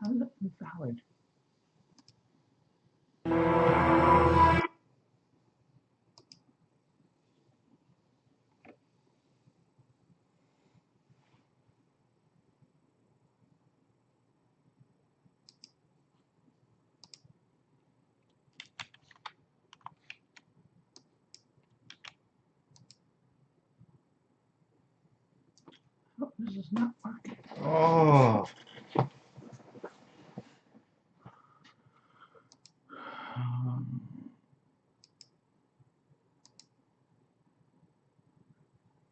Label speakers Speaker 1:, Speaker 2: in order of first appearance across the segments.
Speaker 1: How is that invalid? Oh, this is not working. Oh.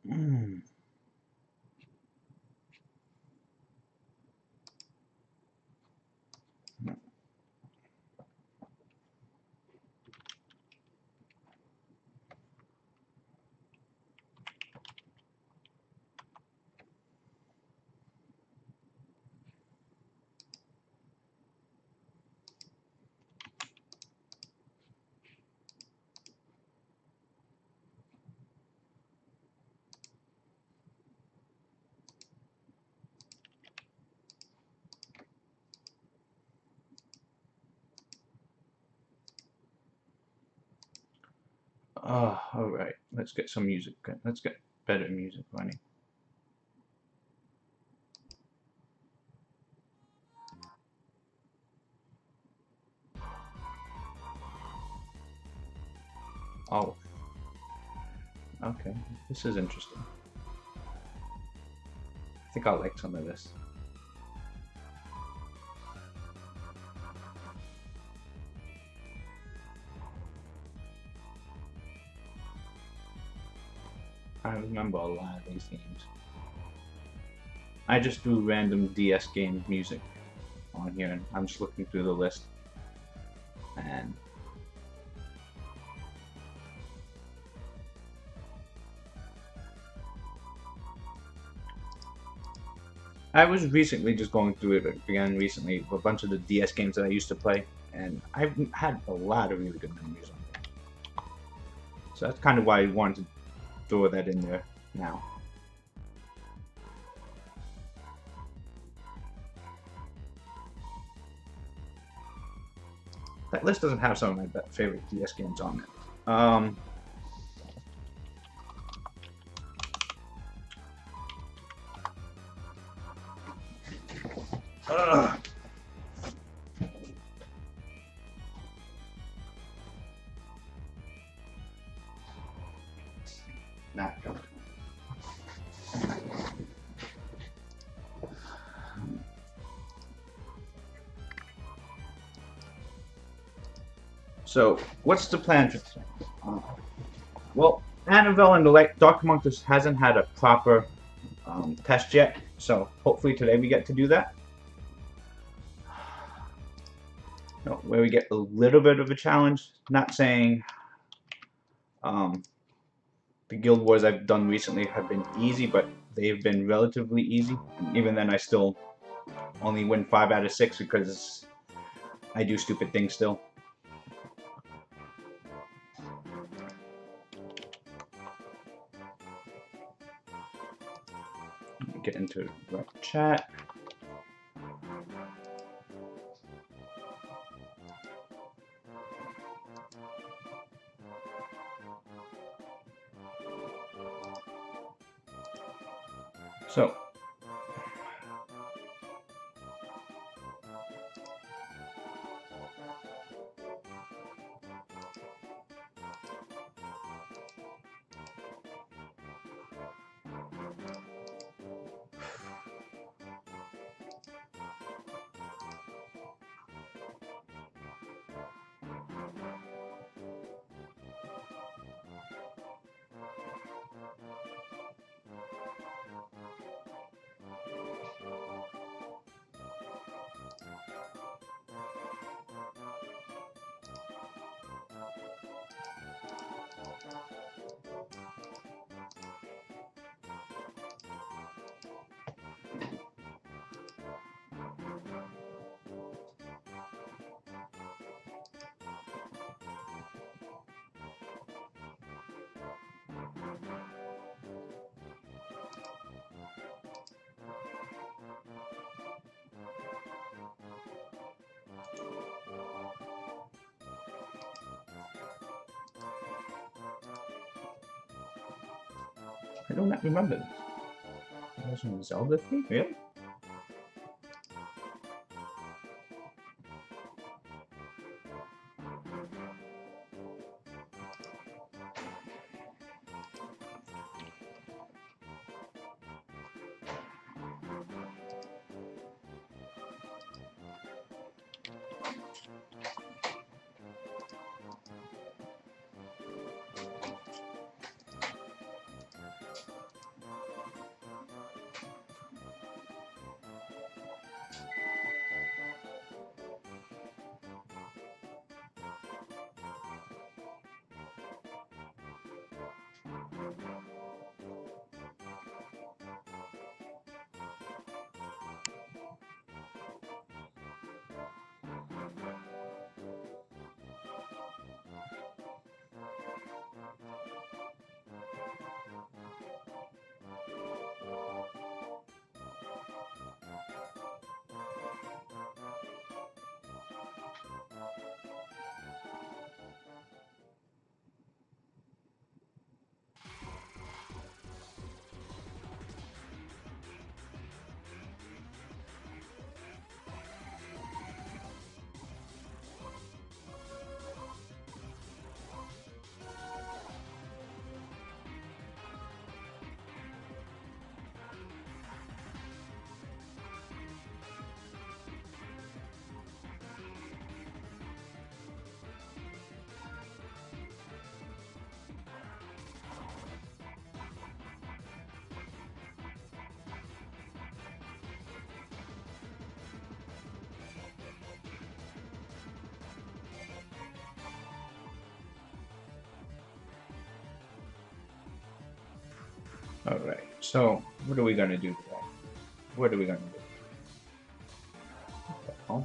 Speaker 1: Mm. All right. Let's get some music. Let's get better music running. Oh. Okay. This is interesting. I think I'll like some of this. I remember a lot of these games. I just threw random DS game music on here, and I'm just looking through the list. And I was recently just going through it again recently, a bunch of the DS games that I used to play, and I've had a lot of really good memories on there. So that's kind of why I wanted to throw that in there now. That list doesn't have some of my favorite DS games on it. Ugh. Not good. So, what's the plan for today? Well, Anavel and the Dark Homie just hasn't had a proper test yet, so hopefully today we get to do that. Where we get a little bit of a challenge. Not saying the Guild Wars I've done recently have been easy, but they've been relatively easy. And even then, I still only win 5 out of 6 because I do stupid things still. Get into the chat. So, I do not remember this. That was from Zelda theme? Really? Alright, so what are we gonna do today? What are we gonna do? Oh.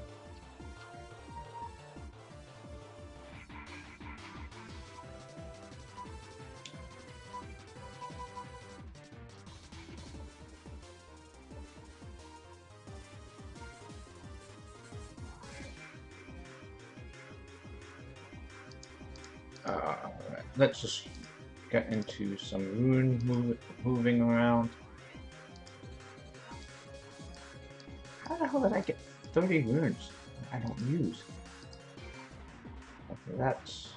Speaker 1: Alright, let's just get into some rune moving around. How the hell did I get 30 runes I don't use? Okay, that's...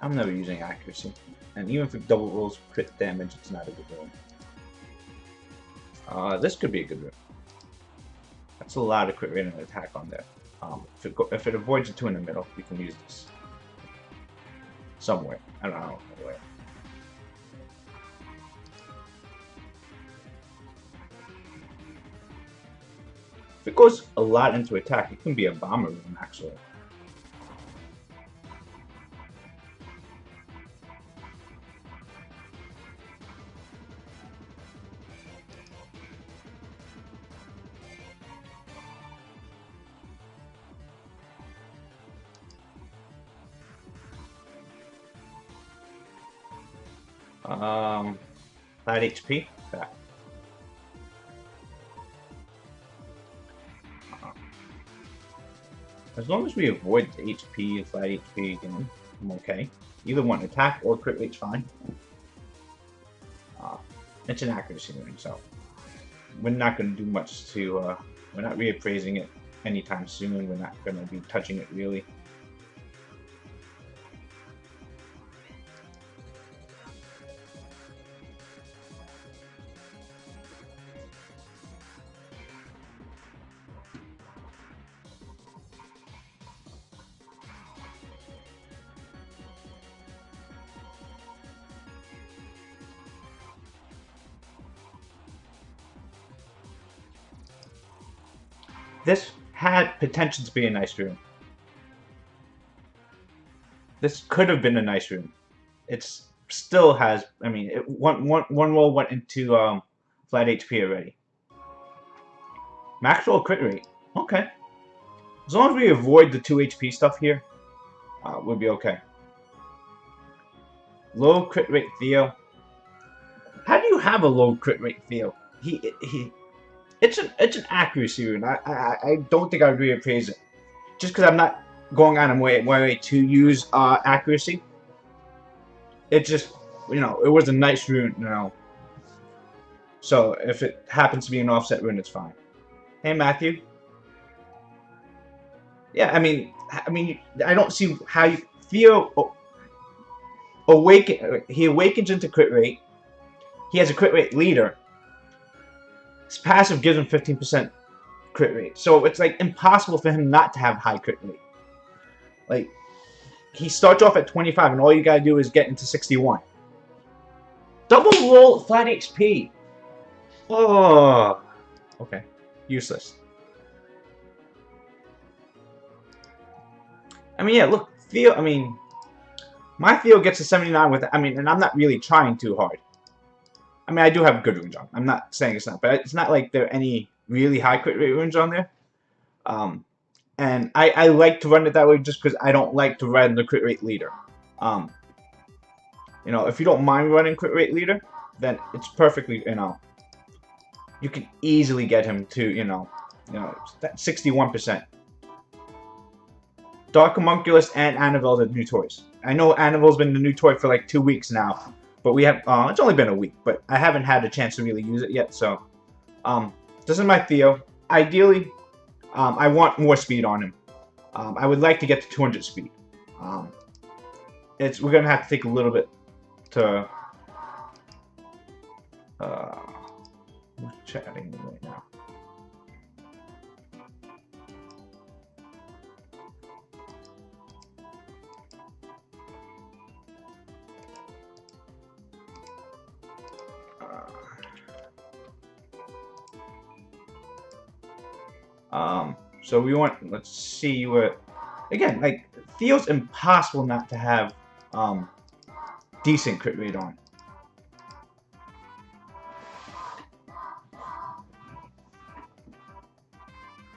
Speaker 1: I'm never using accuracy. And even if it double rolls crit damage, it's not a good rune. This could be a good rune. That's a lot of crit rate and attack on there. If it avoids the 2 in the middle, we can use this. Somewhere. I don't know where. If it goes a lot into attack, it can be a bomber rune, actually. Flat HP. Flat. As long as we avoid the HP and flat HP, you know, I'm okay. Either one, attack or crit rate's fine. It's an accuracy ring, so we're not going to do much to. We're not reappraising it anytime soon. We're not going to be touching it really. This had potential to be a nice room. This could have been a nice room. It still has. I mean, one roll went into flat HP already. Max roll crit rate. Okay. As long as we avoid the 2 HP stuff here, we'll be okay. Low crit rate Theo. How do you have a low crit rate Theo? It's an accuracy rune. I don't think I would reappraise it. Just because I'm not going on my way to use accuracy. It just you know, it was a nice rune, you know. So if it happens to be an offset rune, it's fine. Hey, Matthew. Yeah, I mean, I don't see how you Theo awaken. He awakens into crit rate. He has a crit rate leader. His passive gives him 15% crit rate, so it's like impossible for him not to have high crit rate. Like he starts off at 25, and all you gotta do is get into 61. Double roll flat HP. Oh, okay, useless. I mean, yeah, look, Theo. I mean, my Theo gets a 79 with. I mean, and I'm not really trying too hard. I mean, I do have good runes on. I'm not saying it's not, but it's not like there are any really high crit rate runes on there. Um, and I like to run it that way just because I don't like to run the crit rate leader. Um, you know, if you don't mind running crit rate leader, then it's perfectly, you know, you can easily get him to, that 61%. Dark Homunculus and Anavel are the new toys. I know Anavel's been the new toy for like 2 weeks now, but we have, it's only been a week, but I haven't had a chance to really use it yet, so, this is my Theo. Ideally, I want more speed on him. I would like to get to 200 speed. We're gonna have to take a little bit to, who's chatting right now? So we want, let's see what, again, like, Theo's impossible not to have, decent crit rate on.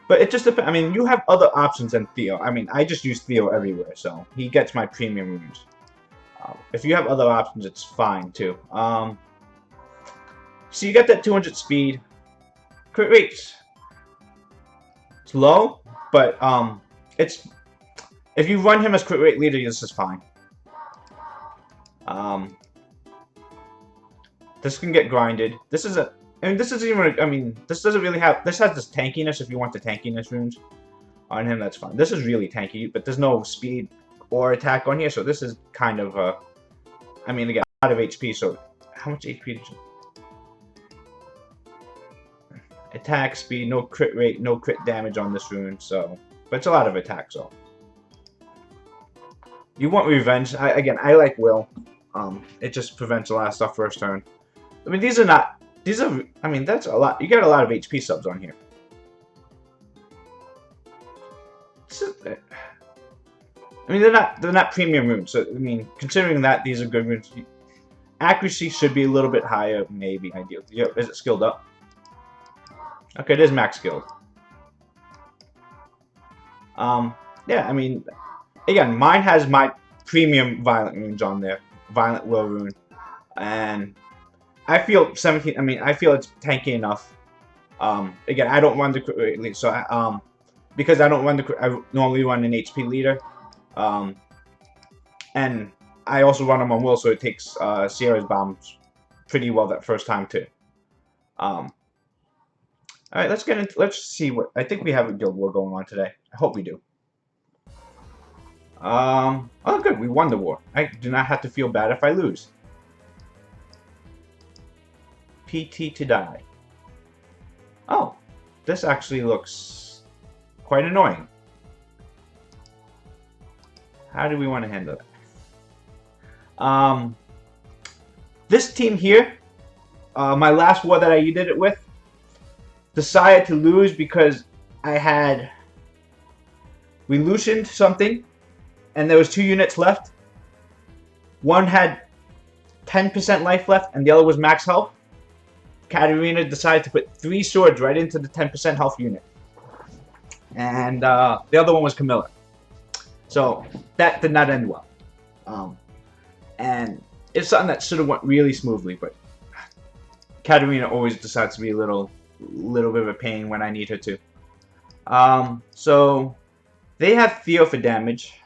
Speaker 1: But it just depends, I mean, you have other options than Theo. I mean, I just use Theo everywhere, so he gets my premium runes. If you have other options, it's fine, too. So you get that 200 speed. Crit rates. It's low, but it's if you run him as crit rate leader, this is fine. This can get grinded. This is a, I mean, this isn't even. I mean, this doesn't really have. This has this tankiness. If you want the tankiness runes on him, that's fine. This is really tanky, but there's no speed or attack on here, so this is kind of I mean, again, a lot of HP. So how much HP did you? Attack speed, no crit rate, no crit damage on this rune, so, but it's a lot of attack, so. You want revenge. Again, I like will. It just prevents a lot of stuff first turn. I mean, these are, I mean, that's a lot. You got a lot of HP subs on here. I mean, they're not premium runes, so, I mean, considering that these are good runes, accuracy should be a little bit higher, maybe, ideal. Yeah, is it skilled up? Okay, it is max skilled. Yeah, I mean, again, mine has my premium violent runes on there, violent will rune, and I feel 17. I mean, I feel it's tanky enough. Again, I don't run the crit lead, so because I don't run the, I normally run an HP leader, and I also run them on will, so it takes Sierra's bombs pretty well that first time too. All right, let's get into. Let's see what I think we have a guild war going on today. I hope we do. Oh, good. We won the war. I do not have to feel bad if I lose. PT to die. Oh, this actually looks quite annoying. How do we want to handle it? This team here, my last war that I did it with, decided to lose because we loosened something, and there was 2 units left. One had 10% life left, and the other was max health. Katarina decided to put 3 swords right into the 10% health unit. And the other one was Camilla. So that did not end well. And it's something that should have went really smoothly, but Katarina always decides to be a little bit of a pain when I need her to. So they have Theo for damage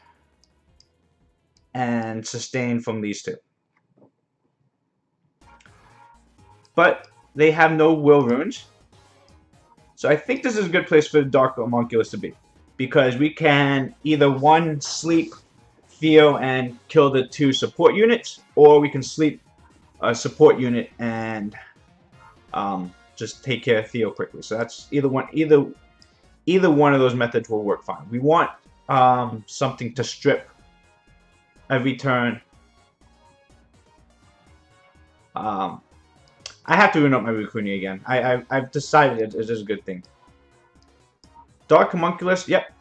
Speaker 1: and sustain from these two. but they have no will runes. So I think this is a good place for the Dark Homunculus to be, because we can either one sleep Theo and kill the 2 support units, or we can sleep a support unit and just take care of Theo quickly. So that's either one. Either one of those methods will work fine. We want something to strip every turn. I have to rune up my Rukuni again. I've decided it is a good thing. Dark Homunculus, yep.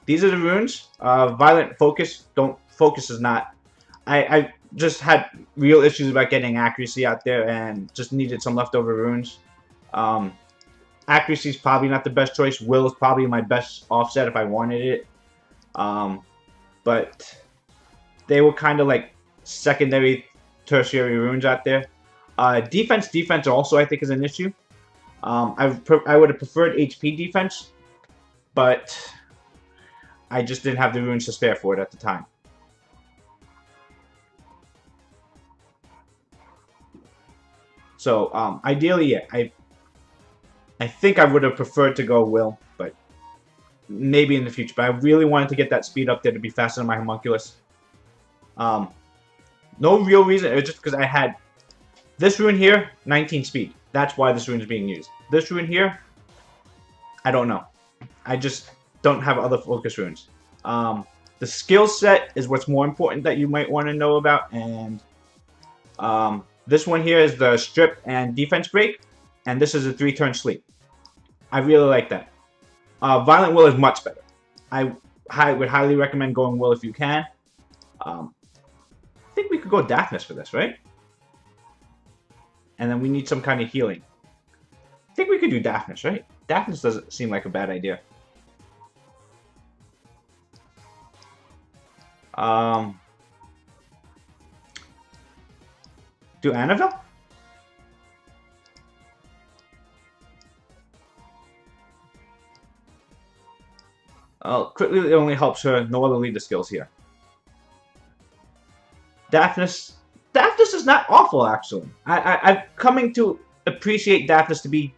Speaker 1: These are the runes. Violent Focus. Focus is not. I just had real issues about getting accuracy out there and just needed some leftover runes. Accuracy is probably not the best choice. Will is probably my best offset if I wanted it. But they were kind of like secondary, tertiary runes out there. Defense also I think is an issue. I would have preferred HP defense, but I just didn't have the runes to spare for it at the time. So ideally, yeah, I think I would have preferred to go Will, but maybe in the future. But I really wanted to get that speed up there to be faster than my Homunculus. No real reason. It was just because I had this rune here, 19 speed. That's why this rune is being used. This rune here, I don't know. I just don't have other focus runes. The skill set is what's more important that you might want to know about. And this one here is the strip and defense break. And this is a 3-turn sleep. I really like that. Violent Will is much better. I would highly recommend going Will if you can. I think we could go Daphnis for this, right? And then we need some kind of healing. I think we could do Daphnis, right? Daphnis doesn't seem like a bad idea. Do Anavel? Quickly, it only helps her. No other leader skills here. Daphnis is not awful, actually. I'm coming to appreciate Daphnis to be...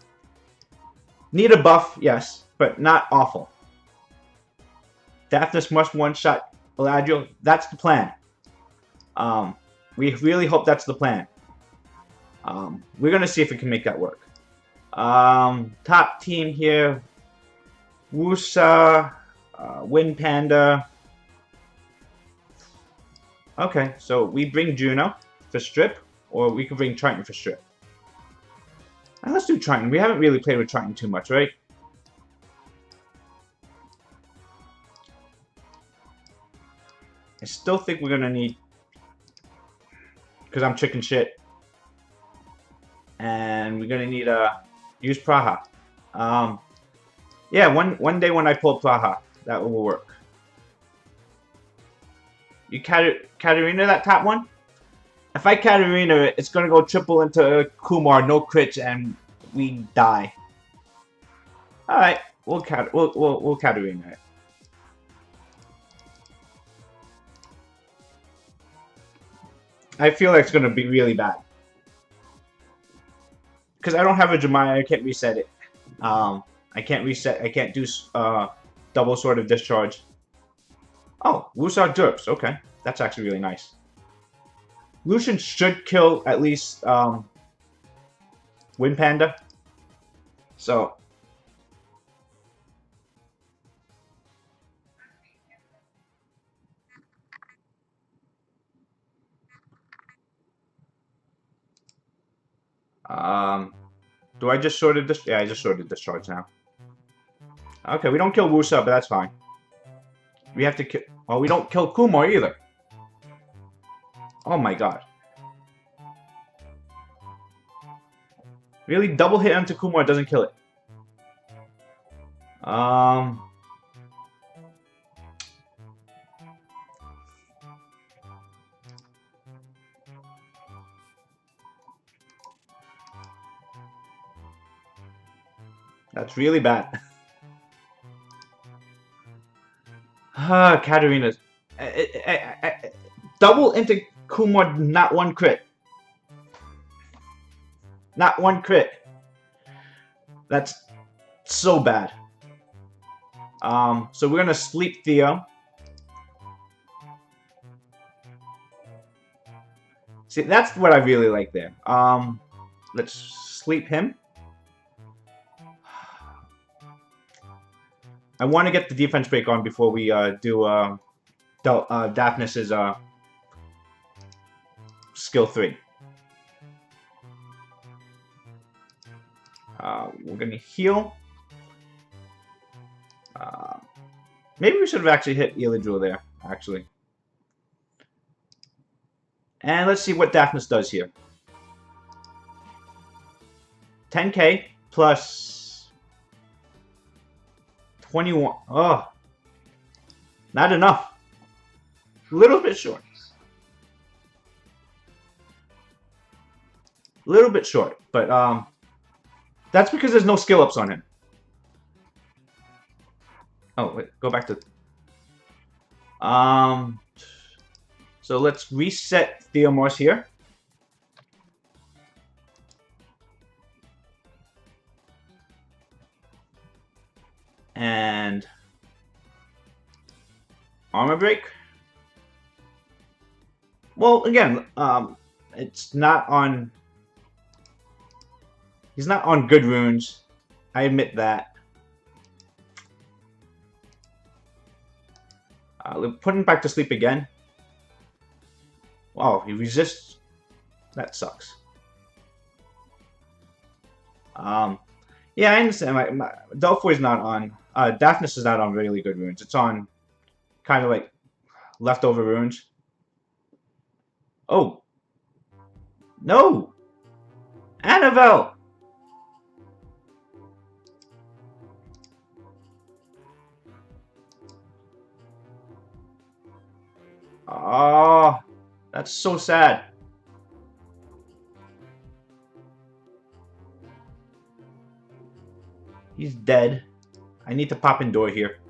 Speaker 1: Need a buff, yes, but not awful. Daphnis must one-shot Eladriel. That's the plan. We really hope that's the plan. We're going to see if we can make that work. Top team here. Wusa, Wind Panda. Okay, so we bring Juno for strip, or we could bring Triton for strip. And let's do Triton. We haven't really played with Triton too much, right? I still think we're gonna need, because I'm chicken shit, and we're gonna need use Praha. Yeah, one day when I pull Praha, that will work. You Katarina that top one? If I Katarina it, it's gonna go triple into Kumar, no crits, and we die. All right, we'll Katarina it. I feel like it's gonna be really bad because I don't have a Jemima. I can't reset it. I can't reset. I can't do double Sword of Discharge. Oh, Wusa Derps. Okay, that's actually really nice. Lucian should kill at least Wind Panda. So do I just Sword of Discharge? Yeah, I just Sword of Discharge now. Okay, we don't kill Wusa, but that's fine. We have to kill... Well, we don't kill Kumar either. Oh my god. Really? Double hit onto Kumar doesn't kill it. That's really bad. Katarina's. Double into Kumar, not one crit. Not one crit. That's so bad. So we're gonna sleep Theo. See, that's what I really like there. Let's sleep him. I want to get the defense break on before we do Daphnis's skill 3. We're gonna heal. Maybe we should have actually hit Elidril there, actually. And let's see what Daphnis does here. 10k plus 21. Oh, not enough. A little bit short. A little bit short, but that's because there's no skill ups on him. Oh, wait, go back to... So let's reset Theomorse here. And... Armor break. Well, again, it's not on... He's not on good runes. I admit that. Put him back to sleep again. Wow, he resists. That sucks. Yeah, I understand. Delphoy's not on. Daphnis is not on really good runes. It's on kind of like leftover runes. Oh. No! Anavel! Oh, that's so sad. He's dead. I need to pop in door here.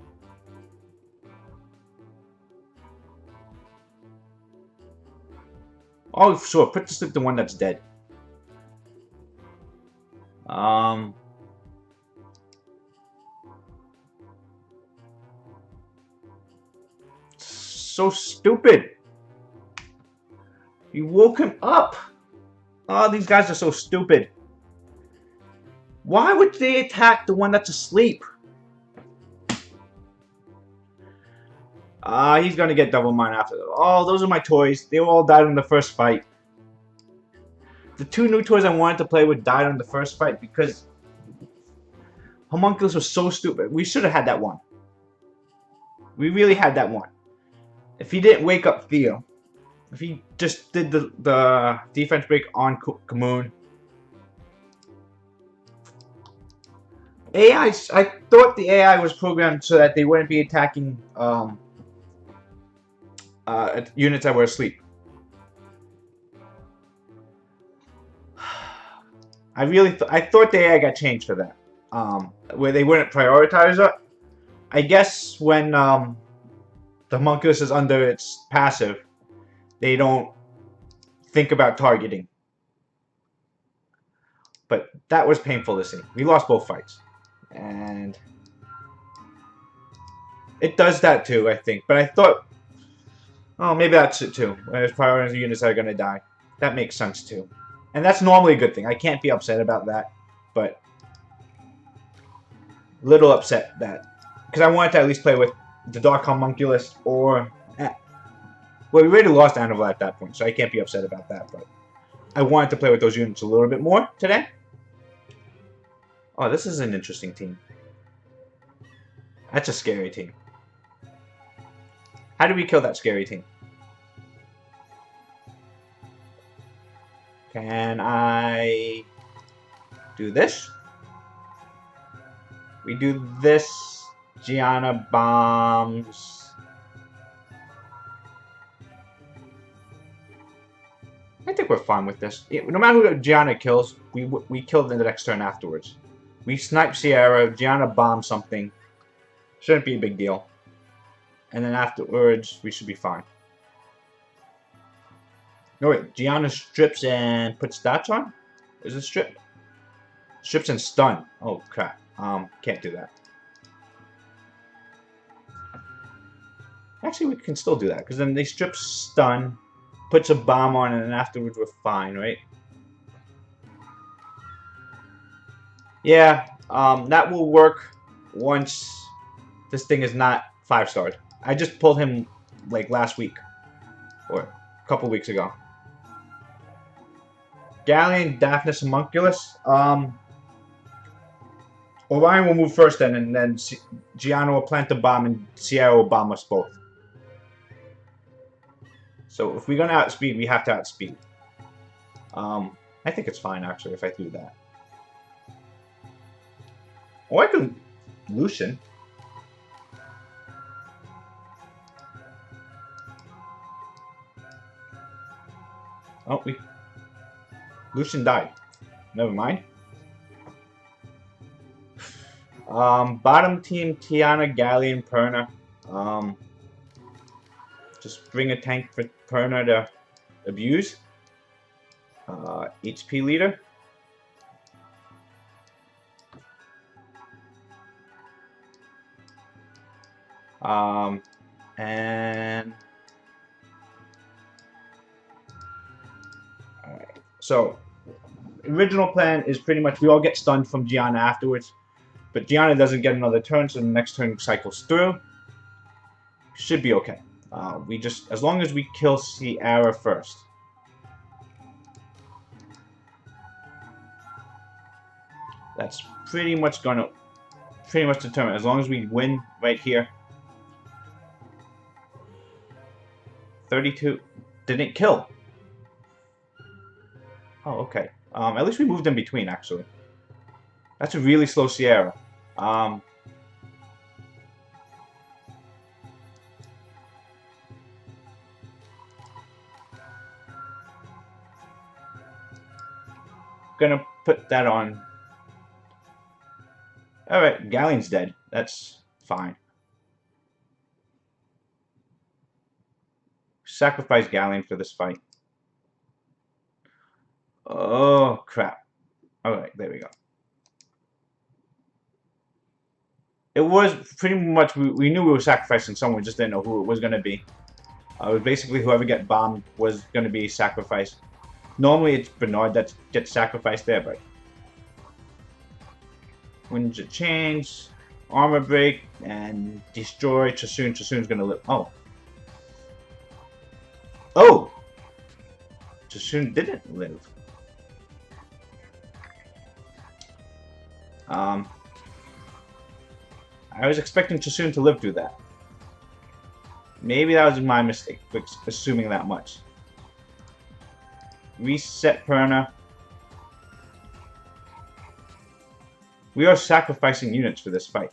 Speaker 1: Oh, sure. Put to sleep the one that's dead. So stupid. You woke him up. Oh, these guys are so stupid. Why would they attack the one that's asleep? He's gonna get double mine after that. Oh, those are my toys. They all died in the first fight. The 2 new toys I wanted to play with died on the first fight because Homunculus was so stupid. We should have had that one. We really had that one. If he didn't wake up Theo, if he just did the defense break on Kamoon. I thought the AI was programmed so that they wouldn't be attacking units that were asleep. I thought the AI got changed for that, where they wouldn't prioritize it. I guess when the Homunculus is under its passive, they don't think about targeting. But that was painful to see. We lost both fights. And it does that too, I think. But I thought, oh, maybe that's it too. There's prioritizing units that are going to die. That makes sense too. And that's normally a good thing. I can't be upset about that. But little upset that. Because I wanted to at least play with the Dark Homunculus or... well, we already lost Anavel at that point, so I can't be upset about that. But I wanted to play with those units a little bit more today. Oh, this is an interesting team. That's a scary team. How do we kill that scary team? Can I do this? We do this. Gianna bombs. I think we're fine with this. No matter who Gianna kills, we kill the next turn afterwards. We snipe Sierra, Gianna bombs something. Shouldn't be a big deal. And then afterwards, we should be fine. No, wait. Gianna strips and puts stats on? Is it strip? Strips and stun. Oh crap. Can't do that. Actually, we can still do that because then they strip stun, puts a bomb on, and then afterwards we're fine, right? Yeah. That will work once this thing is not 5-starred. I just pulled him like last week or a couple weeks ago. Galleon, Daphnis, Homunculus. Orion will move first then, and then Gianna will plant the bomb, and Sierra will bomb us both. So if we're gonna outspeed, we have to outspeed. I think it's fine actually if I do that. Or I can Lucian. Oh, Lucian died. Never mind. Bottom team, Tiana, Galleon, Perna. Just bring a tank for Perna to abuse. HP leader. And alright. So original plan is pretty much we all get stunned from Gianna afterwards. But Gianna doesn't get another turn, so the next turn cycles through. Should be okay. We just, as long as we kill Sierra first. That's pretty much determine. As long as we win right here. 32 didn't kill. Oh, okay. At least we moved in between, actually. That's a really slow Sierra. Gonna put that on. Alright, Galleon's dead. That's fine. Sacrifice Galleon for this fight. Oh, crap. Alright, there we go. It was pretty much, we knew we were sacrificing someone, we just didn't know who it was going to be. It was basically whoever get bombed was going to be sacrificed. Normally it's Bernard that gets sacrificed there, but... Winds of Change, Armor Break, and Destroy Chasun. Chasun's going to live. Oh. Oh! Chasun didn't live. I was expecting Chasun to live through that. Maybe that was my mistake, assuming that much. Reset Perna. We are sacrificing units for this fight.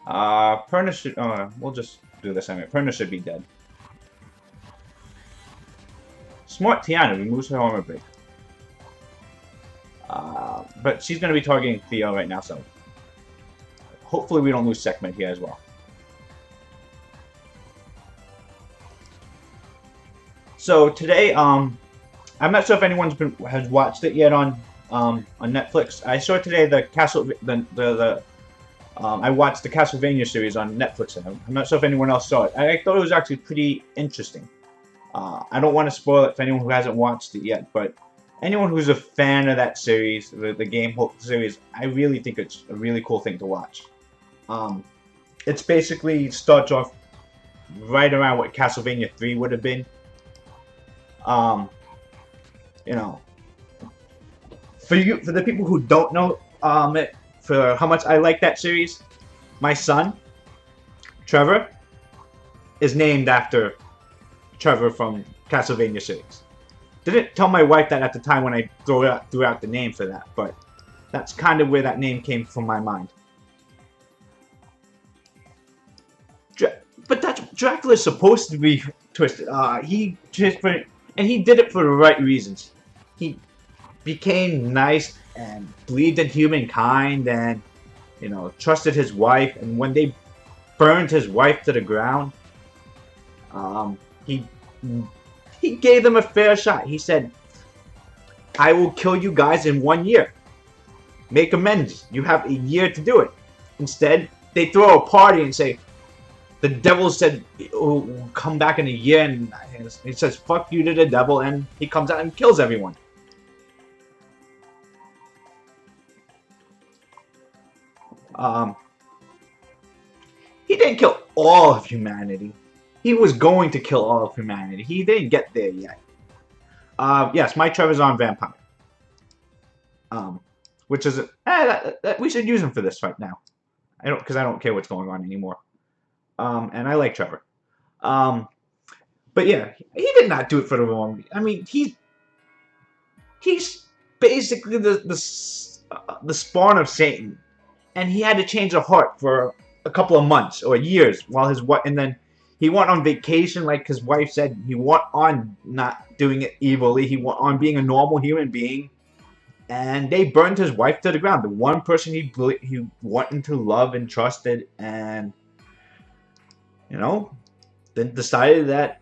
Speaker 1: Perna should... we'll just do this anyway. Perna should be dead. Smart Tiana removes her armor break. But she's going to be targeting Theo right now, so... Hopefully we don't lose Sekhmet here as well. So today, I'm not sure if anyone's has watched it yet on Netflix. I saw today the I watched the Castlevania series on Netflix. I'm not sure if anyone else saw it. I thought it was actually pretty interesting. I don't want to spoil it for anyone who hasn't watched it yet, but anyone who's a fan of that series, the game series, I really think it's a really cool thing to watch. It's basically starts off right around what Castlevania 3 would have been. You know, for the people who don't know for how much I like that series, my son, Trevor, is named after Trevor from Castlevania series. Didn't tell my wife that at the time when I threw out the name for that, but that's kind of where that name came from my mind. But Dracula's supposed to be twisted. He did it for the right reasons. He became nice and believed in humankind and, you know, trusted his wife. And when they burned his wife to the ground, he He gave them a fair shot. He said, I will kill you guys in 1 year. Make amends. You have a year to do it. Instead, they throw a party and say, the devil said, oh, we'll come back in a year, and he says, fuck you to the devil, and he comes out and kills everyone. He didn't kill all of humanity. He was going to kill all of humanity. He didn't get there yet. Yes, my Trevor's on Vampire. Which is we should use him for this fight now. Because I don't care what's going on anymore. And I like Trevor. But yeah, he did not do it for the wrong. I mean, he's basically the spawn of Satan, and he had to change a heart for a couple of months or years while his wife, and then he went on vacation, like his wife said. He went on not doing it evilly. He went on being a normal human being, and they burned his wife to the ground. The one person he wanted to love and trusted, and then decided that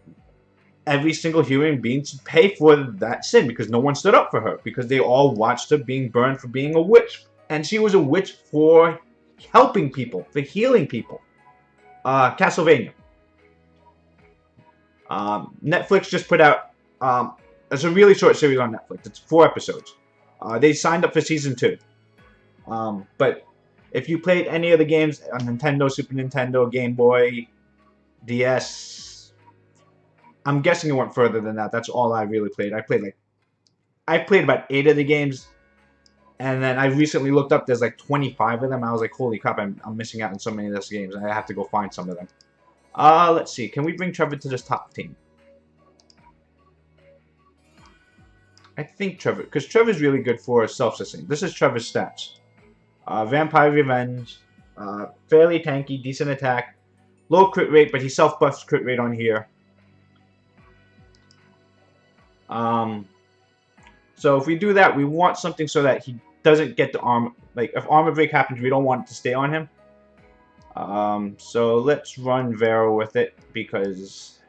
Speaker 1: every single human being should pay for that sin because no one stood up for her, because they all watched her being burned for being a witch, and she was a witch for helping people, for healing people. Castlevania. Netflix just put out. It's a really short series on Netflix. It's 4 episodes. They signed up for season 2. But if you played any of the games on Nintendo, Super Nintendo, Game Boy, DS, I'm guessing it went further than that. That's all I really played. I played about 8 of the games, and then I recently looked up. There's like 25 of them. I was like, holy crap! I'm missing out on so many of those games. I have to go find some of them. Let's see. Can we bring Trevor to this top team? I think Trevor, because Trevor's really good for self-sustain. This is Trevor's stats. Vampire Revenge, fairly tanky, decent attack, low crit rate, but he self-buffs crit rate on here. So if we do that, we want something so that he doesn't get the armor. Like, if armor break happens, we don't want it to stay on him. So let's run Vero with it, because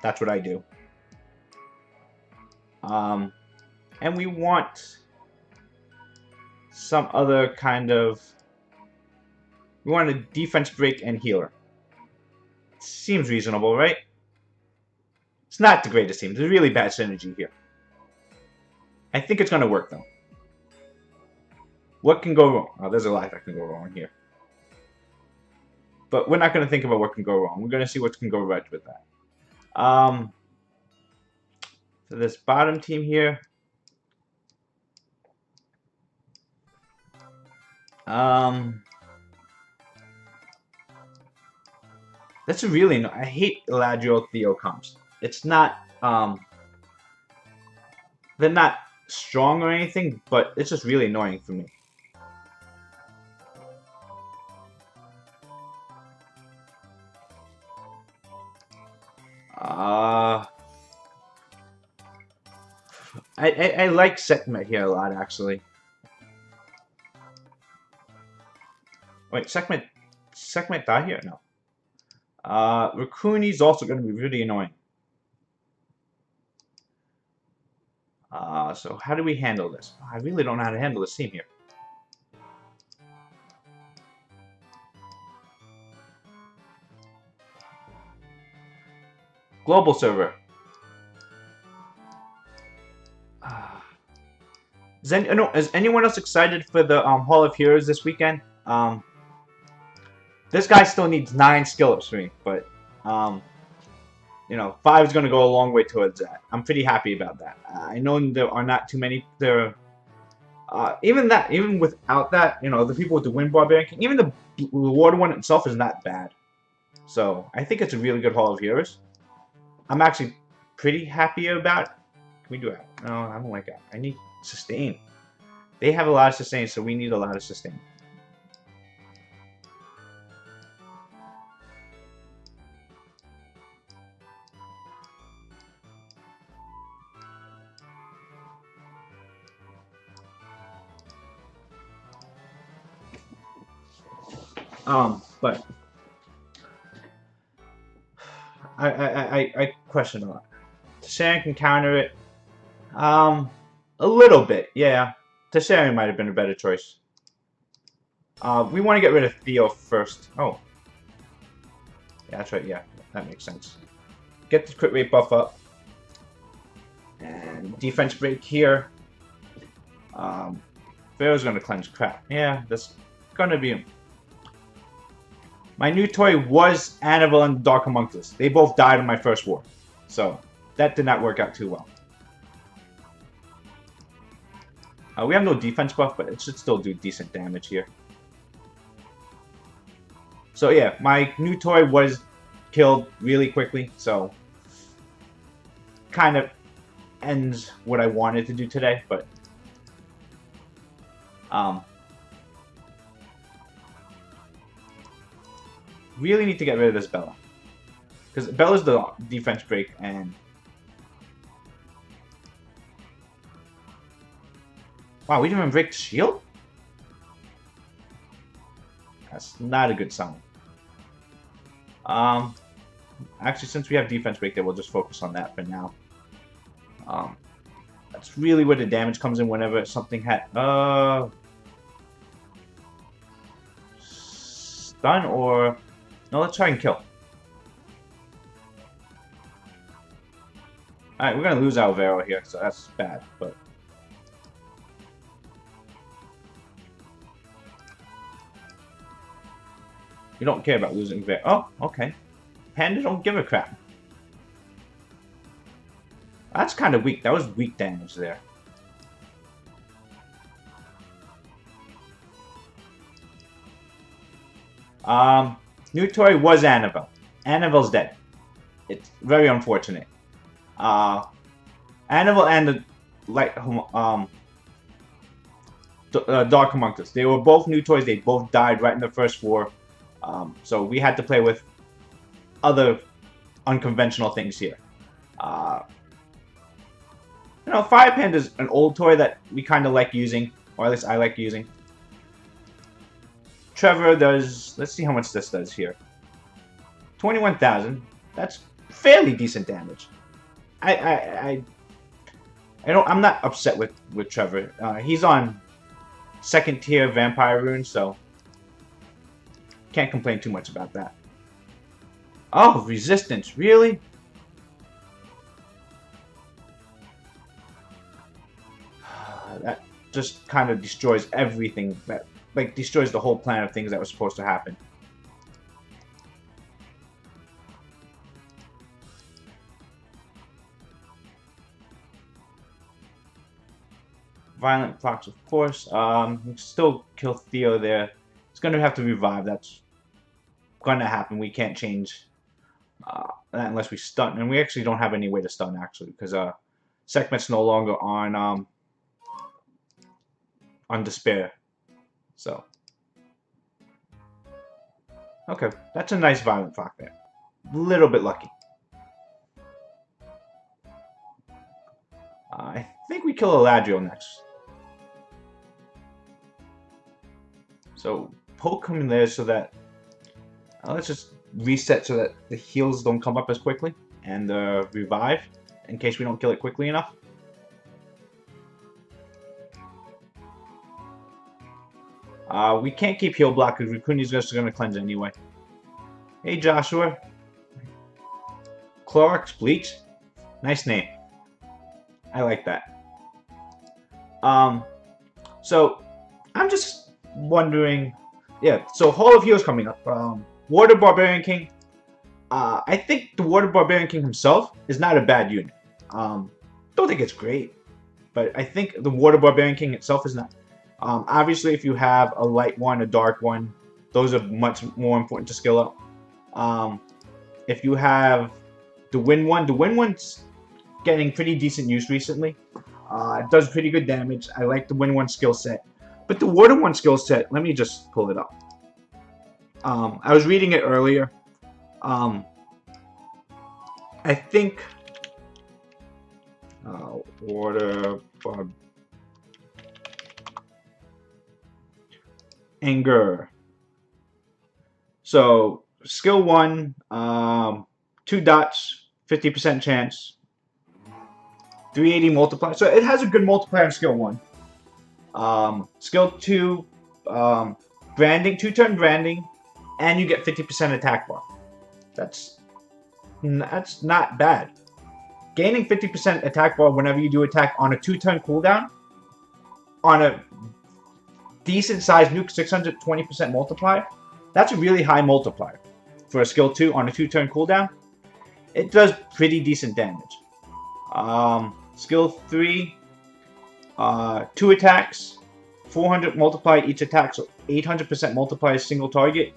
Speaker 1: that's what I do. And we want some other kind of... We want a defense break and healer. Seems reasonable, right? It's not the greatest team. There's really bad synergy here. I think it's going to work, though. What can go wrong? Oh, there's a lot that can go wrong here. But we're not going to think about what can go wrong. We're going to see what can go right with that. So this bottom team here. That's really I hate Eladriel Theo comps. It's not they're not strong or anything, but it's just really annoying for me. I like Sekhmet here a lot, actually. Wait, Sekhmet die here? No. Raccooni's also going to be really annoying. So how do we handle this? I really don't know how to handle this team here. Global server. Is anyone else excited for the Hall of Heroes this weekend? This guy still needs 9 skill ups for me, but 5 is going to go a long way towards that. I'm pretty happy about that. I know there are not too many. Even without that, the people with the Wind Barbarian, even the water one itself is not bad. So I think it's a really good Hall of Heroes. I'm actually pretty happy about it. Can we do it? No, I don't like that. I need sustain. They have a lot of sustain, so we need a lot of sustain. But I question a lot. Tessarian can counter it. A little bit, yeah. Tessarian might have been a better choice. We want to get rid of Theo first. Oh. Yeah, that's right, yeah. That makes sense. Get the crit rate buff up. And defense break here. Pharaoh's gonna cleanse crap. Yeah, that's gonna be... My new toy was Anavel and Dark Homie. They both died in my first war. So, that did not work out too well. We have no defense buff, but it should still do decent damage here. So yeah, my new toy was killed really quickly, so... kind of ends what I wanted to do today, but... really need to get rid of this Bella. Because Bella's the defense break, and... Wow, we didn't even break the shield? That's not a good sign. Actually, since we have defense break there, we'll just focus on that for now. That's really where the damage comes in whenever something had... stun or... No, let's try and kill. Alright, we're gonna lose Alvaro here, so that's bad, but... You don't care about losing Vero. Oh, okay. Panda don't give a crap. That's kind of weak. That was weak damage there. New toy was Anavel. Anavel's dead. It's very unfortunate. Anavel and the Dark Homie. They were both new toys. They both died right in the first war. So we had to play with other unconventional things here. You know, Fire Panda's an old toy that we kind of like using, or at least I like using. Trevor does... Let's see how much this does here. 21,000. That's fairly decent damage. I'm not upset with Trevor. He's on second tier vampire rune, so can't complain too much about that. Oh, resistance, really? That just kind of destroys everything. That destroys the whole plan of things that was supposed to happen. Violent procs, of course. Still kill Theo there. It's gonna have to revive. That's gonna happen. We can't change that unless we stun, and we actually don't have any way to stun actually because Sekhmet's no longer on despair. So okay, that's a nice violent proc there. A little bit lucky. I think we kill Eladriel next. So poke him there so that let's just reset so that the heals don't come up as quickly and revive in case we don't kill it quickly enough. We can't keep heal block because Raccoon's just going to cleanse anyway. Hey Joshua. Clorox Bleach. Nice name. I like that. So I'm just wondering, yeah, so Hall of Heals coming up. Water Barbarian King. I think the Water Barbarian King himself is not a bad unit. Don't think it's great, but I think the Water Barbarian King itself is not. Obviously, if you have a light one, a dark one, those are much more important to skill up. If you have the wind one's getting pretty decent use recently. It does pretty good damage. I like the wind one skill set. But the water one skill set, let me just pull it up. I was reading it earlier. I think water anger. So skill 1, 2 dots, 50% chance. 380 multiplier. So it has a good multiplier in skill 1. Skill 2, branding, 2-turn branding, and you get 50% attack bar. That's not bad. Gaining 50% attack bar whenever you do attack on a 2-turn cooldown, on a decent sized nuke 620% multiplier, that's a really high multiplier. For a skill 2 on a 2-turn cooldown, it does pretty decent damage. Skill 3, 2 attacks, 400 multiply each attack, so 800% multiply a single target.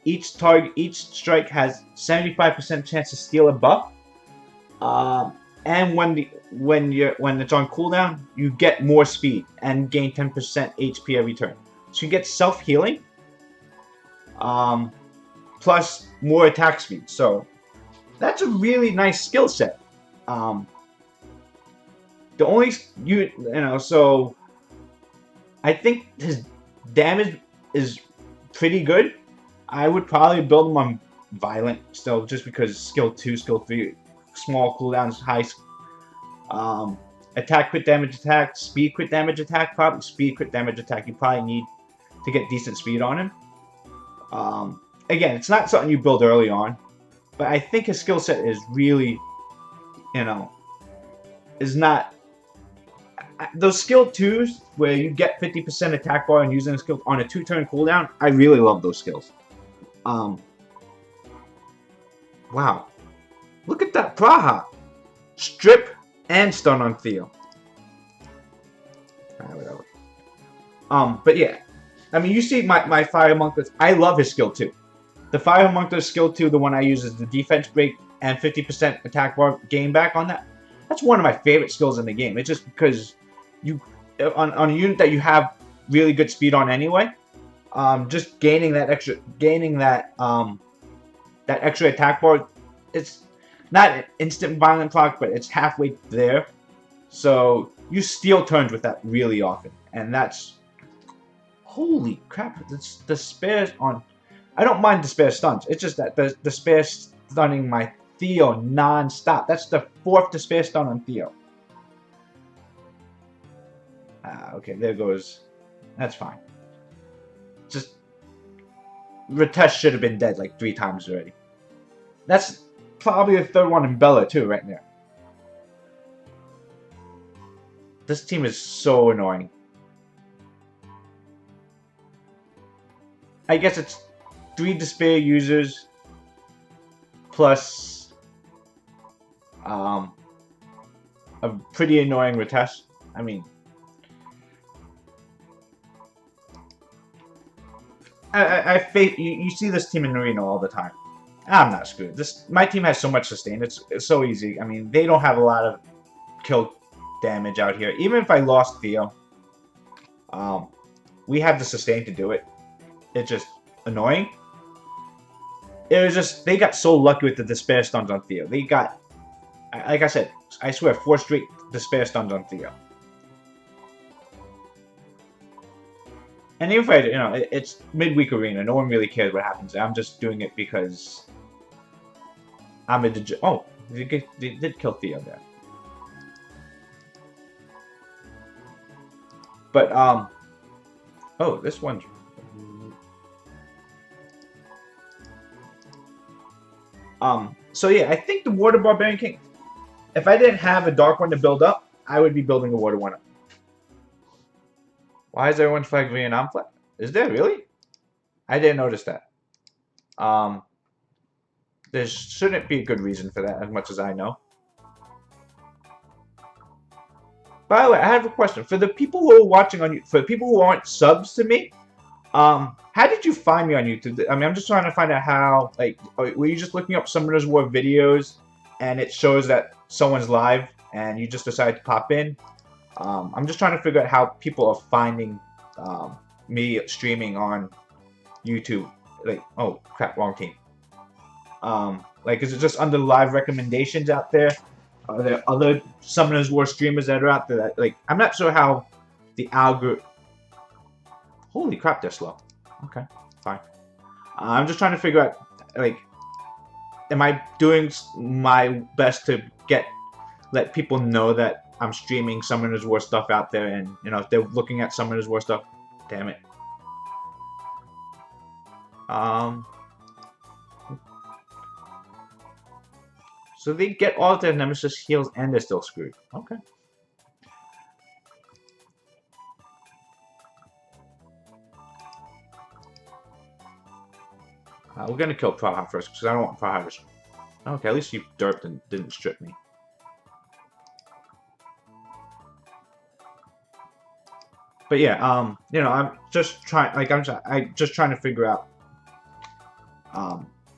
Speaker 1: Each strike has 75% chance to steal a buff. And when it's on cooldown, you get more speed and gain 10% HP every turn. So you get self-healing, plus more attack speed. So that's a really nice skill set. The only so I think his damage is pretty good. I would probably build him on Violent still, just because skill 2, skill 3, small cooldowns, high attack, crit damage attack, speed crit damage attack. Probably speed crit damage attack. You probably need to get decent speed on him. Again, it's not something you build early on, but I think his skill set is really, is not. Those skill 2s where you get 50% attack bar and using a skill on a 2-turn cooldown, I really love those skills. Wow. Look at that Praha. Strip and stun on Theo. Whatever. But yeah. I mean, you see my Fire Homunculus. I love his skill 2. The Fire Homunculus skill 2, the one I use is the defense break and 50% attack bar gain back on that. That's one of my favorite skills in the game. It's just because you on a unit that you have really good speed on anyway, just gaining that extra attack bar, it's not an instant violent proc, but it's halfway there. So you steal turns with that really often, and that's holy crap. It's Despair on. I don't mind Despair stuns. It's just that the Despair stunning my Theo non-stop. That's the 4th Despair stun on Theo. Okay, there goes. That's fine. Just Ritesh should have been dead like 3 times already. That's probably the 3rd one in Bella too, right there. This team is so annoying. I guess it's 3 Despair users plus a pretty annoying Ritesh. I mean, you see this team in Arena all the time. I'm not screwed. My team has so much sustain. It's so easy. I mean, they don't have a lot of kill damage out here. Even if I lost Theo, we have the sustain to do it. It's just annoying. It was just, they got so lucky with the Despair stuns on Theo. They got, like I said, I swear, 4 straight Despair stuns on Theo. And even if it's midweek arena, no one really cares what happens there. I'm just doing it because I'm a oh, they did kill Theo there. But, oh, this one's... So yeah, I think the Water Barbarian King, if I didn't have a Dark one to build up, I would be building a Water one up. Why is everyone flag green and I'm flag? Is there really? I didn't notice that. There shouldn't be a good reason for that, as much as I know. By the way, I have a question. For the people who are watching on YouTube, for the people who aren't subs to me, how did you find me on YouTube? I mean, I'm just trying to find out how, like, were you just looking up Summoners War videos and it shows that someone's live and you just decide to pop in? I'm just trying to figure out how people are finding me streaming on YouTube. Like, oh crap, wrong team. Like, is it just under live recommendations out there? Are there other Summoners War streamers that are out there that, like, I'm not sure how the algorithm... Holy crap, they're slow. Okay, fine. I'm just trying to figure out, like, am I doing my best to get let people know that I'm streaming Summoners War stuff out there, and you know, if they're looking at Summoners War stuff, damn it. So they get all of their Nemesis heals and they're still screwed. Okay. We're gonna kill Praha first because I don't want Praha to. Okay, at least you derped and didn't strip me. But yeah, you know, I'm just trying. Like, I'm just trying to figure out,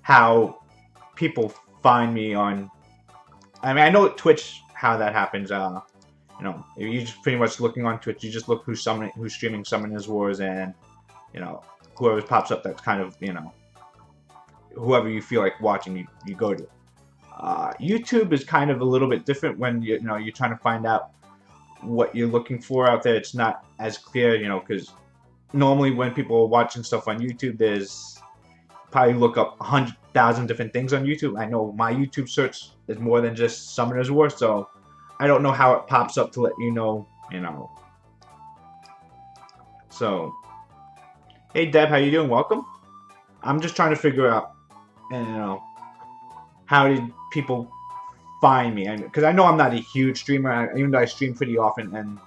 Speaker 1: how people find me on. I mean, I know Twitch how that happens. You know, you're just pretty much looking on Twitch. You just look who's streaming Summoners Wars, and you know, whoever pops up. That's kind of, you know, whoever you feel like watching, you go to. YouTube is kind of a little bit different when you know you're trying to find out what you're looking for out there. It's not as clear, you know, because normally when people are watching stuff on YouTube, there's probably look up 100,000 different things on YouTube. I know my YouTube search is more than just Summoners War, so I don't know how it pops up to let you know, you know. So, hey Deb, how you doing? Welcome. I'm just trying to figure out, you know, how did people find me? Because I know I'm not a huge streamer, even though I stream pretty often, and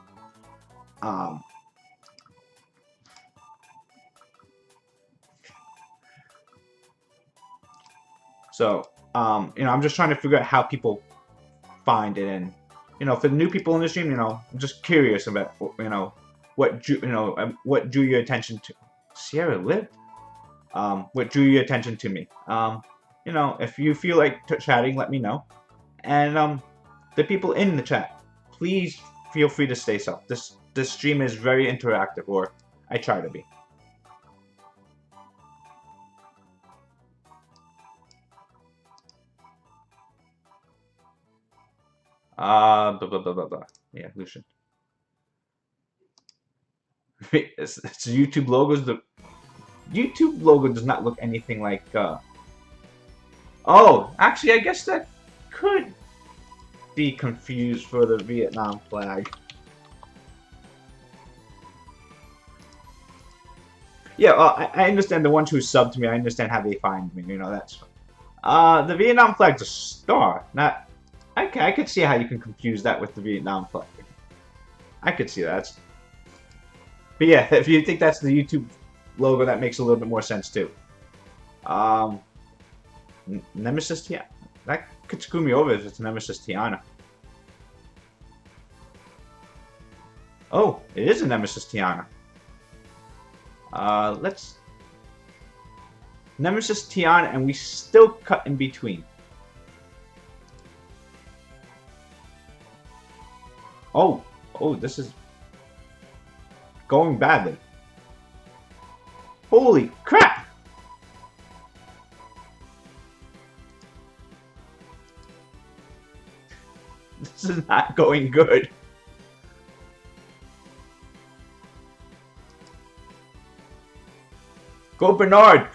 Speaker 1: so you know, I'm just trying to figure out how people find it, and you know, for the new people in the stream, you know, I'm just curious about, you know, what drew your attention to Sierra Live, what drew your attention to me. You know, if you feel like chatting, let me know. And the people in the chat, please feel free to stay so. This stream is very interactive, or I try to be. Blah, blah, blah, blah, blah. Yeah, Lucian. It's YouTube logos. The YouTube logo does not look anything like. Oh, actually, I guess that could be confused for the Vietnam flag. Yeah, I understand the ones who sub to me. I understand how they find me. You know, that's the Vietnam flag's a star. Not. Okay, I could see how you can confuse that with the Vietnam flag. I could see that. But yeah, if you think that's the YouTube logo, that makes a little bit more sense too. Nemesis Tiana. That could screw me over if it's Nemesis Tiana. Oh, it is a Nemesis Tiana. Let's... Nemesis Tiana, and we still cut in between. Oh, this is going badly. Holy crap! This is not going good. Go Bernard!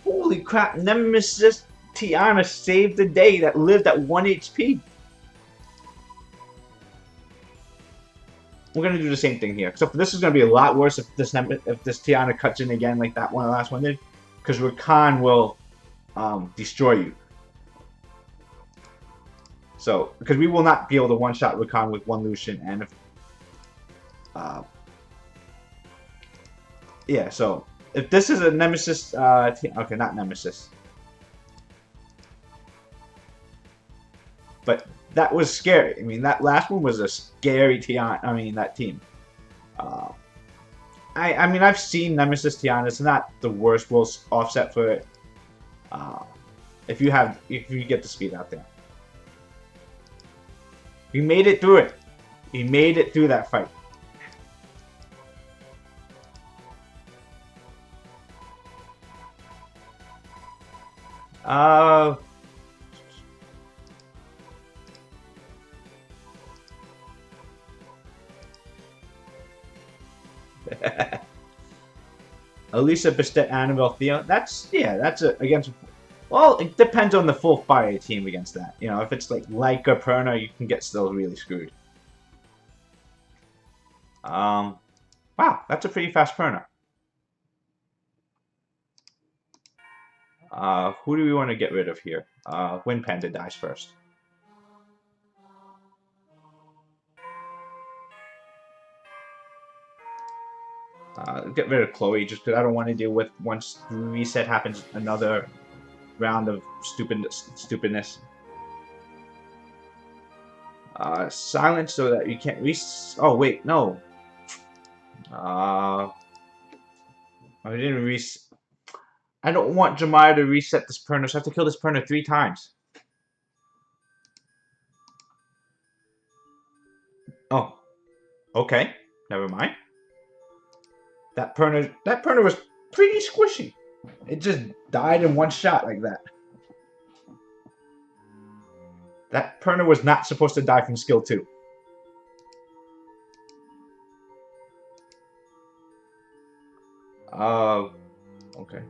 Speaker 1: Holy crap, Nemesis Tiana saved the day that lived at 1 HP. We're gonna do the same thing here, except this is gonna be a lot worse if this Tiana cuts in again like that one, the last one did, because Rakan will destroy you. So, because we will not be able to one-shot Rakan with one Lucian, and if yeah, so if this is a Nemesis, okay, not Nemesis, but that was scary. I mean, that last one was a scary Tiana. I mean, that team. I mean, I've seen Nemesis Tiana. It's not the worst. We'll offset for it. If you get the speed out there. We made it through it. We made it through that fight. Elisa, Bastet, Anavel, Theo. That's against Well, it depends on the full fire team against that. You know, if it's like Leica Perna, you can get still really screwed. Wow, that's a pretty fast Perna. Who do we want to get rid of here? Wind Panda dies first. Get rid of Chloe just because I don't want to deal with, once the reset happens, another round of stupidness. Silence so that you can't oh wait, no. I didn't I don't want Jemaya to reset this Perna, so I have to kill this Perna 3 times. Oh. Okay. Never mind. That Perna was pretty squishy. It just died in one shot like that. That Perna was not supposed to die from skill 2. Okay.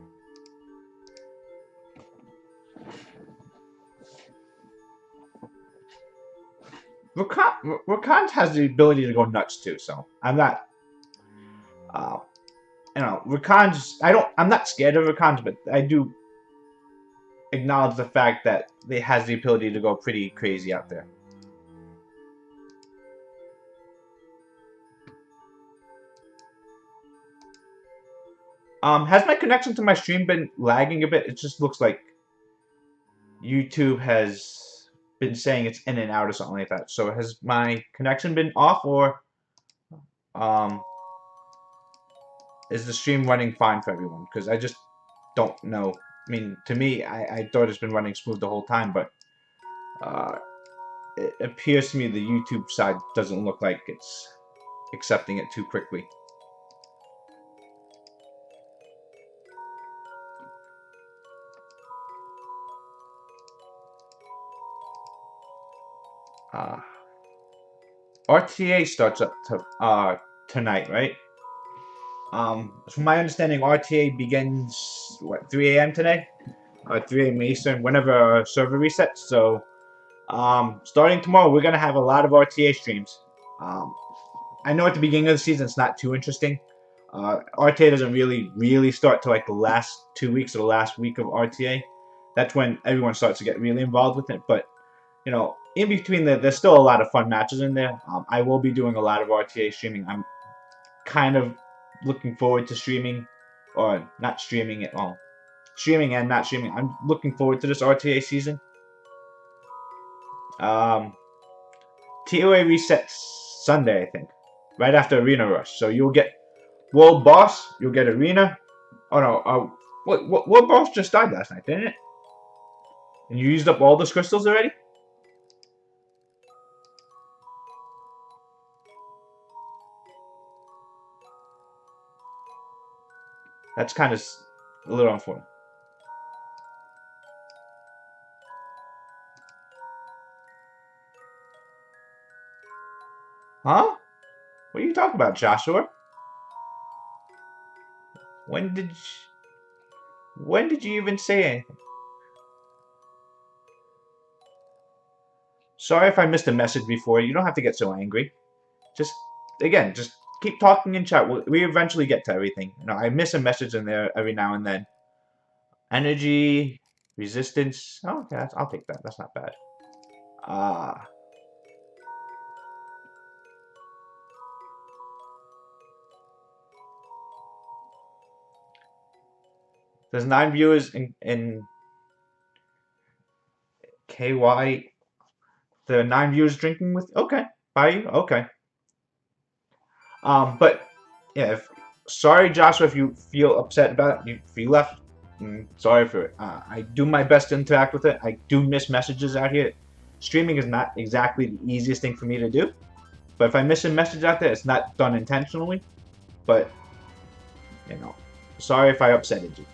Speaker 1: Rakan has the ability to go nuts too, so I'm not. You know, Rakan's. I'm not scared of Rakan's, but I do acknowledge the fact that it has the ability to go pretty crazy out there. Has my connection to my stream been lagging a bit? It just looks like YouTube has been saying it's in and out or something like that. So has my connection been off, or is the stream running fine for everyone? Because I just don't know. I mean, to me, I thought it's been running smooth the whole time, but it appears to me the YouTube side doesn't look like it's accepting it too quickly. RTA starts up tonight, right? From my understanding, RTA begins, what, 3 a.m. today? 3 a.m. Eastern, whenever our server resets. So, starting tomorrow, we're going to have a lot of RTA streams. I know at the beginning of the season, it's not too interesting. RTA doesn't really start till like the last 2 weeks or the last week of RTA. That's when everyone starts to get really involved with it. But, you know, in between there's still a lot of fun matches in there. I will be doing a lot of RTA streaming. I'm kind of looking forward to streaming, or not streaming at all. Streaming and not streaming. I'm looking forward to this RTA season. TOA resets Sunday, I think, right after Arena Rush. So you'll get World Boss, you'll get Arena. Oh no, World Boss just died last night, didn't it? And you used up all those crystals already? That's kind of a little unfortunate. Huh? What are you talking about, Joshua? When did you even say anything? Sorry if I missed a message before. You don't have to get so angry. Just keep talking in chat. We eventually get to everything. You know, I miss a message in there every now and then. Energy, resistance. Oh, okay, I'll take that. That's not bad. There's 9 viewers in KY. There are 9 viewers drinking with. Okay, by you. Okay. But yeah, sorry, Joshua, if you feel upset about it, if you left. Sorry for it. I do my best to interact with it. I do miss messages out here. Streaming is not exactly the easiest thing for me to do. But if I miss a message out there, it's not done intentionally. But, you know, sorry if I upsetted you.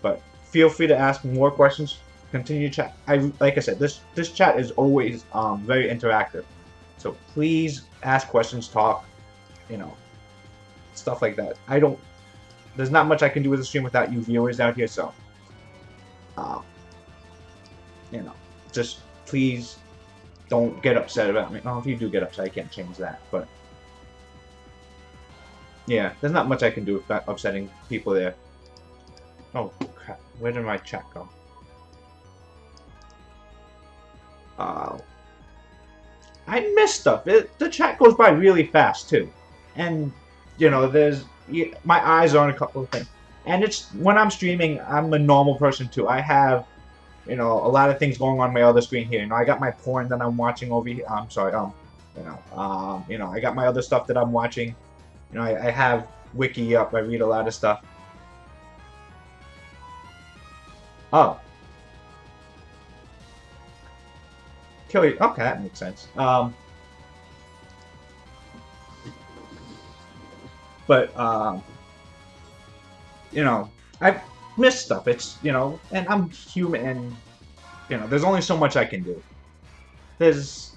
Speaker 1: But feel free to ask more questions. Continue to chat. Like I said, this chat is always very interactive. So please ask questions, talk, you know, stuff like that. There's not much I can do with the stream without you viewers out here, so Um, you know, just please don't get upset about me. Well, if you do get upset, I can't change that. But yeah, there's not much I can do about upsetting people there. Oh crap! Where did my chat go? I miss stuff. The chat goes by really fast too, and you know, my eyes are on a couple of things. And it's when I'm streaming, I'm a normal person too. I have, you know, a lot of things going on my other screen here. You know, I got my porn that I'm watching over here. I'm sorry, you know, I got my other stuff that I'm watching. You know, I have Wiki up. I read a lot of stuff. Oh, kill you. Okay, that makes sense. But you know, I miss stuff. It's, you know, and I'm human, and you know, there's only so much I can do. There's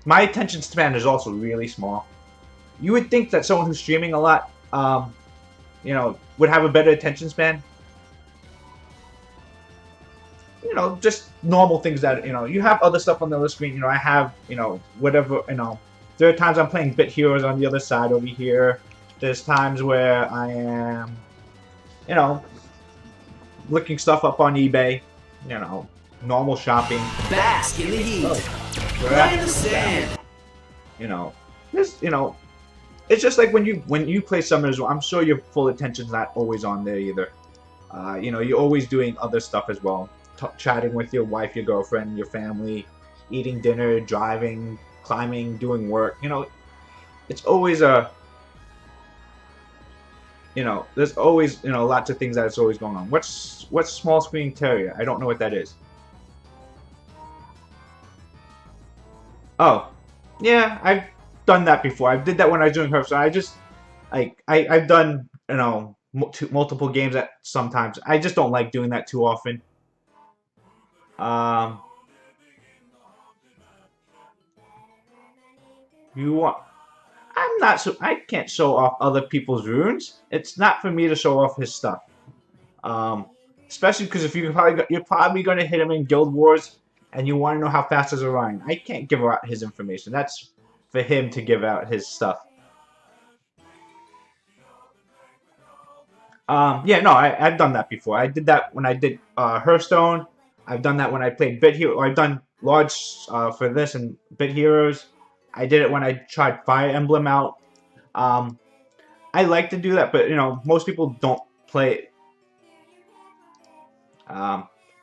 Speaker 1: my attention span is also really small. You would think that someone who's streaming a lot, you know, would have a better attention span. You know, just normal things that, you know, you have other stuff on the other screen. You know, I have, you know, whatever, you know, there are times I'm playing Bit Heroes on the other side over here. There's times where I am, you know, looking stuff up on eBay, you know, normal shopping.
Speaker 2: Bask in the heat. Play in the sand.
Speaker 1: You know, this, you know, it's just like when you play Summoners, I'm sure your full attention's not always on there either. You know, you're always doing other stuff as well. Chatting with your wife, your girlfriend, your family, eating dinner, driving, climbing, doing work. You know, it's always you know, there's always, you know, lots of things that's always going on. What's small screen terrier? I don't know what that is. Oh, yeah, I've done that before. I did that when I was doing Herb. So I just, like, I've done, you know, multiple games at sometimes. I just don't like doing that too often. Um, you want? I'm not so. I can't show off other people's runes. It's not for me to show off his stuff. Um, Especially because if you're probably going to hit him in Guild Wars, and you want to know how fast is Orion. I can't give out his information. That's for him to give out his stuff. Yeah, no, I've done that before. I did that when I did Hearthstone. I've done that when I played Bit Hero. I've done large for this and Bit Heroes. I did it when I tried Fire Emblem out. Um, I like to do that, but you know, most people don't play it.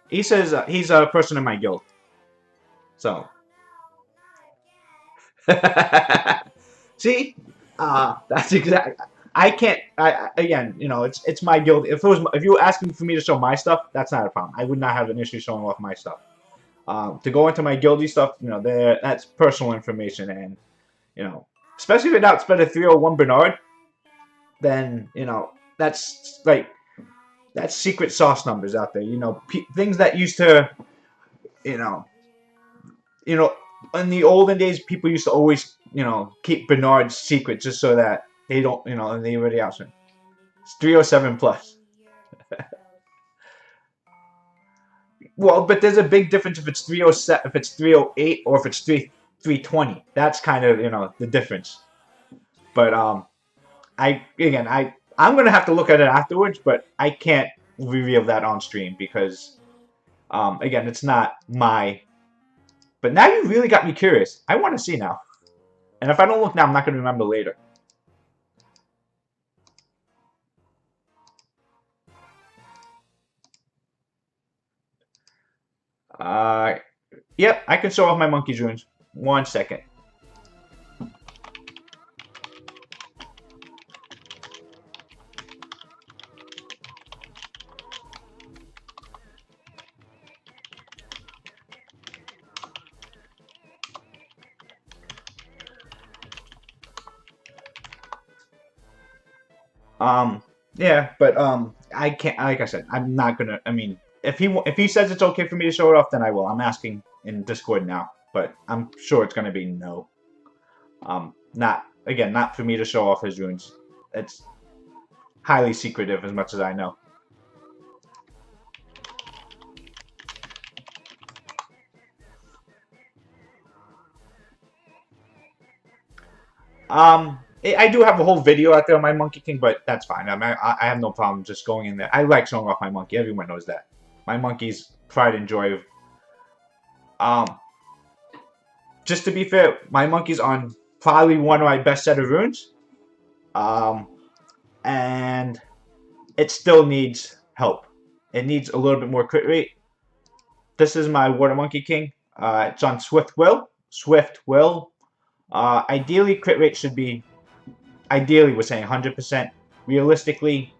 Speaker 1: He says he's a person in my guild. So, see, that's exact. I can't. Again, you know, it's my guild. If you were asking for me to show my stuff, that's not a problem. I would not have an issue showing off my stuff. To go into my guildy stuff, you know, that's personal information, and you know, especially if it outspread a 301 Bernard, then you know that's like that's secret sauce numbers out there. You know, things that used to, you know, you know, in the olden days, people used to always, you know, keep Bernard's secret just so that they don't, you know, and they already out. It's 307 plus. Well, but there's a big difference if it's 307, if it's 308, or if it's 320. That's kind of, you know, the difference. But I'm gonna have to look at it afterwards, but I can't reveal that on stream because again, it's not my. But now you really got me curious. I want to see now. And if I don't look now, I'm not gonna remember later. Yep, I can show off my monkey's runes. 1 second. Yeah, but I can't. Like I said, I'm not gonna. I mean, if he says it's okay for me to show it off, then I will. I'm asking in Discord now, but I'm sure it's gonna be no. Not for me to show off his runes. It's highly secretive, as much as I know. I do have a whole video out there on my Monkey King, but that's fine. I have no problem just going in there. I like showing off my monkey. Everyone knows that. My monkey's pride and joy of. Um, just to be fair, my monkey's on probably one of my best set of runes. Um, and it still needs help. It needs a little bit more crit rate. This is my Water Monkey King. It's on Swift Will. Swift Will. Ideally, crit rate should be. Ideally, we're saying 100%. Realistically,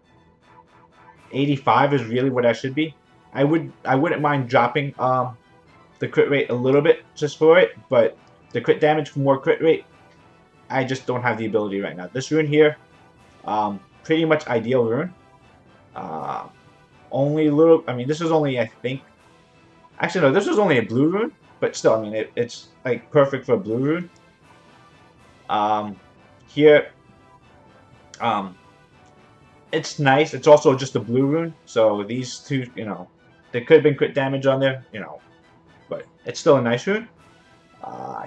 Speaker 1: 85 is really what I should be. I wouldn't mind dropping the crit rate a little bit just for it, but the crit damage for more crit rate, I just don't have the ability right now. This rune here, pretty much ideal rune. Only a little. I mean, this is only, I think. Actually, no, this was only a blue rune, but still, I mean, it's like perfect for a blue rune. Here, it's nice. It's also just a blue rune, so these two, you know, there could have been crit damage on there, you know, but it's still a nice rune.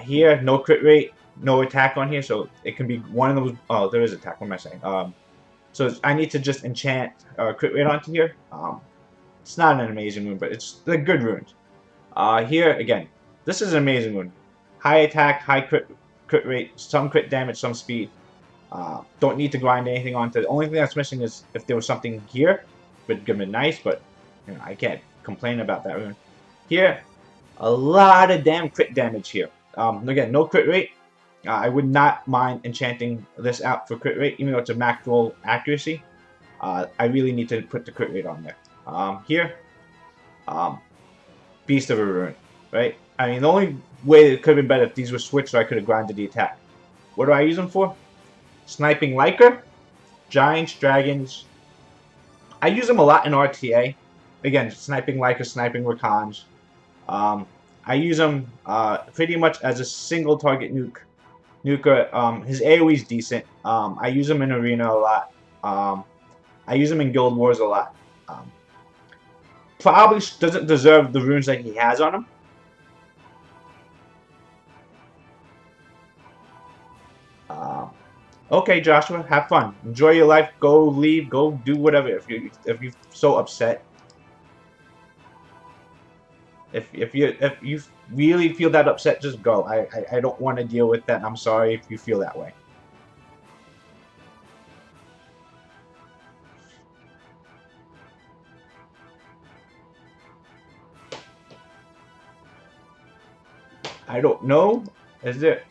Speaker 1: Here, no crit rate, no attack on here, so it can be one of those. Oh, there is attack. What am I saying? So I need to just enchant crit rate onto here. It's not an amazing rune, but they're good runes. Here again, this is an amazing rune. High attack, high crit rate, some crit damage, some speed. Don't need to grind anything onto. The only thing that's missing is if there was something here, would have been nice, but you know, I can't complain about that rune. Here, a lot of damn crit damage here. Again, no crit rate. I would not mind enchanting this out for crit rate, even though it's a max roll accuracy. I really need to put the crit rate on there. Here, beast of a rune, right? I mean, the only way it could have been better if these were switched, so I could have grinded the attack. What do I use them for? Sniping Liker, Giants, Dragons. I use them a lot in RTA. Again, Sniping Liker, Sniping Rakans. I use them pretty much as a single target nuker. His AoE is decent. I use him in Arena a lot. I use him in Guild Wars a lot. Probably doesn't deserve the runes that he has on him. Okay, Joshua, have fun. Enjoy your life. Go leave. Go do whatever. If you're so upset, if you really feel that upset, just go. I don't want to deal with that. I'm sorry if you feel that way. I don't know. Is there?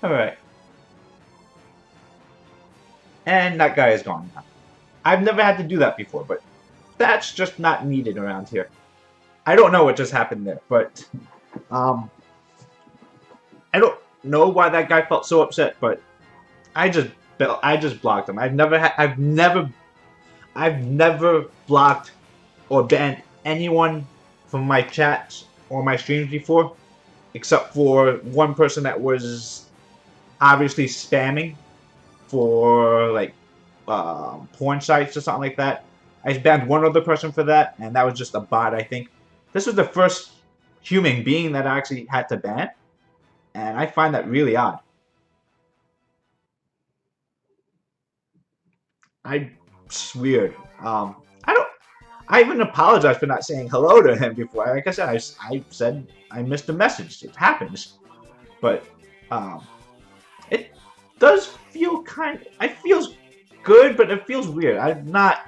Speaker 1: Alright. And that guy is gone now. I've never had to do that before, but that's just not needed around here. I don't know what just happened there, but I don't know why that guy felt so upset, but I just blocked him. I've never blocked or banned anyone from my chats or my streams before, except for one person that was obviously spamming for like porn sites or something like that. I banned one other person for that, and that was just a bot, I think. This was the first human being that I actually had to ban, and I find that really odd. It's weird. I even apologized for not saying hello to him before. Like I said, I said I missed a message. It happens, but it does feel it feels good, but it feels weird. I'm not,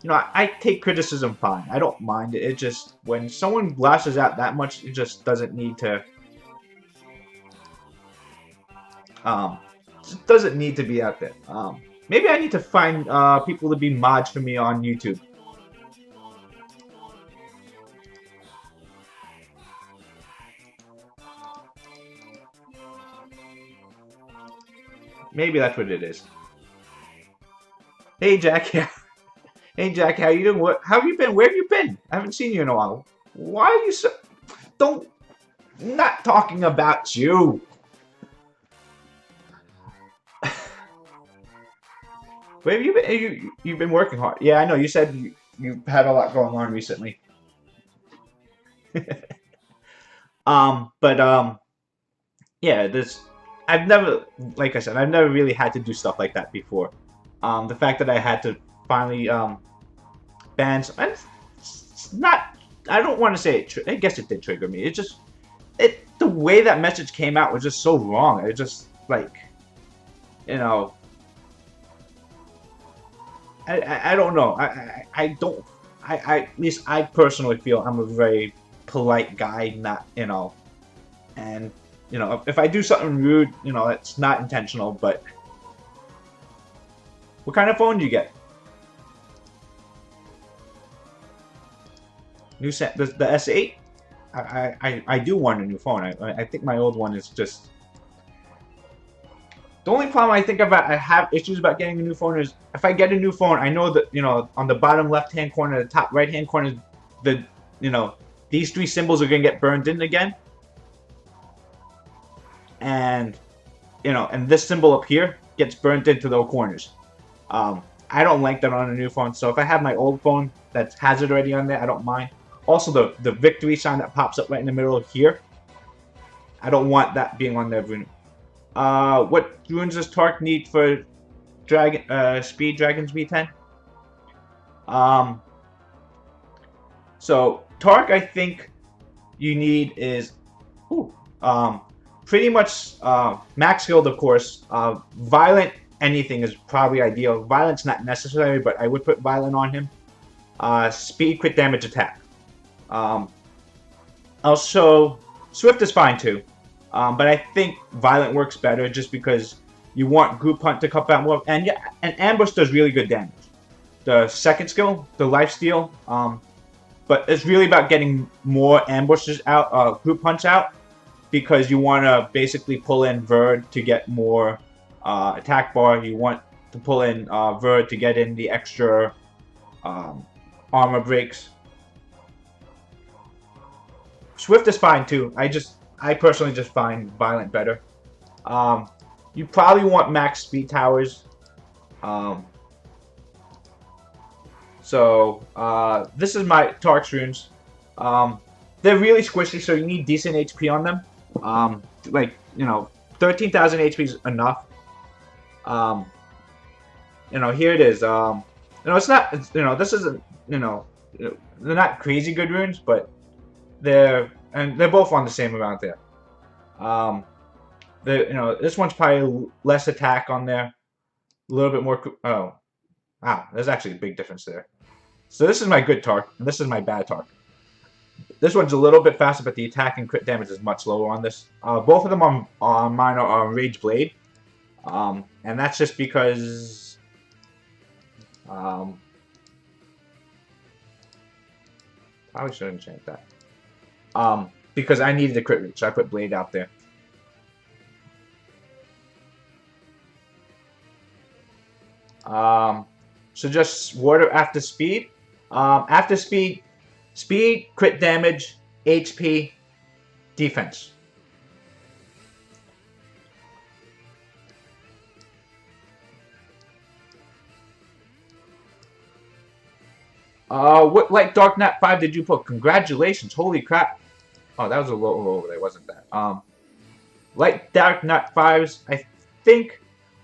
Speaker 1: you know, I take criticism fine. I don't mind it. It just when someone lashes out that much, it just doesn't need to. Just doesn't need to be out there. Maybe I need to find people to be mods for me on YouTube. Maybe that's what it is. Hey Jack, hey Jack, how you doing? How have you been? Where have you been? I haven't seen you in a while. Why are you so? Not talking about you. Where have you been? You've been working hard. Yeah, I know. You said you had a lot going on recently. But yeah, this I've never, like I said, I've never really had to do stuff like that before. The fact that I had to finally ban, it's not. I don't want to say it. I guess it did trigger me. It just the way that message came out was just so wrong. It just like, you know, I don't know. I don't. I at least I personally feel I'm a very polite guy. Not and if I do something rude, it's not intentional. But what kind of phone do you get? New set the S8. I do want a new phone. I think my old one is just. The only problem I have issues about getting a new phone is if I get a new phone, I know that on the bottom left hand corner, the top right hand corner, these three symbols are gonna get burned in again, and and this symbol up here gets burnt into those corners. I don't like that on a new phone. So if I have my old phone that has it already on there, I don't mind. Also, the victory sign that pops up right in the middle of here, I don't want that being on there. What runes does Tark need for Speed Dragons V10? So Tark, I think you need is pretty much max healed, of course. Violent anything is probably ideal. Violent's not necessary, but I would put Violent on him. Speed, crit damage, attack. Also, Swift is fine too. But I think Violent works better just because you want Group Hunt to come out more. And yeah, and Ambush does really good damage. The second skill, the Lifesteal, but it's really about getting more ambushes out, Group Hunts out, because you want to basically pull in Verd to get more attack bar. You want to pull in Verd to get in the extra armor breaks. Swift is fine too. I personally just find Violent better. You probably want max speed towers. This is my Tark's runes. They're really squishy, so you need decent HP on them. 13,000 HP is enough. Here it is. It's not. This isn't. They're not crazy good runes, but they're both on the same amount there. This one's probably less attack on there, a little bit more. Oh, wow, there's actually a big difference there. So this is my good Tark, and this is my bad Tark. This one's a little bit faster, but the attack and crit damage is much lower on this. Both of them on mine are Rage Blade, and that's just because. Probably shouldn't change that. Because I needed a crit reach, so I put Blade out there. So just water after speed. After speed, crit damage, HP, defense. What like Dark Knight 5 did you put? Congratulations! Holy crap! Oh, that was a low over there, wasn't that? Like Dark Knight 5s, I think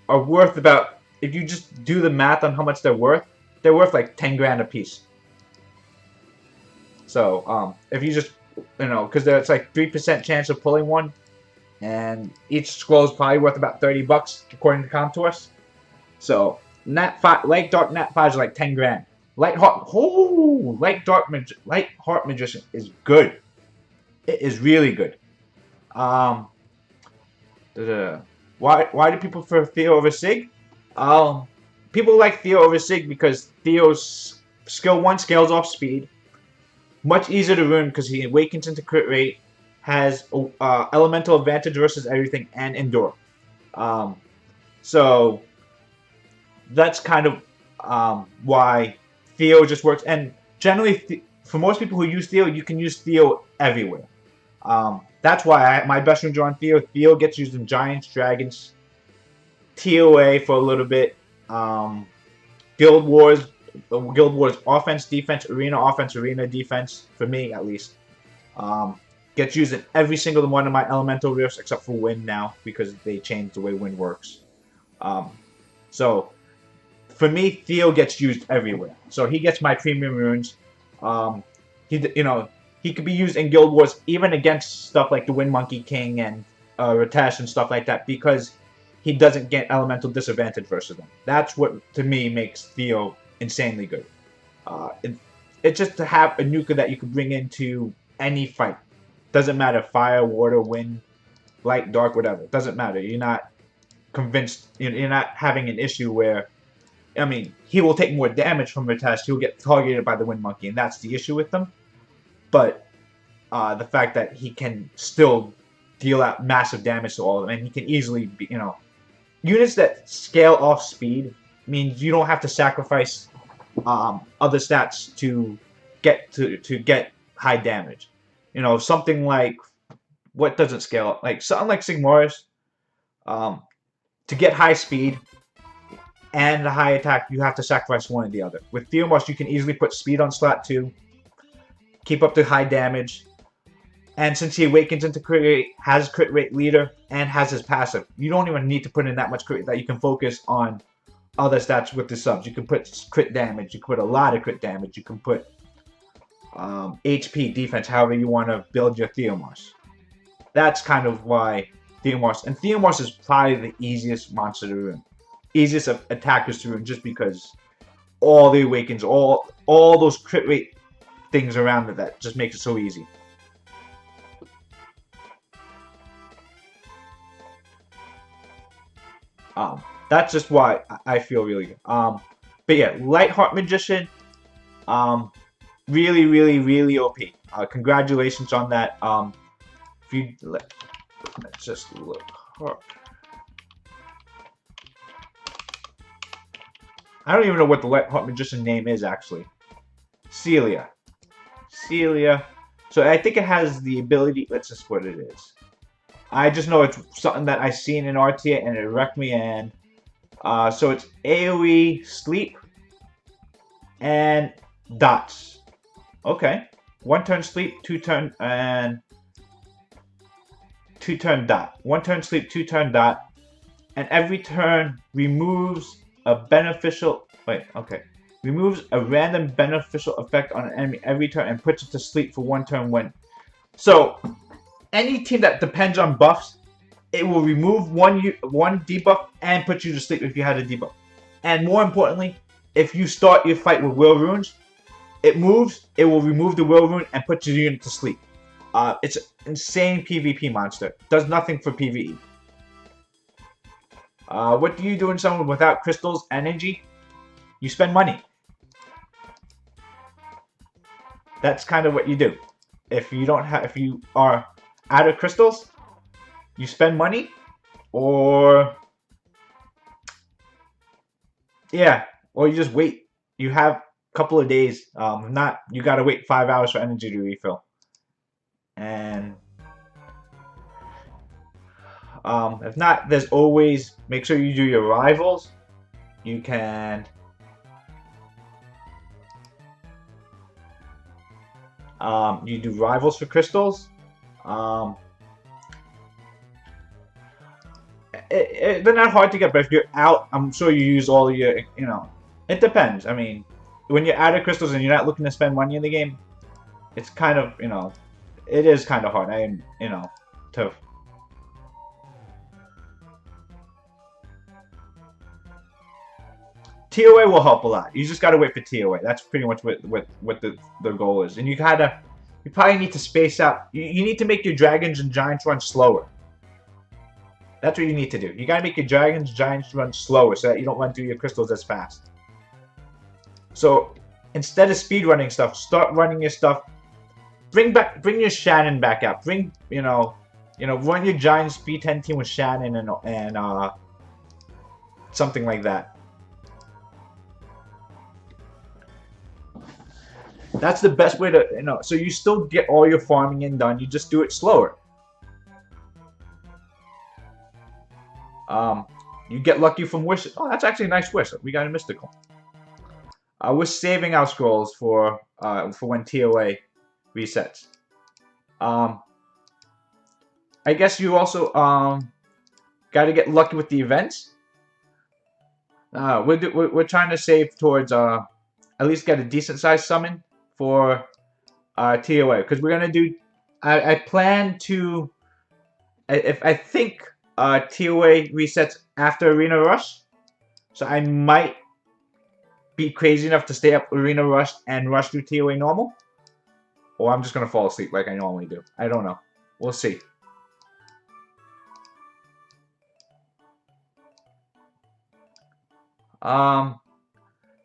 Speaker 1: are worth about. If you just do the math on how much they're worth like 10 grand a piece. So, if you just, because it's like 3% chance of pulling one, and each scroll is probably worth about $30 according to Comtours. So, Light Dark Nat 5 is like 10 grand. Light Heart Magician is good. It is really good. Why do people prefer Theo over Sig? People like Theo over Sig because Theo's skill 1 scales off speed. Much easier to rune because he awakens into crit rate, has elemental advantage versus everything, and endure. So that's kind of why Theo just works. And generally, for most people who use Theo, you can use Theo everywhere. That's why my best runes are on Theo. Theo gets used in Giants, Dragons, TOA for a little bit. Guild Wars offense, defense, arena defense, for me at least. Gets used in every single one of my elemental rifts except for wind now because they changed the way wind works. So for me, Theo gets used everywhere. So he gets my premium runes. He could be used in Guild Wars even against stuff like the Wind Monkey King and Ratesh and stuff like that because he doesn't get elemental disadvantage versus them. That's what to me makes Theo insanely good. It's just to have a nuker that you can bring into any fight. Doesn't matter, fire, water, wind, light, dark, whatever. Doesn't matter. You're not convinced. You're not having an issue where, I mean, he will take more damage from Ratesh. He'll get targeted by the Wind Monkey, and that's the issue with them. But the fact that he can still deal out massive damage to all of them, and he can easily be, units that scale off speed means you don't have to sacrifice other stats to get high damage. Something like what doesn't scale, like something like Sigmar's, to get high speed and a high attack, you have to sacrifice one or the other. With Theomos, you can easily put speed on slot 2, keep up to high damage, and since he awakens into crit rate, has crit rate leader, and has his passive, you don't even need to put in that much crit that you can focus on other stats with the subs. You can put crit damage, you can put a lot of crit damage, you can put HP, defense, however you want to build your Theomos. That's kind of why Theomos, and Theomos is probably the easiest monster to ruin. Easiest of attackers to ruin just because all the awakens, all those crit rate things around it that just makes it so easy. That's just why I feel really good. But yeah, Lightheart Magician, really, really, really OP. Congratulations on that. If you let's just look. I don't even know what the Lightheart Magician name is actually. Celia. So I think it has the ability. Let's just what it is. I just know it's something that I seen in RTA and it wrecked me. And so it's AOE sleep and dots. Okay, 1 turn sleep, 2 turn and 2 turn dot. 1 turn sleep, 2 turn dot, and every turn removes a beneficial. Removes a random beneficial effect on an enemy every turn and puts it to sleep for 1 turn when. So any team that depends on buffs, it will remove one debuff and put you to sleep if you had a debuff. And more importantly, if you start your fight with will runes, it moves, it will remove the will rune and put your unit to sleep. It's an insane PvP monster. Does nothing for PvE. What do you do in someone without crystals energy? You spend money. That's kind of what you do. If you are out of crystals, you spend money, or or you just wait. You have a couple of days. You gotta wait 5 hours for energy to refill. And if not, there's always, make sure you do your rivals. You can you do rivals for crystals. They're not hard to get, but if you're out, I'm sure you use all your, it depends. I mean, when you're out of crystals and you're not looking to spend money in the game, it's kind of, it is kind of hard. To TOA will help a lot. You just gotta wait for TOA. That's pretty much what the goal is. And you probably need to space out. You need to make your dragons and giants run slower. That's what you need to do. You gotta make your dragons and giants run slower so that you don't run through your crystals as fast. So instead of speed running stuff, start running your stuff. Bring your Shannon back out. Run your giant speed 10 team with Shannon and something like that. That's the best way to, so you still get all your farming in done, you just do it slower. You get lucky from wishes. Oh, that's actually a nice wish. We got a mystical. We're saving our scrolls for when TOA resets. I guess you also got to get lucky with the events. We're trying to save towards at least get a decent sized summon for TOA, because we're gonna do. I plan to. I think TOA resets after Arena Rush, so I might be crazy enough to stay up Arena Rush and rush through TOA normal, or I'm just gonna fall asleep like I normally do. I don't know. We'll see.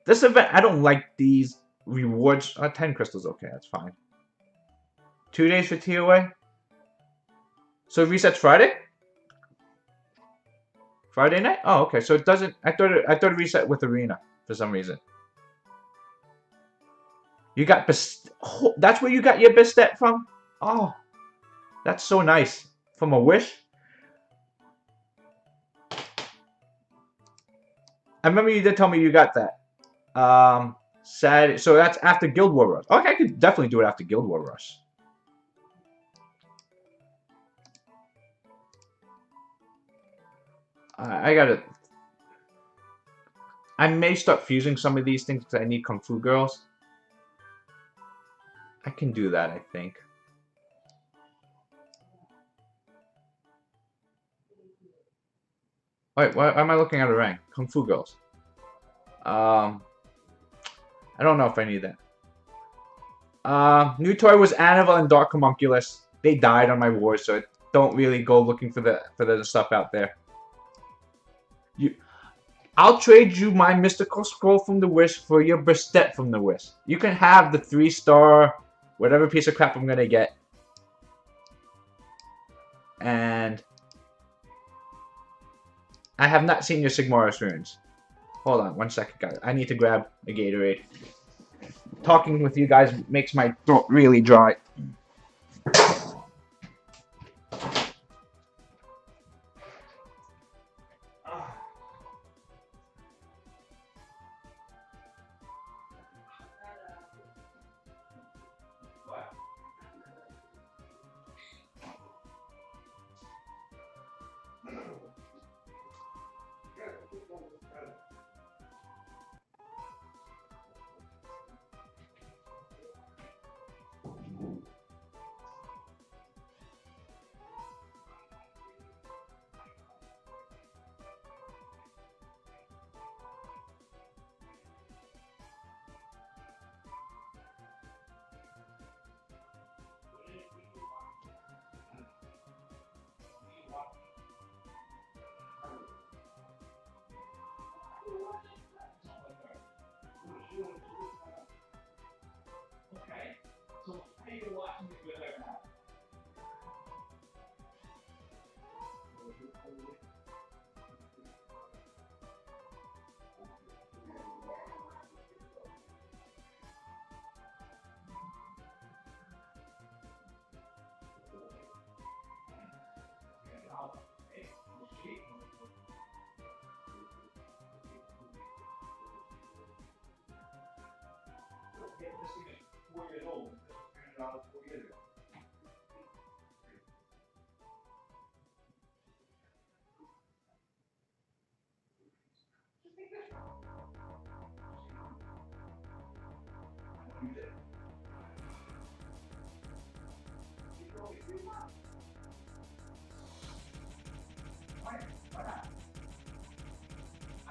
Speaker 1: This event, I don't like these rewards. 10 crystals, okay, that's fine. 2 days for TOA. So it resets Friday? Friday night? Oh, okay. So it doesn't. I thought it reset with Arena for some reason. You got oh, that's where you got your Bastet from? Oh, that's so nice. From a wish? I remember you did tell me you got that. Saturday. So that's after Guild War Rush. Okay, I could definitely do it after Guild War Rush. I gotta. I may start fusing some of these things because I need Kung Fu Girls. I can do that, I think. Wait, why am I looking at a rank? Kung Fu Girls. I don't know if I need that. New toy was Anavel and Dark Homie. They died on my wars, so I don't really go looking for the stuff out there. I'll trade you my mystical scroll from the Wish for your Bastet from the Wish. You can have the 3-star, whatever piece of crap I'm gonna get. And I have not seen your Sigmarus runes. Hold on, 1 second, guys. I need to grab a Gatorade. Talking with you guys makes my throat really dry. This thing is 4 years old. This was $300 4 years ago. Why not?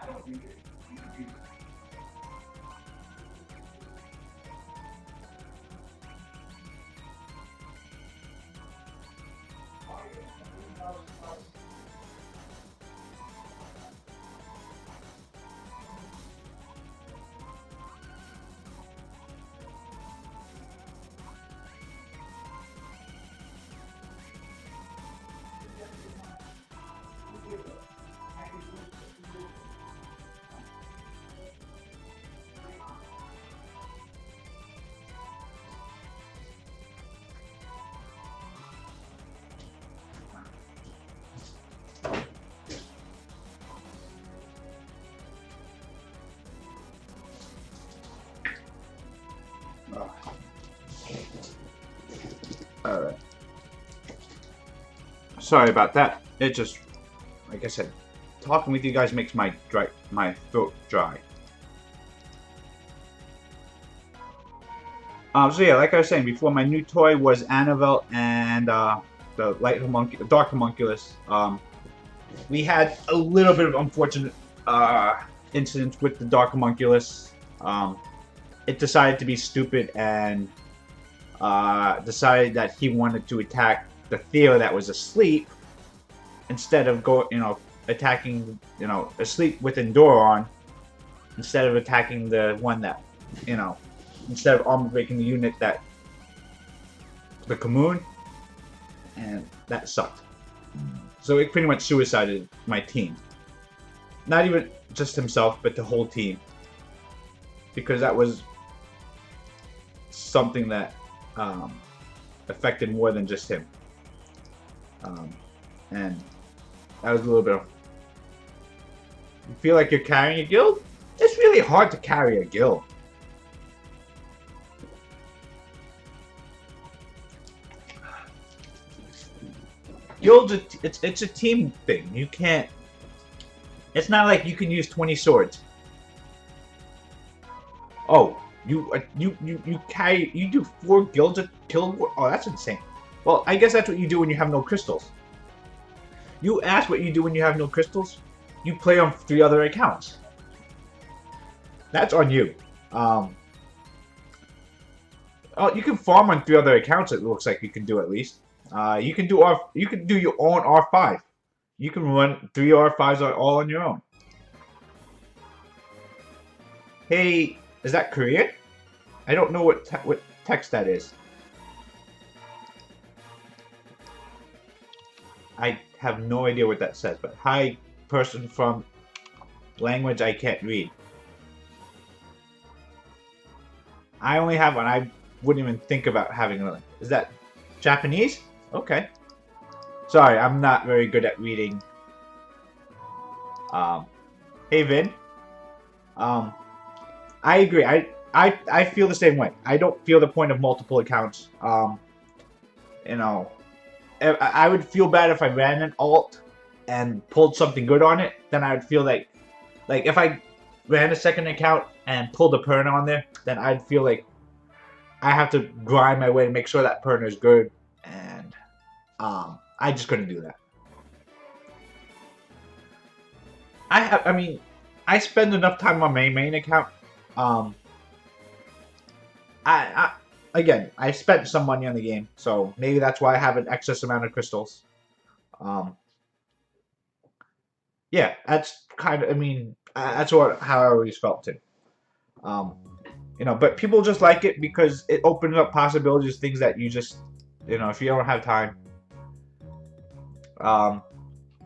Speaker 1: I don't use it. You can use it. sorry about that. It just, like I said, talking with you guys makes my throat dry. So yeah, like I was saying before, my new toy was Anavel and the Dark Homunculus. We had a little bit of unfortunate incidents with the Dark Homunculus. It decided to be stupid and decided that he wanted to attack the Theo that was asleep instead of attacking asleep with Enduron instead of attacking the one that instead of armor breaking the unit that the Commune, and that sucked. So it pretty much suicided my team. Not even just himself, but the whole team. Because that was something that affected more than just him. And that was a little bit of... You feel like you're carrying a guild? It's really hard to carry a guild. Guilds, it's a team thing. You can't... It's not like you can use 20 swords. Oh, you do 4 guilds a kill? Oh, that's insane. Well, I guess that's what you do when you have no crystals. You ask what you do when you have no crystals? You play on 3 other accounts. That's on you. Oh, you can farm on 3 other accounts. It looks like you can do at least. You can do your own R5. You can run 3 R5s all on your own. Hey, is that Korean? I don't know what text that is. I have no idea what that says, but hi, person from language I can't read. I only have one. I wouldn't even think about having another. Is that Japanese? Okay. Sorry, I'm not very good at reading. Hey Vin. I agree. I feel the same way. I don't feel the point of multiple accounts. You know, I would feel bad if I ran an alt and pulled something good on it. Then I would feel like if I ran a second account and pulled a Perna on there, then I'd feel like I have to grind my way to make sure that Perna is good, and I just couldn't do that. I mean, I spend enough time on my main account. Again, I spent some money on the game, so maybe that's why I have an excess amount of crystals. Yeah, that's kind of, I mean, that's how I always felt too. You know, but people just like it because it opens up possibilities, things that you just, you know, if you don't have time.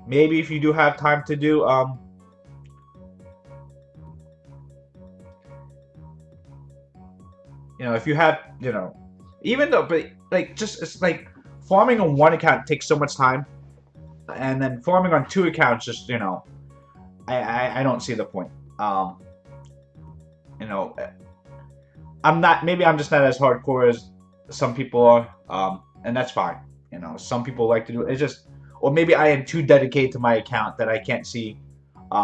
Speaker 1: Maybe if you do have time to do, you know, if you have, you know, even though, but like, just, it's like, farming on one account takes so much time, and then farming on 2 accounts, just, you know, I don't see the point. You know, maybe I'm just not as hardcore as some people are, and that's fine. You know, some people like to do it. It's just, or maybe I am too dedicated to my account that I can't see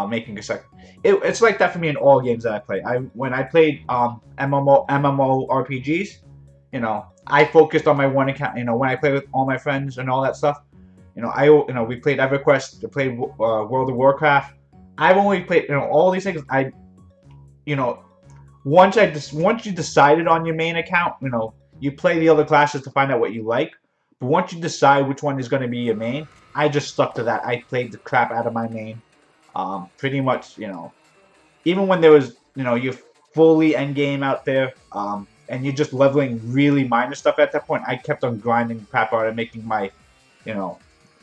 Speaker 1: making a second. It's like that for me in all games that I play. When I played MMO RPGs, you know, I focused on my one account. You know, when I play with all my friends and all that stuff, you know, we played EverQuest, we played World of Warcraft. I've only played, you know, all these things. You know, once you decided on your main account, you know, you play the other classes to find out what you like. But once you decide which one is going to be your main, I just stuck to that. I played the crap out of my main. Pretty much, you know, even when there was, you know, you're fully endgame out there, and you're just leveling really minor stuff at that point, I kept on grinding crap out and making my, you know,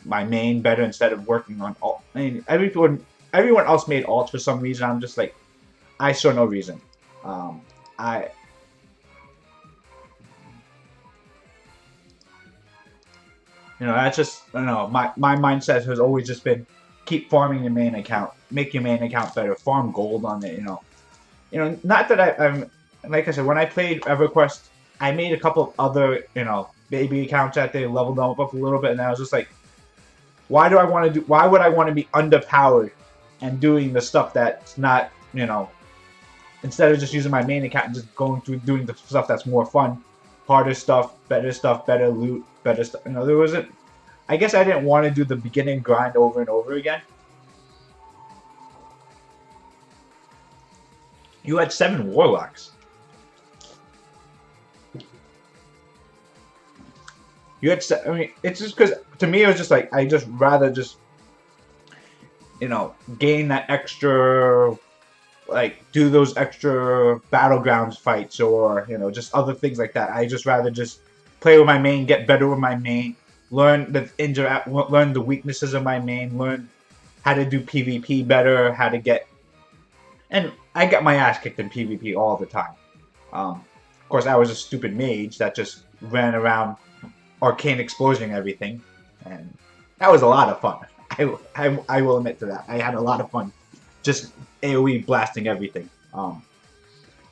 Speaker 1: my main better instead of working on alt. I mean, everyone else made alts for some reason. I'm just like, I saw no reason. You know, that's just, I don't know, my mindset has always just been, keep farming your main account, make your main account better, farm gold on it, you know. You know, not that I'm, like I said, when I played EverQuest, I made a couple of other, you know, baby accounts out there, leveled them up a little bit, and I was just like, Why do I want to do? Why would I want to be underpowered and doing the stuff that's not, you know, instead of just using my main account and just going through doing the stuff that's more fun, harder stuff, better loot, better stuff. You know, there wasn't. I guess I didn't want to do the beginning grind over and over again. You had 7 warlocks. You had. I mean, it's just because to me it was just like I just rather just, you know, gain that extra, like do those extra battlegrounds fights, or you know, just other things like that. I just rather just play with my main, get better with my main, learn the weaknesses of my main, learn how to do PvP better, how to get. And I got my ass kicked in PvP all the time. Of course, I was a stupid mage that just ran around arcane explosion everything, and that was a lot of fun. I will admit to that. I had a lot of fun just AoE blasting everything.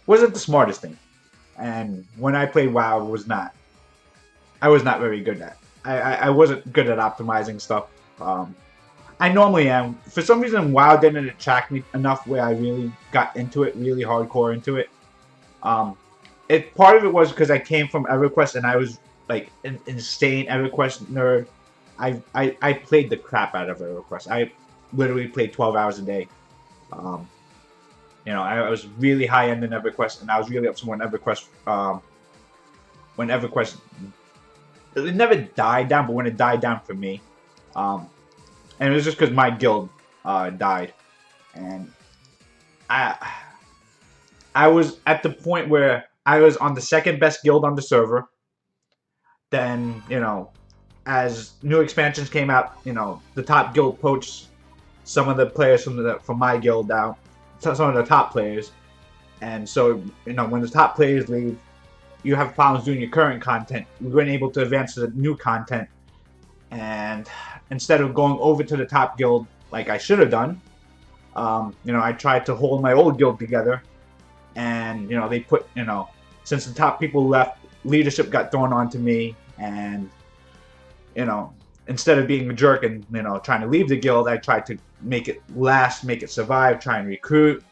Speaker 1: Wasn't the smartest thing, and when I played WoW, I was not very good at. I wasn't good at optimizing stuff. I normally am. For some reason, WoW didn't attract me enough where I really got into it, really hardcore into it. Part of it was because I came from EverQuest and I was like an insane EverQuest nerd. I played the crap out of EverQuest. I literally played 12 hours a day. You know, I was really high end in EverQuest, and I was really up to when EverQuest, it never died down, but when it died down for me, and it was just because my guild died, and I was at the point where I was on the second best guild on the server. Then, you know, as new expansions came out, you know, the top guild poached some of the players from my guild out, some of the top players, and so, you know, when the top players leave, you have problems doing your current content. We weren't able to advance to the new content, and instead of going over to the top guild like I should have done, you know, I tried to hold my old guild together, and you know, they put, you know, since the top people left, leadership got thrown onto me, and you know, instead of being a jerk and, you know, trying to leave the guild, I tried to make it last, make it survive, try and recruit.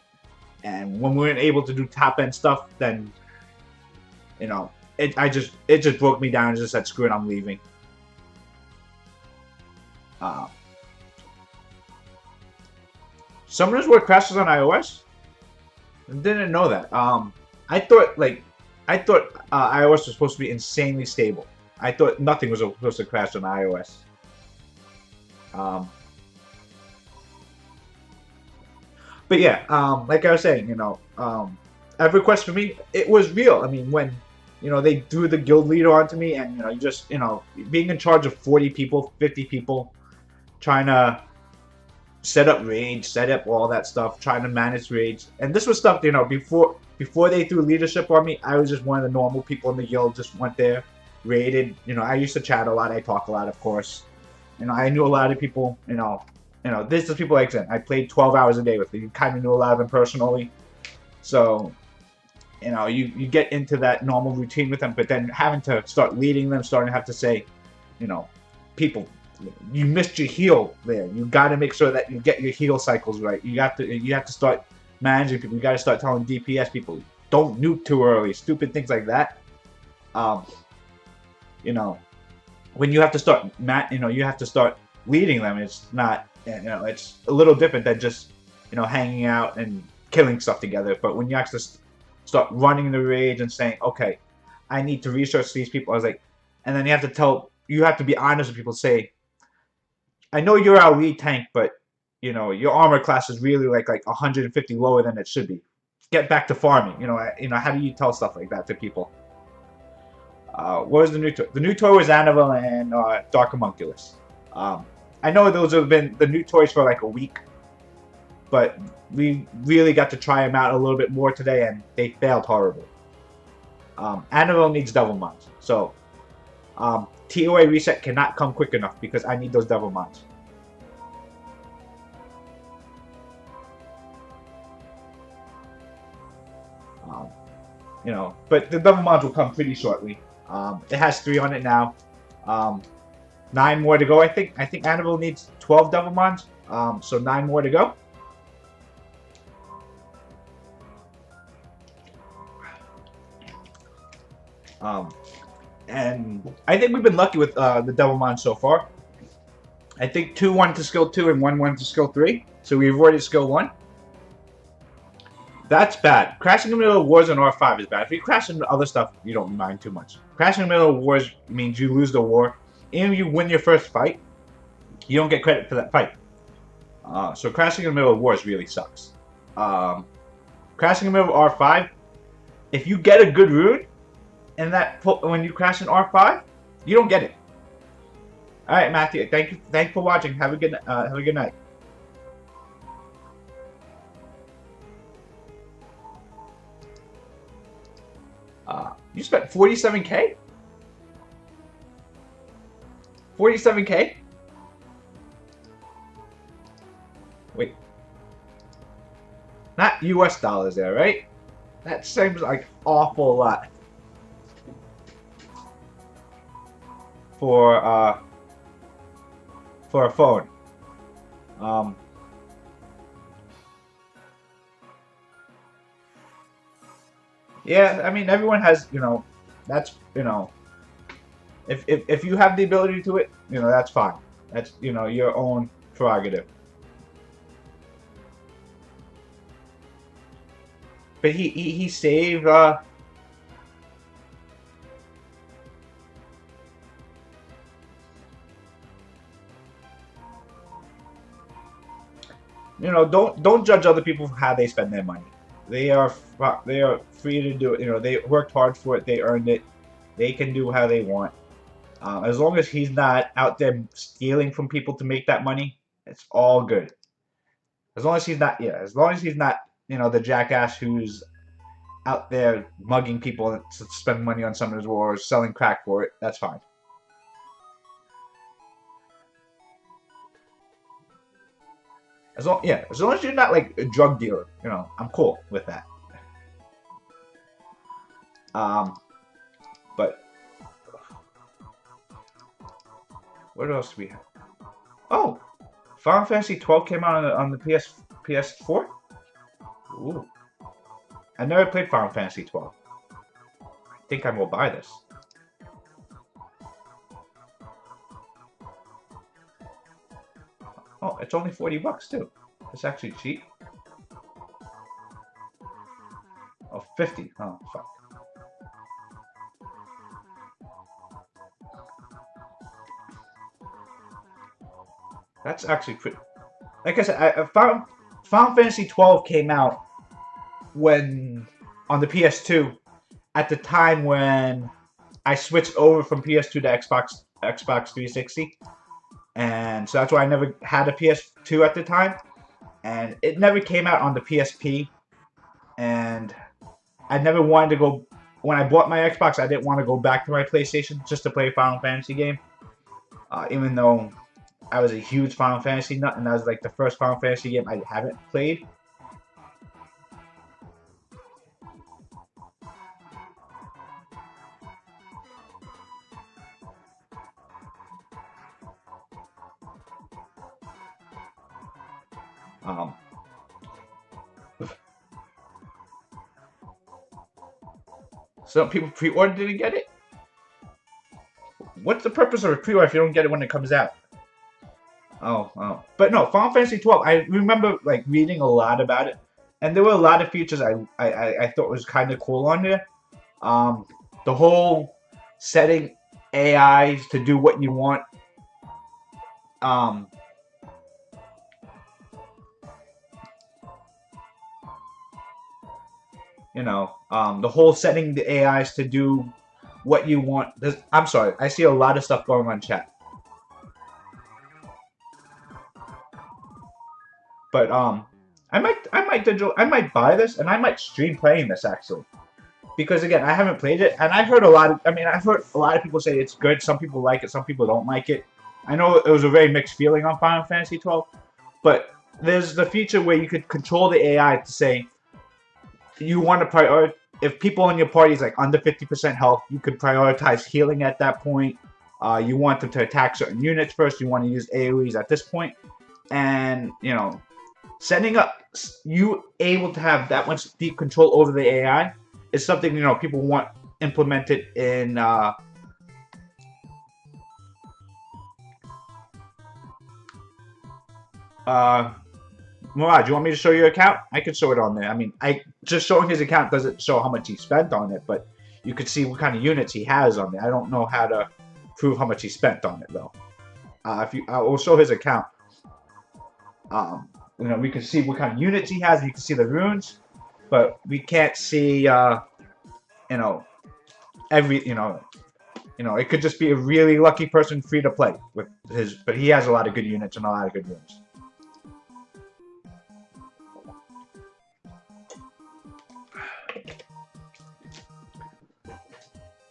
Speaker 1: And when we weren't able to do top end stuff, then, you know, it just broke me down and just said, screw it, I'm leaving. Summoners War crashes on iOS? I didn't know that. I thought iOS was supposed to be insanely stable. I thought nothing was supposed to crash on iOS. But yeah, like I was saying, you know, EverQuest for me, it was real. I mean, when, you know, they threw the guild leader onto me, and you know, you just, you know, being in charge of 40 people, 50 people, trying to set up raids, set up all that stuff, trying to manage raids, and this was stuff, you know, before they threw leadership on me, I was just one of the normal people in the guild, just went there, raided. You know, I used to chat a lot, I talk a lot, of course. You know, I knew a lot of people, you know, this is people like I played 12 hours a day with them. You kind of knew a lot of them personally. So, you know, you get into that normal routine with them, but then having to start leading them, starting to have to say, you know, people, you missed your heal there. You got to make sure that you get your heal cycles right. You have to start managing people. You got to start telling DPS people, don't nuke too early. Stupid things like that. You know, when you have to start, you have to start leading them. It's not, you know, it's a little different than just, you know, hanging out and killing stuff together. But when you actually start running the raid and saying, okay, I need to research these people, I was like, and then you have to be honest with people. Say, I know you're our lead tank, but you know, your armor class is really like 150 lower than it should be. Get back to farming. You know, how do you tell stuff like that to people? What was the new toy? The new toy was Anavel and Dark Homie. I know those have been the new toys for like a week, but we really got to try them out a little bit more today, and they failed horribly. Anavel needs devil mods, so TOA reset cannot come quick enough because I need those devil mods. You know, but the devil mods will come pretty shortly. It has 3 on it now. 9 more to go. I think Anavel needs 12 Devil Mons. So 9 more to go. And I think we've been lucky with the Devilmon so far. I think 2 went to skill 2 and 1 went to skill 3. So we avoided skill 1. That's bad. Crashing in the middle of wars on R5 is bad. If you crash into other stuff, you don't mind too much. Crashing in the middle of wars means you lose the war. Even if you win your first fight, you don't get credit for that fight. So crashing in the middle of wars really sucks. Crashing in the middle of R5, if you get a good rune, and that when you crash in R5, you don't get it. All right, Matthew. Thank you for watching. Have a good night. You spent 47K? 47K? Wait. Not US dollars there, right? That seems like awful lot. For a phone. Yeah, I mean everyone has, that's, if you have the ability to it, that's fine. That's, your own prerogative. But he saved don't judge other people for how they spend their money. They are free to do it. They worked hard for it. They earned it. They can do how they want. As long as he's not out there stealing from people to make that money, it's all good. As long as he's not, the jackass who's out there mugging people to spend money on Summoners War or selling crack for it, that's fine. As long as you're not like a drug dealer, I'm cool with that. But what else do we have? Oh, Final Fantasy 12 came out on the PS4. Ooh, I never played Final Fantasy 12. I think I will buy this. Oh, it's only $40 too. It's actually cheap. Oh, 50. Oh, fuck. That's actually pretty. Like I said, I found Final Fantasy 12 came out when on the PS2 at the time when I switched over from PS2 to Xbox 360. And so that's why I never had a PS2 at the time. And it never came out on the PSP. And I never wanted to go... When I bought my Xbox, I didn't want to go back to my PlayStation just to play a Final Fantasy game. Even though I was a huge Final Fantasy nut, and that was like the first Final Fantasy game I haven't played. Some people pre-ordered it and get it. What's the purpose of a pre-order if you don't get it when it comes out? Oh. But no, Final Fantasy 12, I remember like reading a lot about it. And there were a lot of features I thought was kind of cool on there. The whole setting AIs to do what you want. The whole setting the AIs to do what you want. I'm sorry, I see a lot of stuff going on in chat. But I might buy this and I might stream playing this actually, because again I haven't played it and I've heard a lot of people say it's good. Some people like it, some people don't like it. I know it was a very mixed feeling on Final Fantasy 12, but there's the feature where you could control the AI to say you want to prioritize. If people in your party is like under 50% health, you could prioritize healing at that point. You want them to attack certain units first. You want to use AoEs at this point, and setting up you able to have that much deep control over the AI is something people want implemented in Mirage. You want me to show your account? I can show it on there. I mean, just showing his account doesn't show how much he spent on it, but you could see what kind of units he has on there. I don't know how to prove how much he spent on it though. I will show his account. We can see what kind of units he has. You can see the runes, but we can't see every it could just be a really lucky person free to play with his, but he has a lot of good units and a lot of good runes.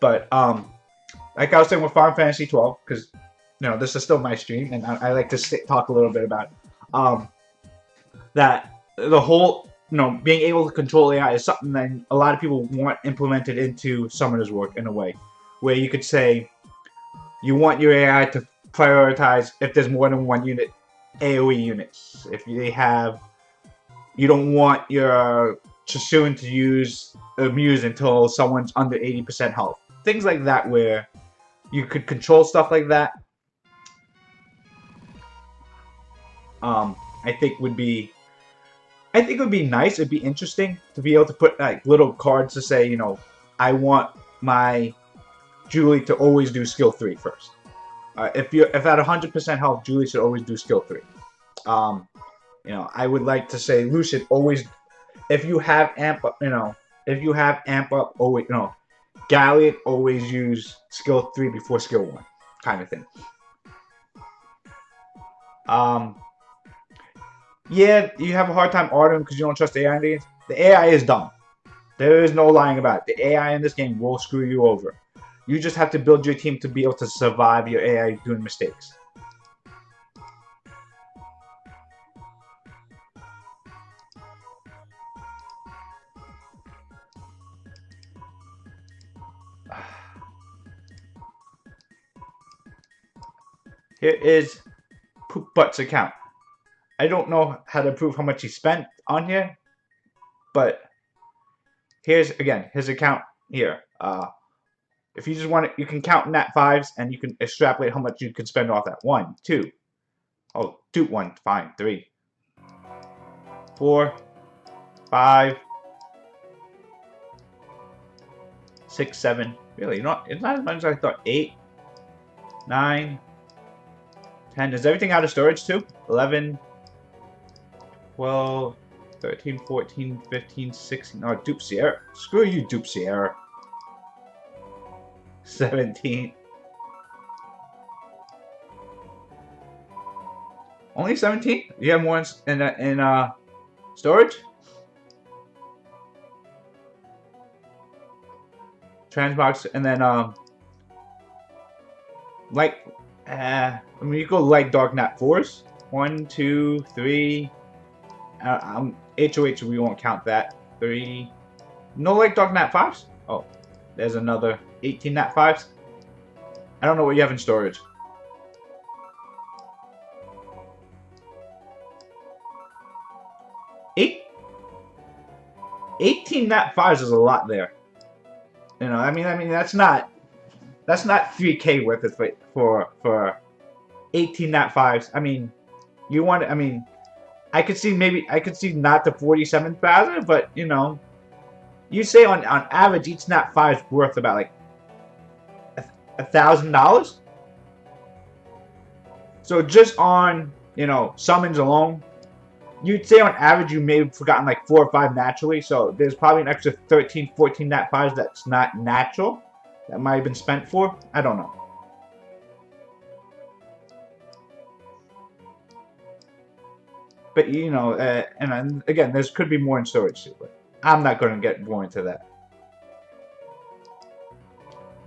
Speaker 1: But like I was saying with Final Fantasy 12, because this is still my stream, and I like to talk a little bit about that the whole being able to control AI is something that a lot of people want implemented into Summoner's Work in a way where you could say you want your AI to prioritize if there's more than one unit AoE units. If you don't want your Chassoon to use Muse until someone's under 80% health. Things like that where you could control stuff like that. I think it would be nice. It'd be interesting to be able to put like little cards to say, I want my Julie to always do skill 3 first. If at 100% health, Julie should always do skill 3. I would like to say Lou should always, if you have amp up, always, Galliot always use skill 3 before skill 1, kind of thing. Yeah, you have a hard time ordering because you don't trust the AI in the game. The AI is dumb. There is no lying about it. The AI in this game will screw you over. You just have to build your team to be able to survive your AI doing mistakes. Here is Poop Butt's account. I don't know how to prove how much he spent on here, but here's again his account here. If you just want it, you can count nat 5s and you can extrapolate how much you can spend off that. 1, 2. Oh, 2, 1, fine. 3, 4, 5, 6, 7. Really, it's not as much as I thought. 8, 9, 10. Is everything out of storage too? 11, 12, 13, 14, 15, 16. Oh, Dupe Sierra. Screw you, Dupe Sierra. 17. Only 17? You have more in storage? Transbox, and then you go light dark nat 4s. 1, 2, 3. HOH, we won't count that. 3. No light dark nat 5s? Oh, there's another 18 nat 5s. I don't know what you have in storage. Eight? 18 nat 5s is a lot there. I mean that's not 3K worth it for 18 nat 5s. I mean, I could see not the 47,000, but you say on average each nat 5 is worth about like $1,000. So just on summons alone, you'd say on average you may have forgotten like 4 or 5 naturally. So there's probably an extra 13, 14 nat 5s that's not natural that might have been spent for. I don't know. But and again, there could be more in storage too, but I'm not going to get more into that.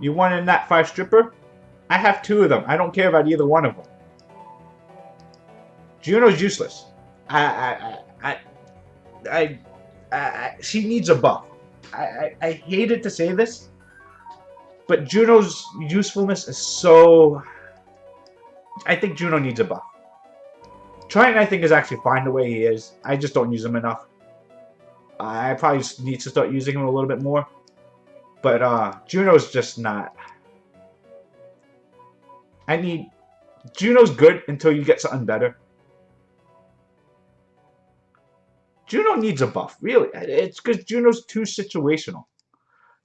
Speaker 1: You want a nat 5 stripper? I have 2 of them. I don't care about either one of them. Juno's useless. She needs a buff. I hated to say this, But Juno's usefulness is so... I think Juno needs a buff. Triton, I think, is actually fine the way he is. I just don't use him enough. I probably need to start using him a little bit more. But Juno's just not... Juno's good until you get something better. Juno needs a buff, really. It's because Juno's too situational.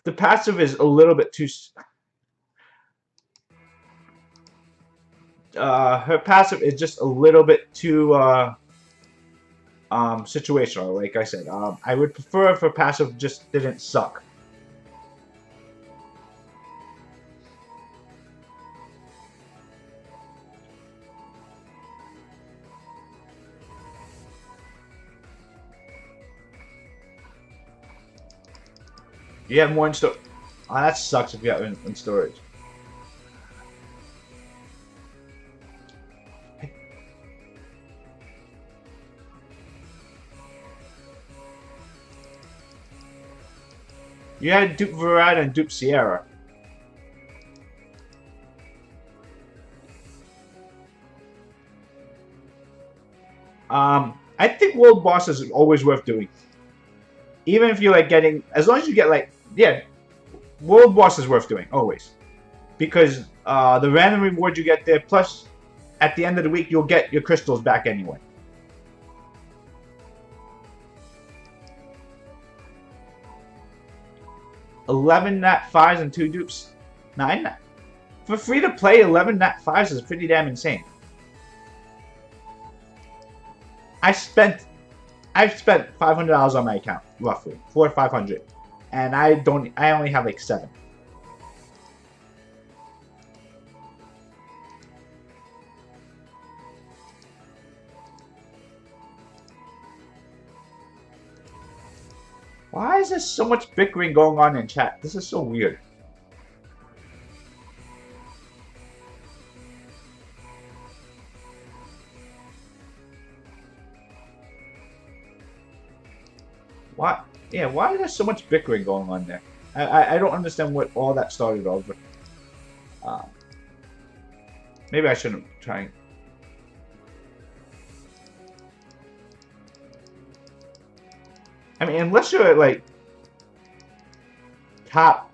Speaker 1: The passive is a little bit too... her passive is just a little bit too situational, like I said. I would prefer if her passive just didn't suck. You have more in storage. Oh, that sucks if you have in storage. You had Dupe Verada and Dupe Sierra. I think world bosses is always worth doing. Even if you like getting, as long as you get like, yeah, world boss is worth doing, always. Because the random reward you get there, plus at the end of the week you'll get your crystals back anyway. $11 nat 5s and 2 dupes. 9 for free to play. 11 nat 5s is pretty damn insane. I've spent $500 on my account, roughly 400 or 500, and I only have like 7. Why is there so much bickering going on in chat? This is so weird. Why? Yeah, why is there so much bickering going on there? I don't understand what all that started over. Maybe I shouldn't try. I mean, unless you're at, like, top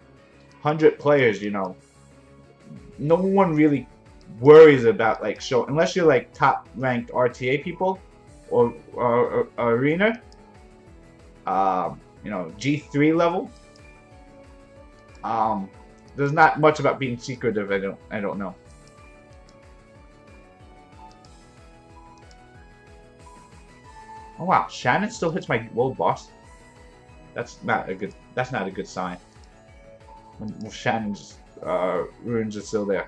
Speaker 1: 100 players, you know, no one really worries about, like, unless you're, like, top ranked RTA people or arena, you know, G3 level. There's not much about being secretive. I don't know. Oh wow, Shannon still hits my world boss. That's not a good sign. When Shannon's runes are still there.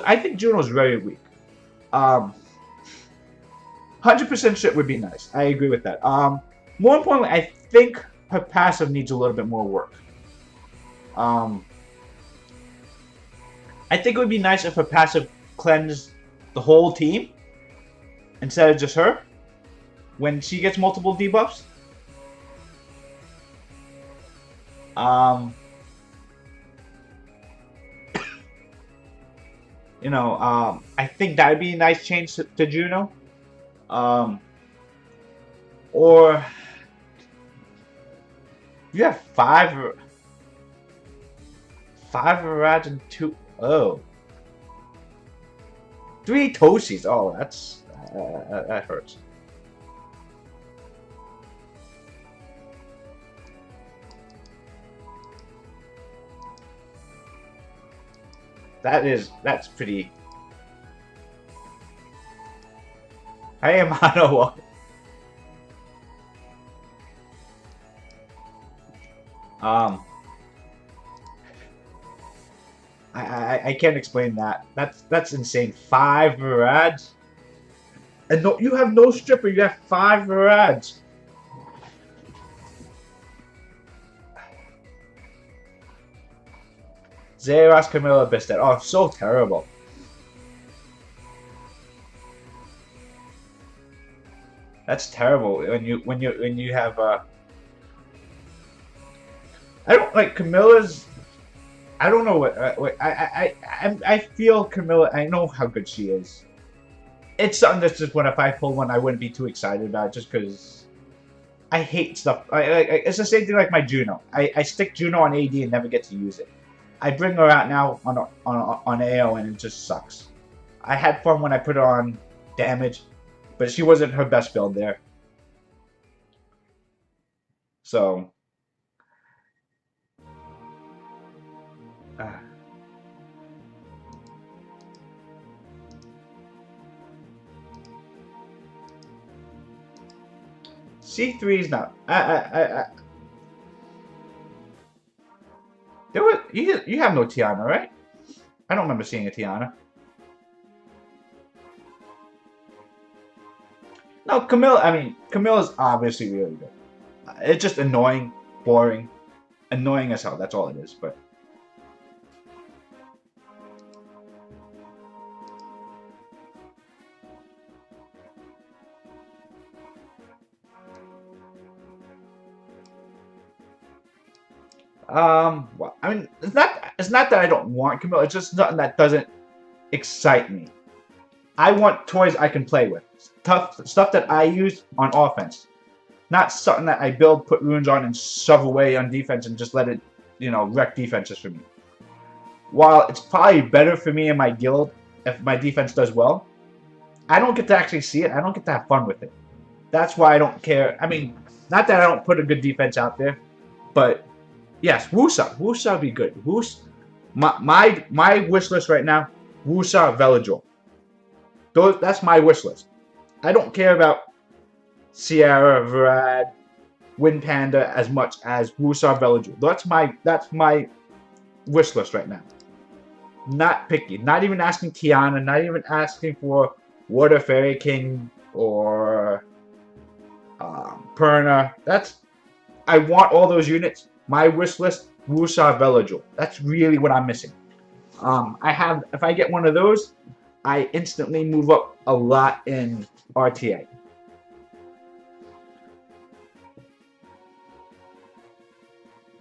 Speaker 1: I think Juno's very weak. 100% shit would be nice. I agree with that. More importantly, I think her passive needs a little bit more work. I think it would be nice if her passive cleansed the whole team instead of just her when she gets multiple debuffs. You know, I think that would be a nice change to Juno. Or you have 5 Raj and 2. Oh. 3 Toshis. Oh, that hurts. That's pretty. Hey, Mano. I can't explain that. That's insane. 5 Virads? And no, you have no stripper. You have 5 Virads. Zeros Camilla Bistet. Oh, so terrible. That's terrible when you have I don't like Camilla's. I don't know what I feel Camilla. I know how good she is. It's something that's just when if I pull one, I wouldn't be too excited about it just because I hate stuff. It's the same thing like my Juno. I stick Juno on AD and never get to use it. I bring her out now on AO and it just sucks. I had fun when I put her on damage, but she wasn't her best build there. So. Uh, C3 is not. There was you have no Tiana, right? I don't remember seeing a Tiana. No, Camilla. I mean, Camilla's obviously really good. It's just annoying, boring, annoying as hell. That's all it is. But well, I mean, it's not that I don't want Camilla. It's just nothing that doesn't excite me. I want toys I can play with. Tough stuff that I use on offense. Not something that I build, put runes on, and shove away on defense and just let it, wreck defenses for me. While it's probably better for me in my guild if my defense does well, I don't get to actually see it. I don't get to have fun with it. That's why I don't care. I mean, not that I don't put a good defense out there, but yes, Wusa. Wusa would be good. My wish list right now, Wusa, Veladrol. That's my wish list. I don't care about Sierra, Vrad, Wind Panda as much as Wusa, Veladrol. That's my wish list right now. Not picky. Not even asking Tiana. Not even asking for Water Fairy King or Perna. I want all those units. My wish list, Wusa, Veladrol. That's really what I'm missing. If I get one of those, I instantly move up a lot in RTA.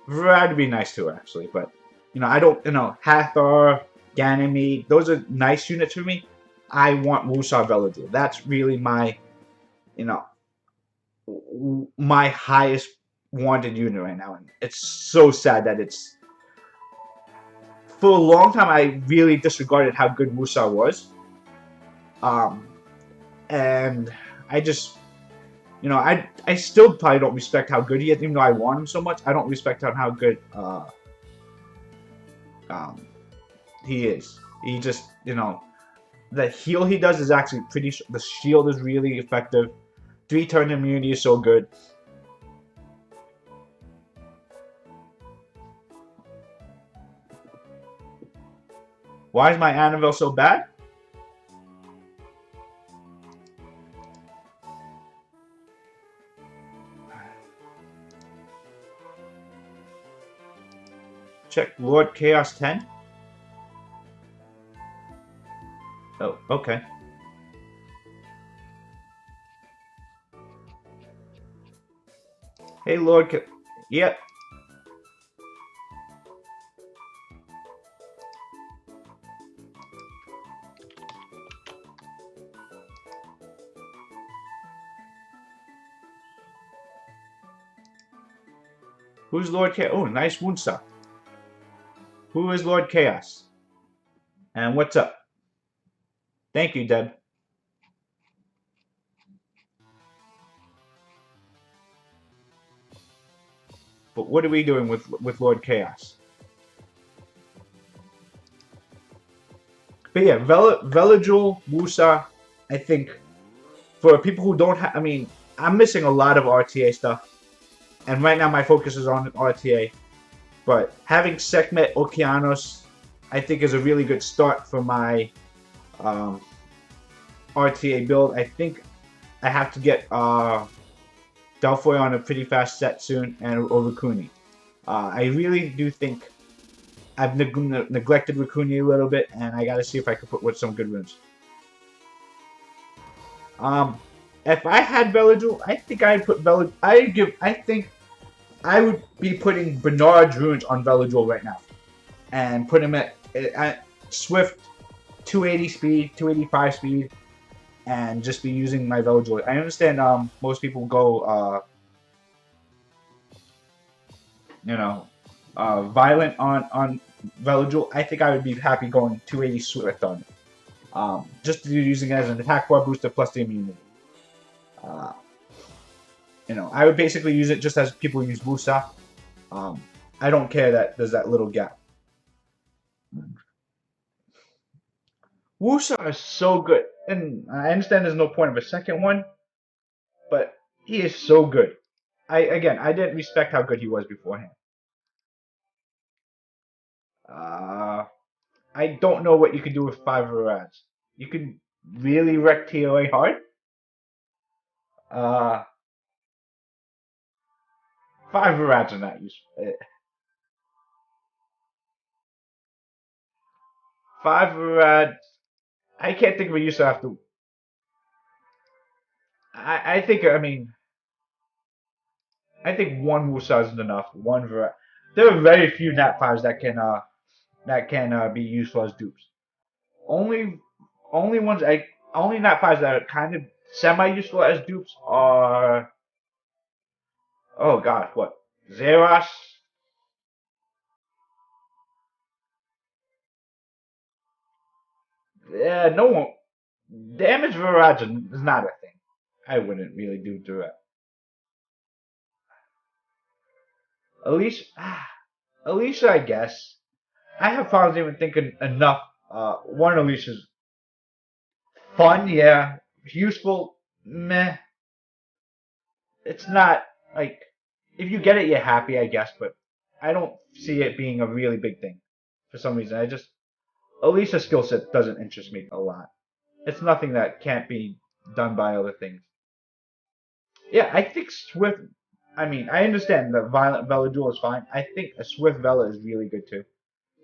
Speaker 1: Vrad would be nice too, actually, but I don't, Hathor, Ganymede, those are nice units for me. I want Wusa Veladrol. That's really my, my highest wanted unit right now, and it's so sad that it's. For a long time, I really disregarded how good Wusa was. And I just, I still probably don't respect how good he is, even though I want him so much. I don't respect how good he is. He just, the heal he does is actually pretty. The shield is really effective. 3-turn immunity is so good. Why is my Anavel so bad? Check Lord Chaos 10. Oh, okay. Hey, Lord. Yep. Who's Lord Chaos? Oh, nice wound stuff. Who is Lord Chaos? And what's up? Thank you, Deb. But what are we doing with Lord Chaos? But yeah, Veladrol, Wusa, I think, for people who don't have, I mean, I'm missing a lot of RTA stuff. And right now my focus is on RTA. But having Sekhmet Okeanos, I think, is a really good start for my RTA build. I think I have to get Delphoy on a pretty fast set soon, and Rukuni. I really do think I've neglected Rukuni a little bit, and I gotta see if I can put with some good runes. if I had Velodrome, I think I'd put Velodrome. I think I would be putting Bernard's runes on Velodrome right now, and put him at Swift 280 speed, 285 speed, and just be using my Velojoy. I understand most people go you know violent on Velojoy. I think I would be happy going 280 Swift on it. Just using it as an attack bar booster plus the immunity. Uh, I would basically use it just as people use Wusa. Um, I don't care that there's that little gap. Wusa is so good, and I understand there's no point of a second one, but he is so good. I didn't respect how good he was beforehand. Uh, I don't know what you can do with 5 Verads. You can really wreck TOA hard. Uh, 5 Verads are not useful. 5 Verads. I can't think of a use after. I think. I mean, I think one Wusa isn't enough. One Verad. There are very few Nat 5s that can be useful as dupes. Only only ones I only Nat 5s that are kind of semi useful as dupes are, oh gosh, what? Zeros? Yeah, no one. Damage Viragen is not a thing. I wouldn't really do direct. Alicia, Alicia, I guess. I have problems even thinking enough. One Alicia's fun, yeah. Useful, meh. It's not like if you get it, you're happy, I guess. But I don't see it being a really big thing for some reason. Alicia's skill set doesn't interest me a lot. It's nothing that can't be done by other things. Yeah, I think Swift. I mean, I understand that Violent Vela Duel is fine. I think a Swift Vela is really good too.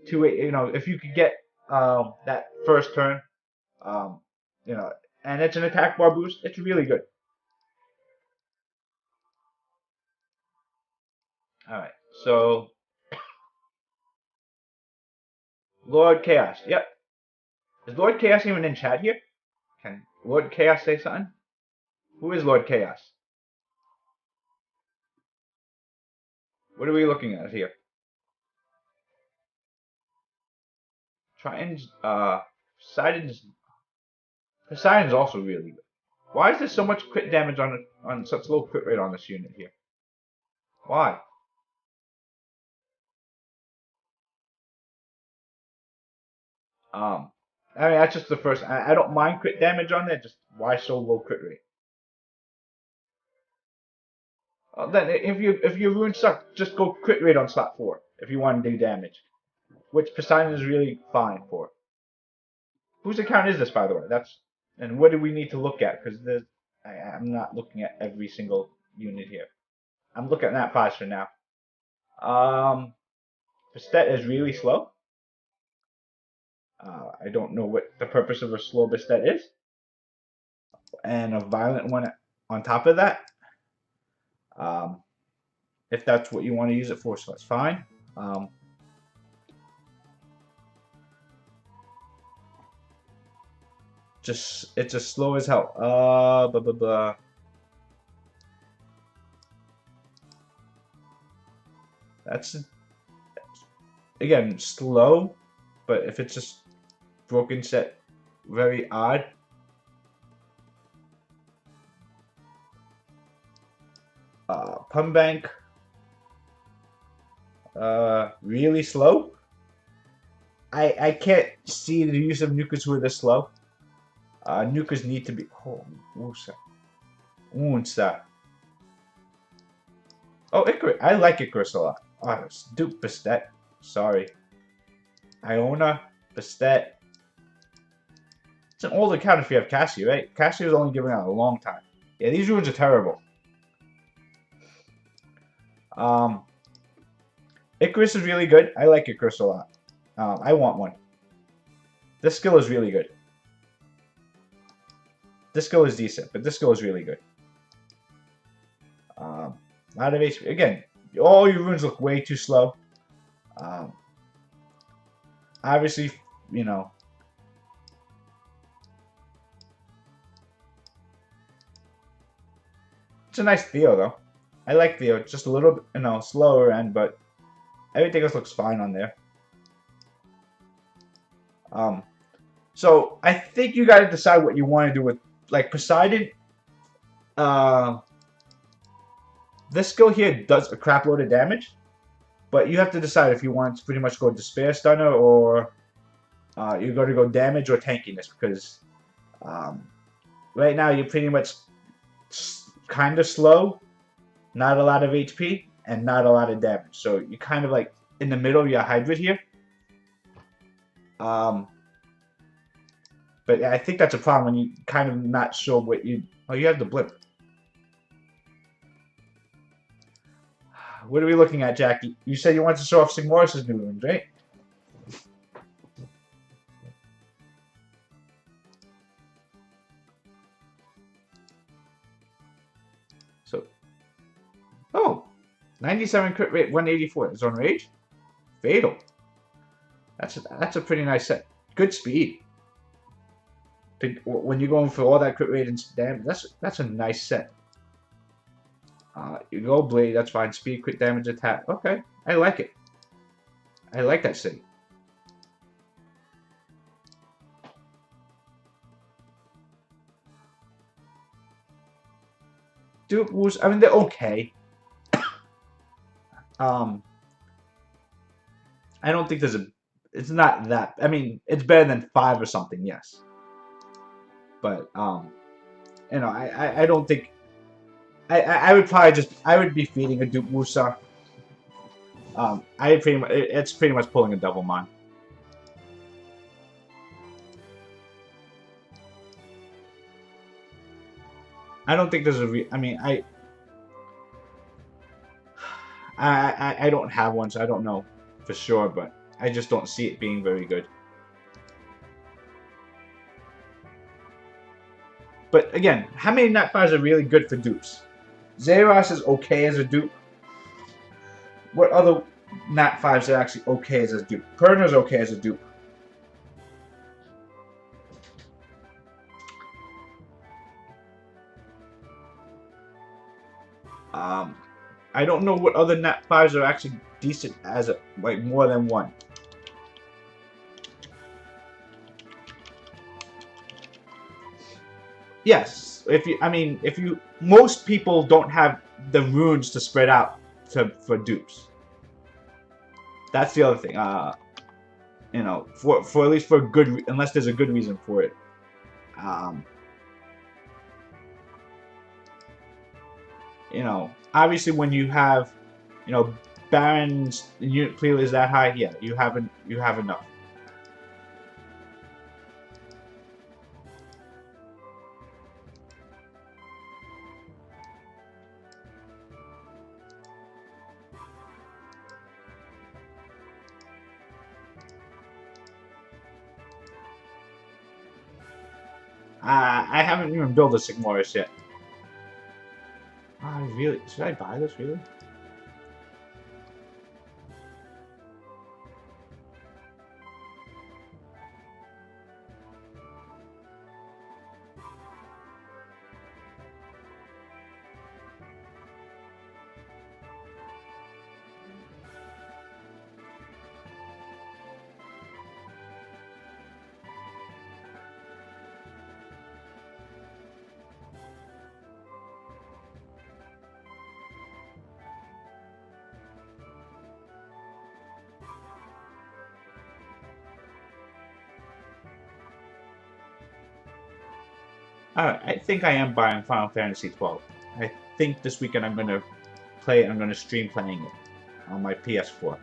Speaker 1: If you could get that first turn, um, you know, and it's an attack bar boost, it's really good. All right, so Lord Chaos. Yep, is Lord Chaos even in chat here? Can Lord Chaos say something? Who is Lord Chaos? What are we looking at here? Triton's Poseidon's also really good. Why is there so much crit damage on such low crit rate on this unit here? Why? I mean that's just the first. I don't mind crit damage on there. Just why so low crit rate? Then if your runes suck, just go crit rate on slot 4 if you want to do damage, which Poseidon is really fine for. Whose account is this, by the way? And what do we need to look at? Because I'm not looking at every single unit here. I'm looking at Nat 5s for now. Bastet is really slow. I don't know what the purpose of a slow Bastet is. And a violent one on top of that. Um, if that's what you want to use it for, so that's fine. It's just slow as hell. Blah, blah, blah. That's again slow, but if it's just broken set, very odd. Pumbank, really slow. I can't see the use of nukers who are this slow. Nukers need to be. Oh, Unsa. Oh, Icarus. I like Icarus a lot. Oh, Duke Bastet. Sorry. Iona, Bastet. It's an old account if you have Cassie, right? Cassie was only given out a long time. Yeah, these runes are terrible. Icarus is really good. I like Icarus a lot. I want one. This skill is really good. Disco is decent, but Disco is really good. A lot of HP. Again, all your runes look way too slow. Um, obviously, you know, it's a nice Theo though. I like Theo. It's just a little, slower end, but everything else looks fine on there. So I think you got to decide what you want to do with, like, Poseidon. This skill here does a crap load of damage, but you have to decide if you want to pretty much go Despair Stunner or you're going to go damage or tankiness, because right now you're pretty much kind of slow, not a lot of HP, and not a lot of damage. So you're kind of like in the middle of your hybrid here. But I think that's a problem when you kind of not sure what you... Oh, you have the blip. What are we looking at, Jackie? You said you wanted to show off Sigmoris' new runes, right? So... Oh! 97 crit rate, 184. Zone Rage? Fatal. That's a pretty nice set. Good speed. When you're going for all that crit rate and damage, that's a nice set. You go Blade, that's fine. Speed, crit damage, attack. Okay, I like it. I like that set. Dupe Woos, I mean, they're okay. I don't think there's a... It's not that... I mean, it's better than 5 or something, yes. But, I don't think... I would probably just... I would be feeding a Dupe Wusa. It's pretty much pulling a double mine. I don't think there's a... I mean, I don't have one, so I don't know for sure, but I just don't see it being very good. But again, how many Nat 5s are really good for dupes? Zeros is okay as a dupe. What other Nat 5s are actually okay as a dupe? Perna's okay as a dupe. I don't know what other Nat 5s are actually decent as a, like, more than one. Yes, most people don't have the runes to spread out for dupes. That's the other thing. For at least for a good, unless there's a good reason for it. Obviously when you have, Baron's unit clearly is that high, yeah, you have enough. I haven't even built a Sigmoris yet. Should I buy this, really? I think I am buying Final Fantasy 12. I think this weekend I'm gonna play it. I'm gonna stream playing it on my PS4.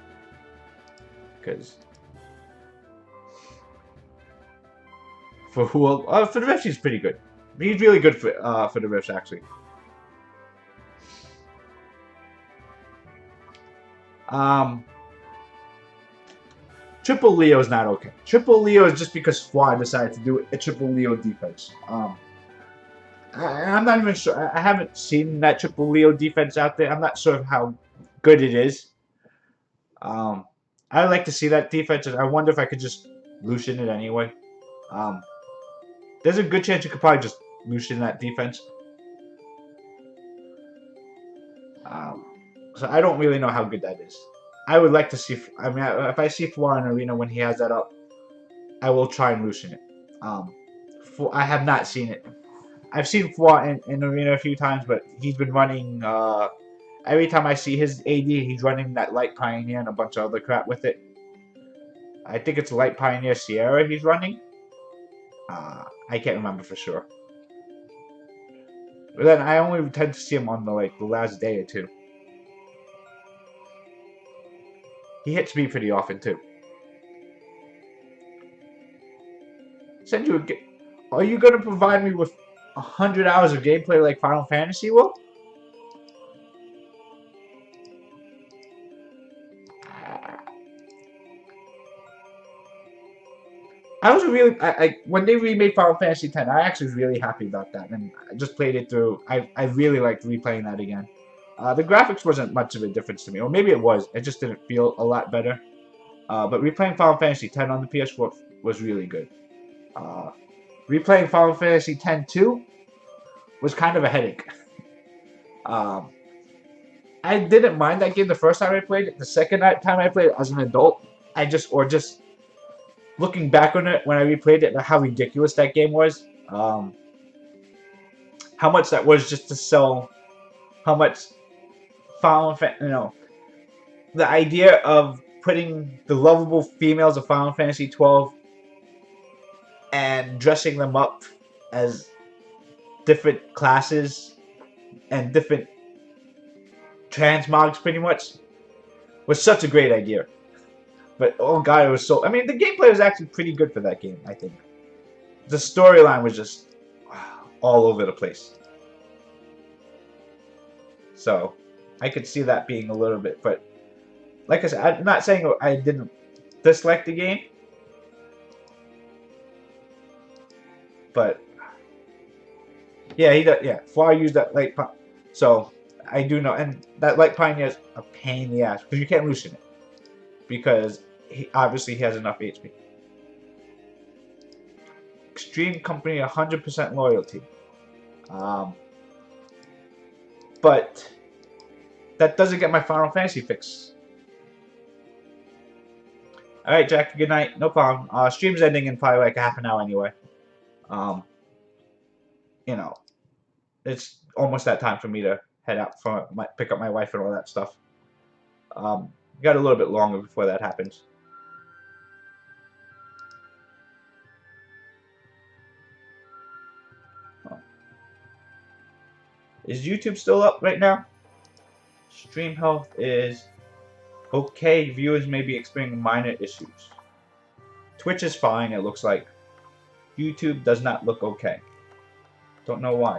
Speaker 1: Because for the Rift he's pretty good. He's really good for the Rift actually. Triple Leo is not okay. Triple Leo is just because Fly decided to do a Triple Leo defense. I'm not even sure. I haven't seen that triple Leo defense out there. I'm not sure how good it is. Um, I like to see that defense, and I wonder if I could just loosen it anyway. Um, there's a good chance you could probably just loosen that defense. Um, so I don't really know how good that is. I would like to see. I mean, if I see Fawar in Arena when he has that up, I will try and loosen it. Um, I have not seen it. I've seen Fawar in Arena a few times, but he's been running. Every time I see his AD, he's running that Light Pioneer and a bunch of other crap with it. I think it's Light Pioneer Sierra he's running. I can't remember for sure. But then I only tend to see him on the last day or two. He hits me pretty often too. Send you a. Are you gonna provide me with 100 hours of gameplay like Final Fantasy will? I was really when they remade Final Fantasy X, I actually was really happy about that, and I just played it through. I really liked replaying that again. The graphics wasn't much of a difference to me, or maybe it was. It just didn't feel a lot better. But replaying Final Fantasy X on the PS4 was really good. Replaying Final Fantasy X-2 was kind of a headache. Um, I didn't mind that game the first time I played it. The second time I played it as an adult, just looking back on it when I replayed it, how ridiculous that game was. How much that was just to sell. How much Final Fantasy, the idea of putting the lovable females of Final Fantasy 12 and dressing them up as different classes and different transmogs, pretty much, was such a great idea. But oh god, it was so. I mean, the gameplay was actually pretty good for that game. I think the storyline was just all over the place. So I could see that being a little bit, but like I said, I'm not saying I didn't dislike the game, but yeah, he does. Yeah, Fly used that light, so I do know, and that Light Pioneer is a pain in the ass because you can't loosen it because obviously he has enough HP. Extreme Company 100% loyalty, but that doesn't get my Final Fantasy fix. Alright, Jack, good night. No problem. Stream's ending in probably like a half an hour anyway. It's almost that time for me to head out pick up my wife and all that stuff. Got a little bit longer before that happens. Is YouTube still up right now? Stream health is okay. Viewers may be experiencing minor issues. Twitch is fine, it looks like. YouTube does not look okay. Don't know why.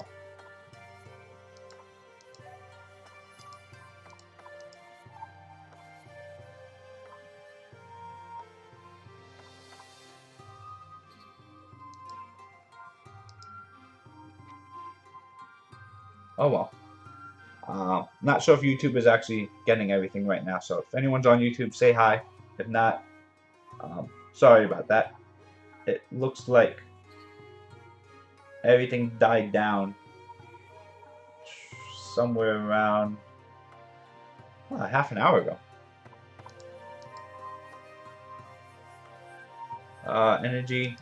Speaker 1: Oh well. Not sure if YouTube is actually getting everything right now, so if anyone's on YouTube, say hi. If not, sorry about that. It looks like everything died down somewhere around half an hour ago. Energy.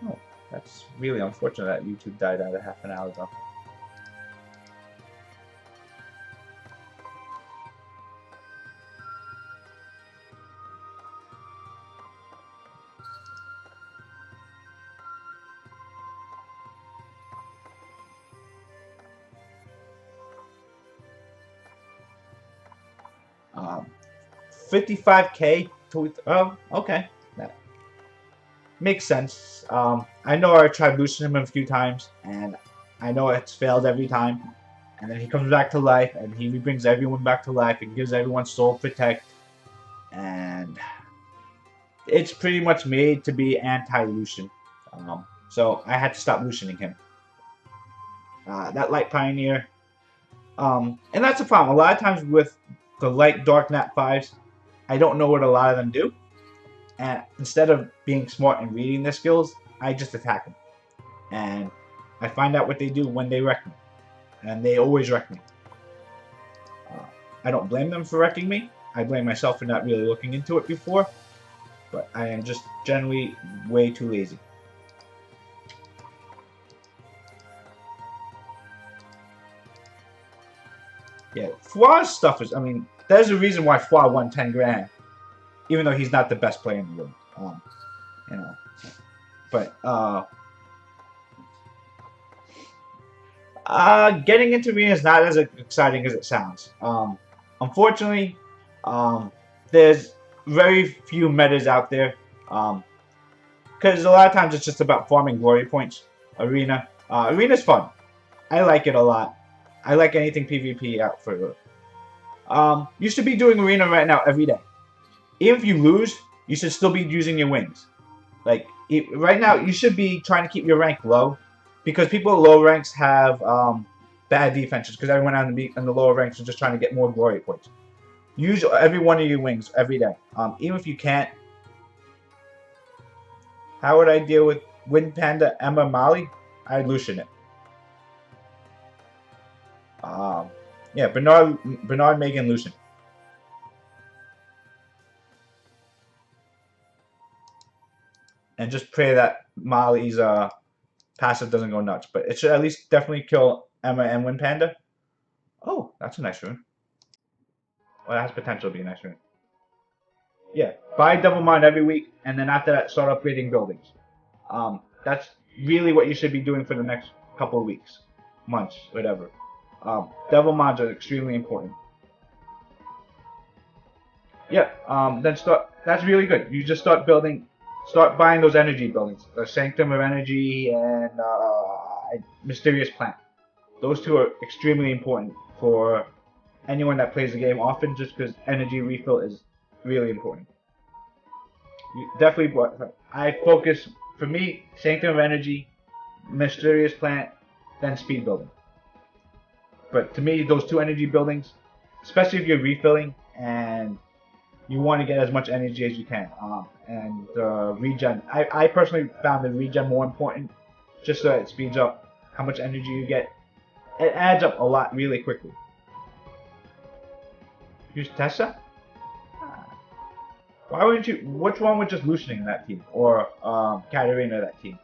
Speaker 1: Oh, that's really unfortunate that YouTube died out a half an hour ago. Um, 55K to okay, that makes sense. I know I tried boosting him a few times, and I know it's failed every time. And then he comes back to life, and he brings everyone back to life, and gives everyone soul protect, and it's pretty much made to be anti-Lucian. So I had to stop loosening him. That Light Pioneer, and that's the problem. A lot of times with the Light Dark Nat 5s, I don't know what a lot of them do. And instead of being smart and reading their skills, I just attack them. And I find out what they do when they wreck me. And they always wreck me. I don't blame them for wrecking me. I blame myself for not really looking into it before. But I am just generally way too lazy. Yeah, Fwa's stuff is, I mean, there's a reason why Fwa won 10 grand. Even though he's not the best player in the world. You know. But, getting into arena is not as exciting as it sounds. Unfortunately, there's very few metas out there. Because a lot of times it's just about farming glory points. Arena. Arena's fun. I like it a lot. I like anything PvP out for it. You should be doing arena right now every day. Even if you lose, you should still be using your wings. Like, right now, you should be trying to keep your rank low. Because people at low ranks have bad defenses. Because everyone on the lower ranks is just trying to get more glory points. Use every one of your wings every day. Even if you can't. How would I deal with Wind Panda, Emma, Molly? I'd Lucian it. Yeah, Bernard, Megan, Lucian. And just pray that Molly's passive doesn't go nuts. But it should at least definitely kill Emma and Wind Panda. Oh, that's a nice rune. Well, that has potential to be a nice rune. Yeah, buy Double Mind every week, and then after that, start upgrading buildings. That's really what you should be doing for the next couple of weeks, months, whatever. Devil mods are extremely important. Yeah, then start. That's really good. You just start buying those energy buildings. The Sanctum of Energy and Mysterious Plant. Those two are extremely important for anyone that plays the game often, just because energy refill is really important. You definitely, I focus, for me, Sanctum of Energy, Mysterious Plant, then speed building. But to me, those two energy buildings, especially if you're refilling and you want to get as much energy as you can. And regen. I personally found the regen more important, just so it speeds up how much energy you get. It adds up a lot really quickly. Use Tessa? Why wouldn't you? What's wrong with just loosening that team? Or Katarina that team?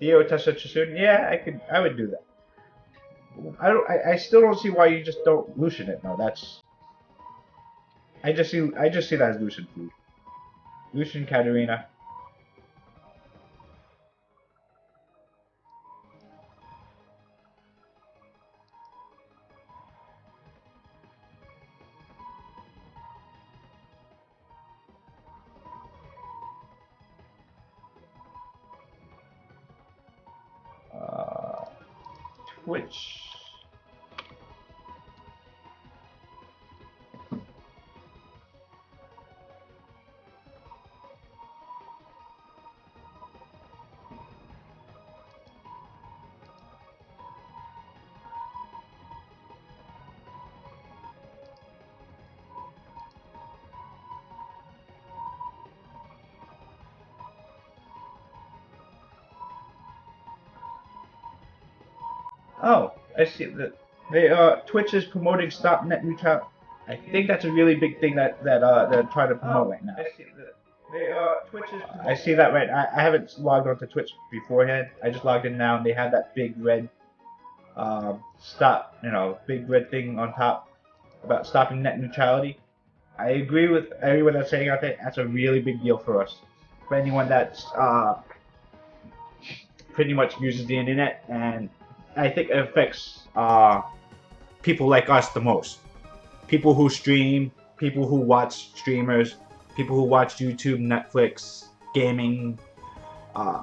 Speaker 1: Theo Tessa Chisun? Yeah, I would do that. I still don't see why you just don't Lucian it. No, that's. I just see that as Lucian food. Lucian Katarina. Twitch. Oh, I see that Twitch is promoting stop net neutrality. I think that's a really big thing that they're trying to promote right now. I see that Twitch is. I see that right. I haven't logged onto Twitch beforehand. I just logged in now, and they have that big red stop, big red thing on top about stopping net neutrality. I agree with everyone that's saying out there. That's a really big deal for us. For anyone that's pretty much uses the internet, and I think it affects people like us the most. people who stream, people who watch streamers, people who watch YouTube, Netflix, gaming,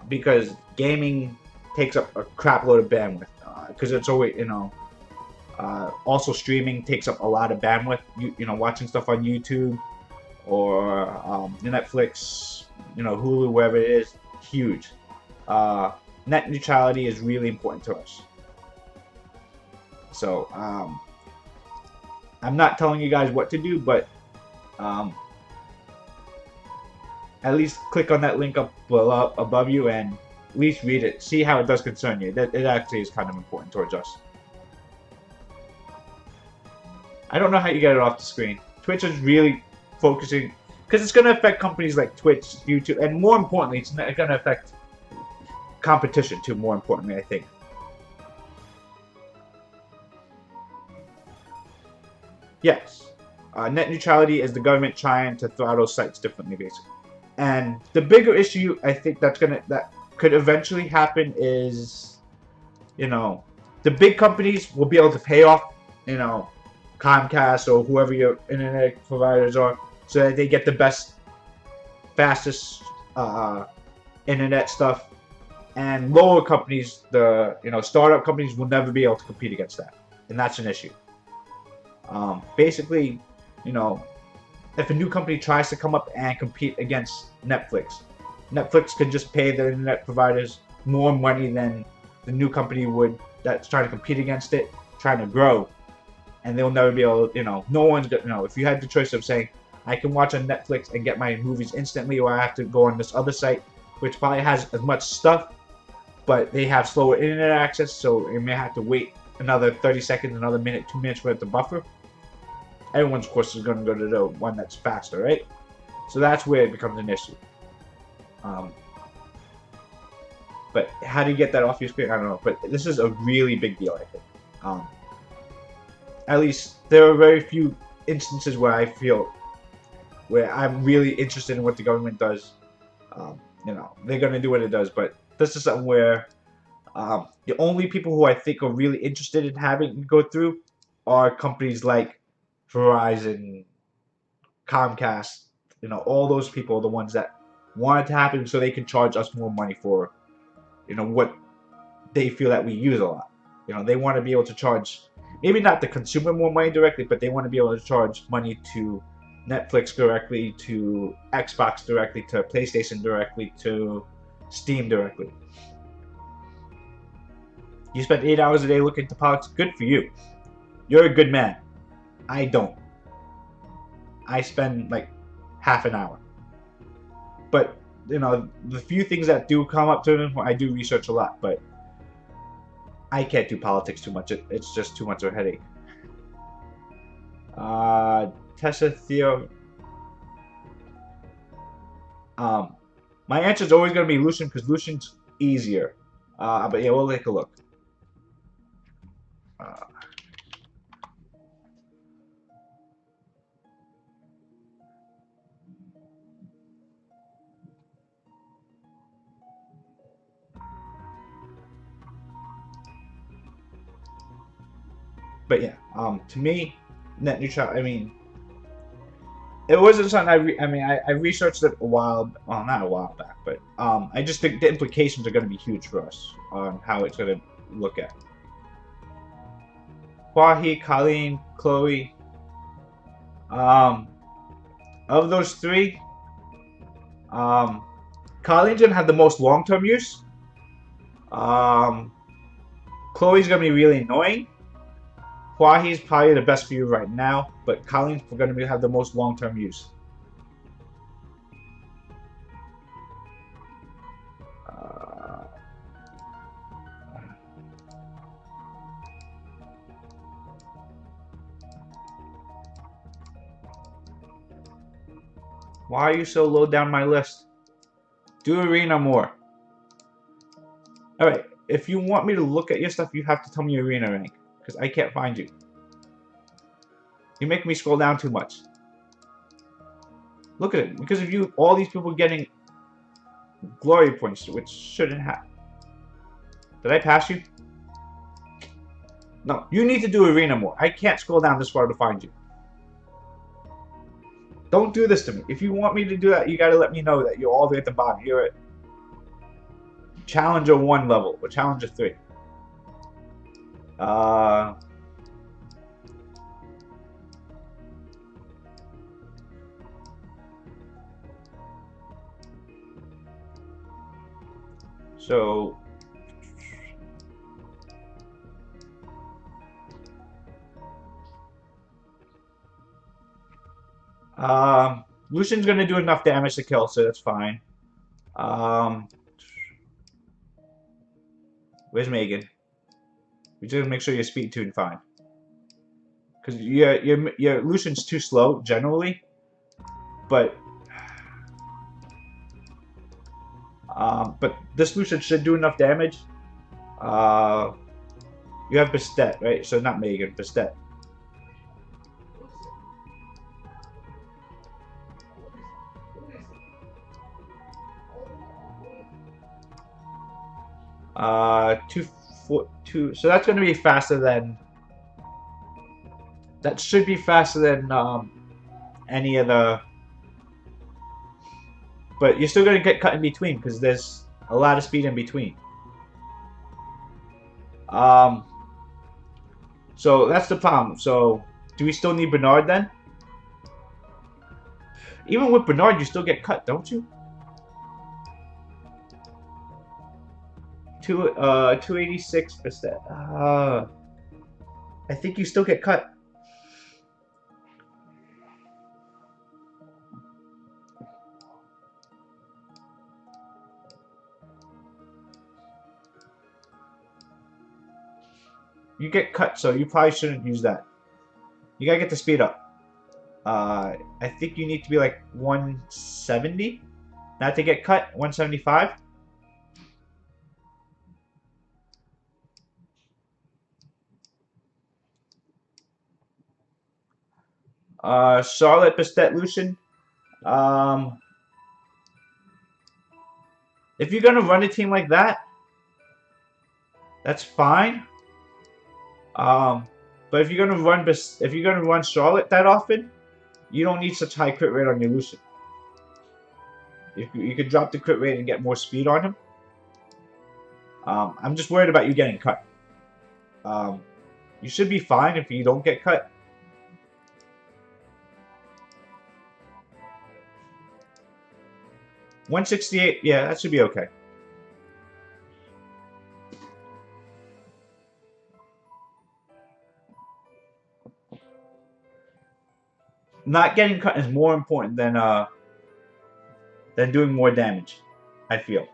Speaker 1: because gaming takes up a crap load of bandwidth. Because it's always, also streaming takes up a lot of bandwidth. Watching stuff on YouTube or Netflix, Hulu, wherever it is, huge. Net neutrality is really important to us. So, I'm not telling you guys what to do, but at least click on that link up below, above you, and at least read it. See how it does concern you. It actually is kind of important towards us. I don't know how you get it off the screen. Twitch is really focusing, because it's going to affect companies like Twitch, YouTube, and more importantly, it's going to affect competition too, more importantly, I think. Yes. Net neutrality is the government trying to throttle sites differently, basically. And the bigger issue I think that could eventually happen is, the big companies will be able to pay off, Comcast or whoever your internet providers are, so that they get the best, fastest internet stuff. And lower companies, the startup companies, will never be able to compete against that, and that's an issue. Basically, if a new company tries to come up and compete against Netflix, Netflix could just pay their internet providers more money than the new company would that's trying to compete against it, trying to grow, and they'll never be able. No one's gonna. If you had the choice of saying, I can watch on Netflix and get my movies instantly, or I have to go on this other site, which probably has as much stuff, but they have slower internet access, so you may have to wait another 30 seconds, another minute, 2 minutes for it to buffer. Everyone's, of course, is going to go to the one that's faster, right? So that's where it becomes an issue. But how do you get that off your screen? I don't know. But this is a really big deal, I think. At least there are very few instances where I feel where I'm really interested in what the government does. They're going to do what it does. But this is something where the only people who I think are really interested in having it go through are companies like Verizon, Comcast, all those people are the ones that want it to happen so they can charge us more money for, what they feel that we use a lot. They want to be able to charge, maybe not the consumer more money directly, but they want to be able to charge money to Netflix directly, to Xbox directly, to PlayStation directly, to Steam directly. You spend 8 hours a day looking into politics, good for you. You're a good man. I don't. I spend like half an hour. But, the few things that do come up to them, I do research a lot, but I can't do politics too much. It's just too much of a headache. Tessa Theo. My answer is always going to be Lucian, because Lucian's easier. But yeah, we'll take a look. But yeah, to me, net neutrality. I mean, it wasn't something I researched it a while. Well, not a while back, but I just think the implications are going to be huge for us on how it's going to look at. Kwahi, Colleen, Chloe. Of those three, Colleen's gonna have the most long-term use. Chloe's gonna be really annoying. Kwahi's probably the best for you right now, but Colleen's gonna have the most long-term use. Why are you so low down my list? Do arena more. Alright, if you want me to look at your stuff, you have to tell me your arena rank, because I can't find you. You make me scroll down too much. Look at it, because of you, all these people getting glory points, which shouldn't happen. Did I pass you? No, you need to do arena more. I can't scroll down this far to find you. Don't do this to me. If you want me to do that, you gotta let me know that you're all the way at the bottom. You're at Challenger 1 level, or Challenger 3. So Lucian's gonna do enough damage to kill, so that's fine. Where's Megan? We just make sure your speed tuned fine. Because your Lucian's too slow generally, but this Lucian should do enough damage. You have Bastet, right? So not Megan, Bastet. Two. So that's going to be faster than. That should be faster than any of the. But you're still going to get cut in between because there's a lot of speed in between. So that's the problem. So do we still need Bernard then? Even with Bernard, you still get cut, don't you? 286%. I think you still get cut. You get cut, so you probably shouldn't use that. You gotta get the speed up. I think you need to be like 170, not to get cut. 175. Charlotte, Bastet, Lucian. If you're gonna run a team like that, that's fine. But if you're gonna run Charlotte that often, you don't need such high crit rate on your Lucian. You could drop the crit rate and get more speed on him. I'm just worried about you getting cut. You should be fine if you don't get cut. $168, yeah, that should be okay. Not getting cut is more important than doing more damage, I feel.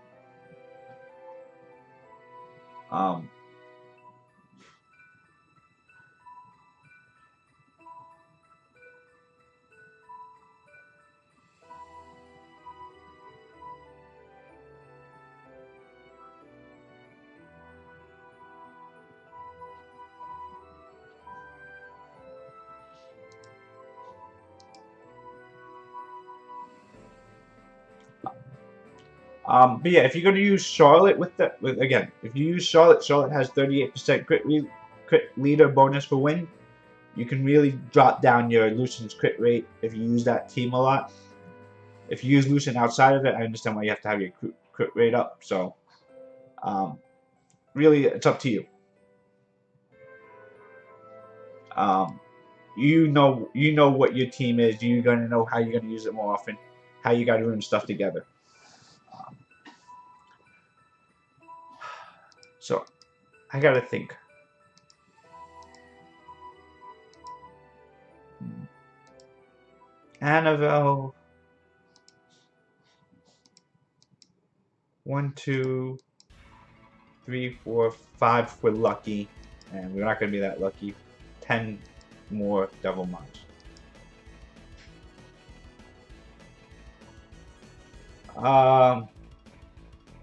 Speaker 1: But yeah, if you're going to use Charlotte if you use Charlotte has 38% crit leader bonus for win. You can really drop down your Lucian's crit rate if you use that team a lot. If you use Lucian outside of it, I understand why you have to have your crit rate up. So, really, it's up to you. You know what your team is. You're going to know how you're going to use it more often, how you got to room stuff together. So, I gotta think. Anavel. 1, 2, 3, 4, 5 we're lucky. And we're not gonna be that lucky. 10 more Devil Munch.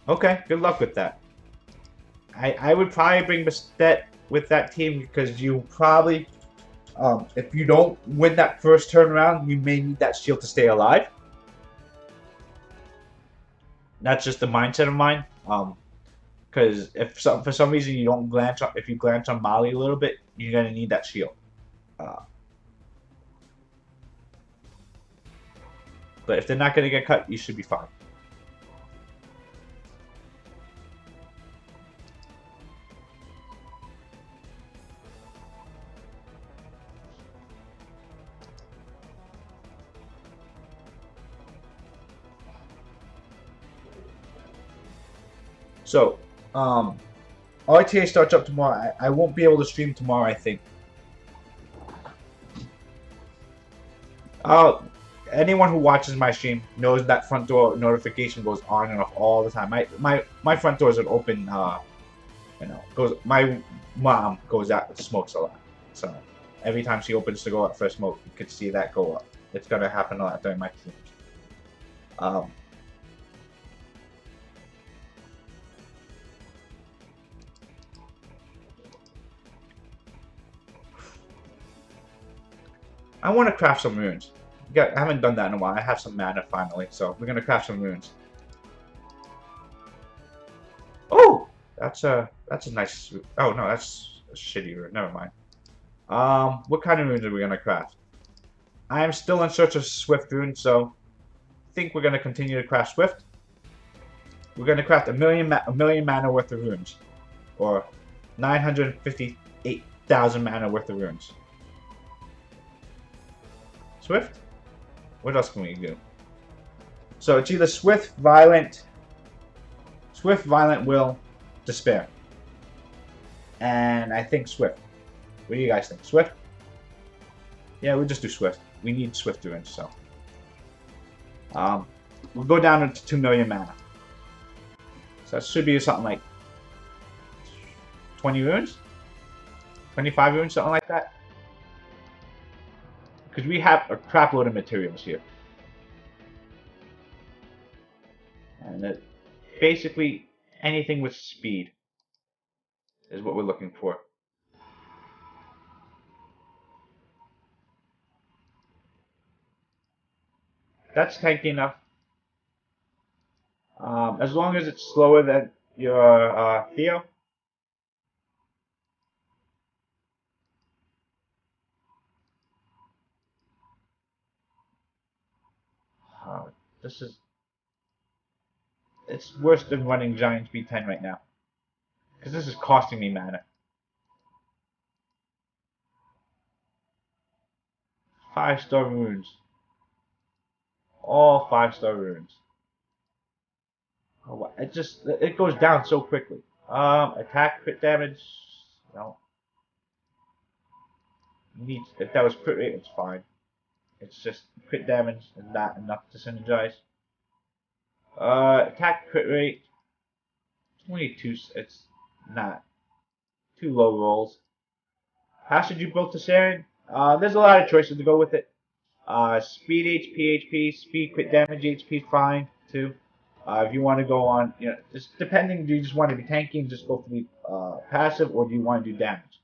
Speaker 1: Okay, good luck with that. I would probably bring Bastet with that team because you probably, if you don't win that first turnaround, you may need that shield to stay alive. That's just a mindset of mine. Because if for some reason you don't if you glance on Molly a little bit, you're gonna need that shield. But if they're not going to get cut, you should be fine. So, RTA starts up tomorrow. I won't be able to stream tomorrow, I think. Anyone who watches my stream knows that front door notification goes on and off all the time. My front door is an open. Goes. My mom goes out, smokes a lot, so every time she opens to go out for a smoke, you could see that go up. It's gonna happen a lot during my streams. I want to craft some runes. I haven't done that in a while. I have some mana finally, so we're gonna craft some runes. Oh, that's a nice. Oh no, that's a shitty rune. Never mind. What kind of runes are we gonna craft? I am still in search of Swift runes, so I think we're gonna continue to craft Swift. We're gonna craft a million mana worth of runes, or 958,000 mana worth of runes. Swift? What else can we do? So it's either Swift, Violent, Will, Despair. And I think Swift. What do you guys think? Swift? Yeah, we'll just do Swift. We need Swift runes, so. We'll go down to 2 million mana. So that should be something like 20 runes? 25 runes, something like that. Because we have a crap load of materials here. And basically anything with speed is what we're looking for. That's tanky enough. As long as it's slower than your Theo. It's worse than running Giant Speed 10 right now. Because this is costing me mana. 5-star runes. All 5-star runes. Oh, it goes down so quickly. Attack, crit damage. No. If that was crit rate, it's fine. It's just crit damage and not enough to synergize. Attack crit rate. 22. It's not. Too low rolls. How should you build Tessarian? There's a lot of choices to go with it. Speed HP, speed crit damage HP is fine too. If you want to go on, just depending, do you just want to be tanky and just go for the passive, or do you want to do damage?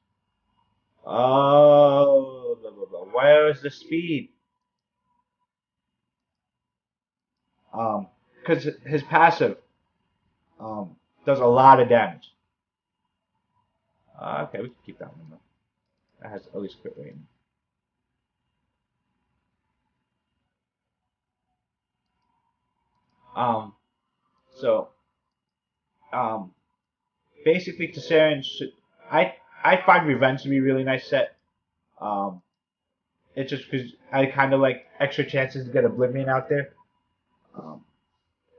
Speaker 1: Oh, blah, blah, blah. Where is the speed? Because his passive does a lot of damage. Okay, we can keep that one though. That has at least crit rate. Basically, Tessarian should. I find Revenge to be a really nice set. It's just because I kind of like extra chances to get Oblivion out there.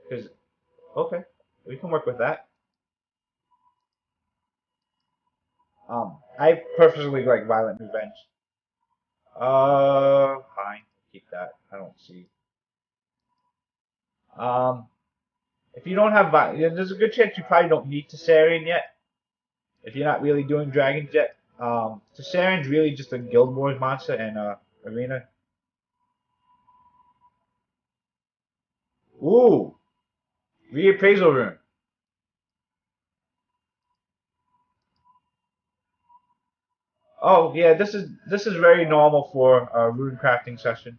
Speaker 1: Because okay, we can work with that. I personally like Violent Revenge. Fine, keep that. I don't see. If you don't have there's a good chance you probably don't need Tessarian yet. If you're not really doing dragons yet. Tessarian's really just a Guild Wars monster and arena. Ooh, reappraisal rune. Oh yeah, this is very normal for a rune crafting session.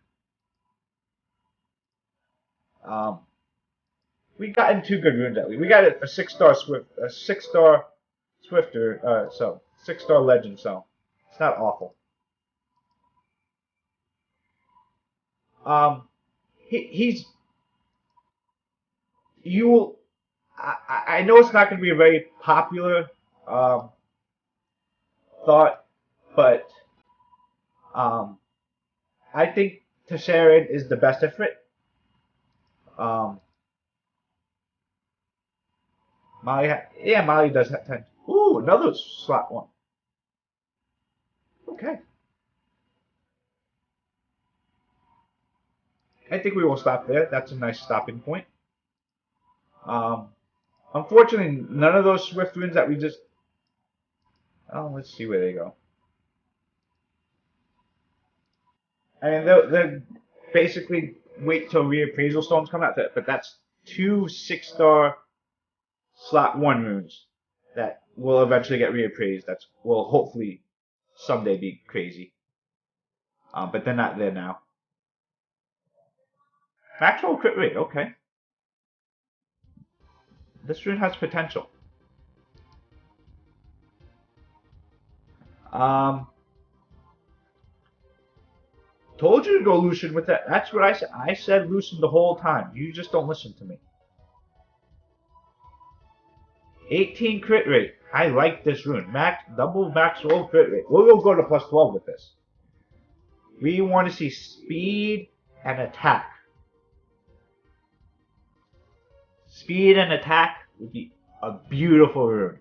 Speaker 1: We gotten 2 good runes at least. We got a 6-star Swifter, so 6-star legend, so it's not awful. he's you will. I know it's not going to be a very popular thought, but I think Tessarian is the best at it. Molly does have 10. Ooh, another slot one. Okay. I think we will stop there. That's a nice stopping point. Unfortunately, none of those Swift runes that we just... Oh, let's see where they go. I mean, they're basically wait till reappraisal stones come out, but that's 2 6-star slot 1 runes that will eventually get reappraised. That will hopefully someday be crazy. But they're not there now. Maxwell crit rate, okay. This rune has potential. Told you to go Lucian with that. That's what I said. I said Lucian the whole time. You just don't listen to me. 18 crit rate. I like this rune. Double max roll crit rate. We'll go to plus 12 with this. We want to see speed and attack. Speed and attack would be a beautiful rune.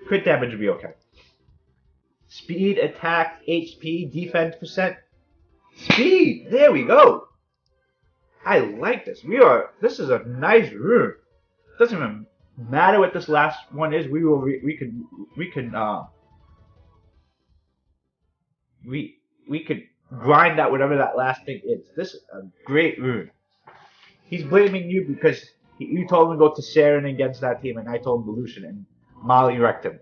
Speaker 1: Crit damage would be okay. Speed, attack, HP, defense percent. Speed! There we go! I like this. This is a nice rune. Doesn't even matter what this last one is. We could grind out whatever that last thing is. This is a great rune. He's blaming you because you told him to go to Saren against that team, and I told him to Lucian, and Molly wrecked him.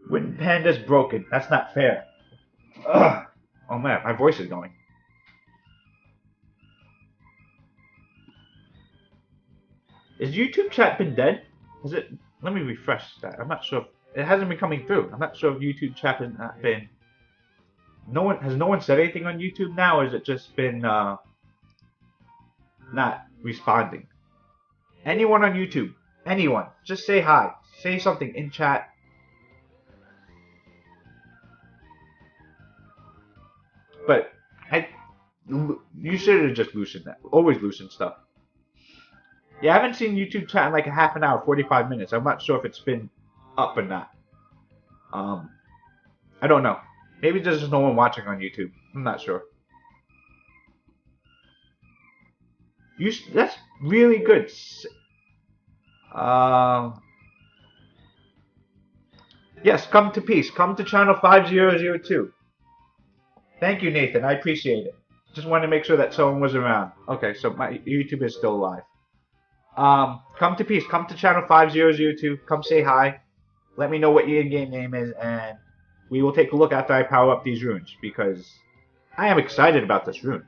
Speaker 1: When Panda's broken, that's not fair. Ugh. Oh man, my voice is going. Is YouTube chat been dead? Is it? Let me refresh that. I'm not sure. It hasn't been coming through. I'm not sure if YouTube chat has not been. No one said anything on YouTube now, or has it just been not responding? Anyone on YouTube? Anyone? Just say hi. Say something in chat. But you should have just loosened that. Always loosen stuff. Yeah, I haven't seen YouTube chat in like a half an hour, 45 minutes. I'm not sure if it's been up or not. I don't know. Maybe there's just no one watching on YouTube. I'm not sure. That's really good. Yes, come to peace. Come to channel 5002. Thank you, Nathan. I appreciate it. Just wanted to make sure that someone was around. Okay, so my YouTube is still alive. Come to peace. Come to channel 5002. Come say hi. Let me know what your in-game name is, and we will take a look after I power up these runes, because I am excited about this rune.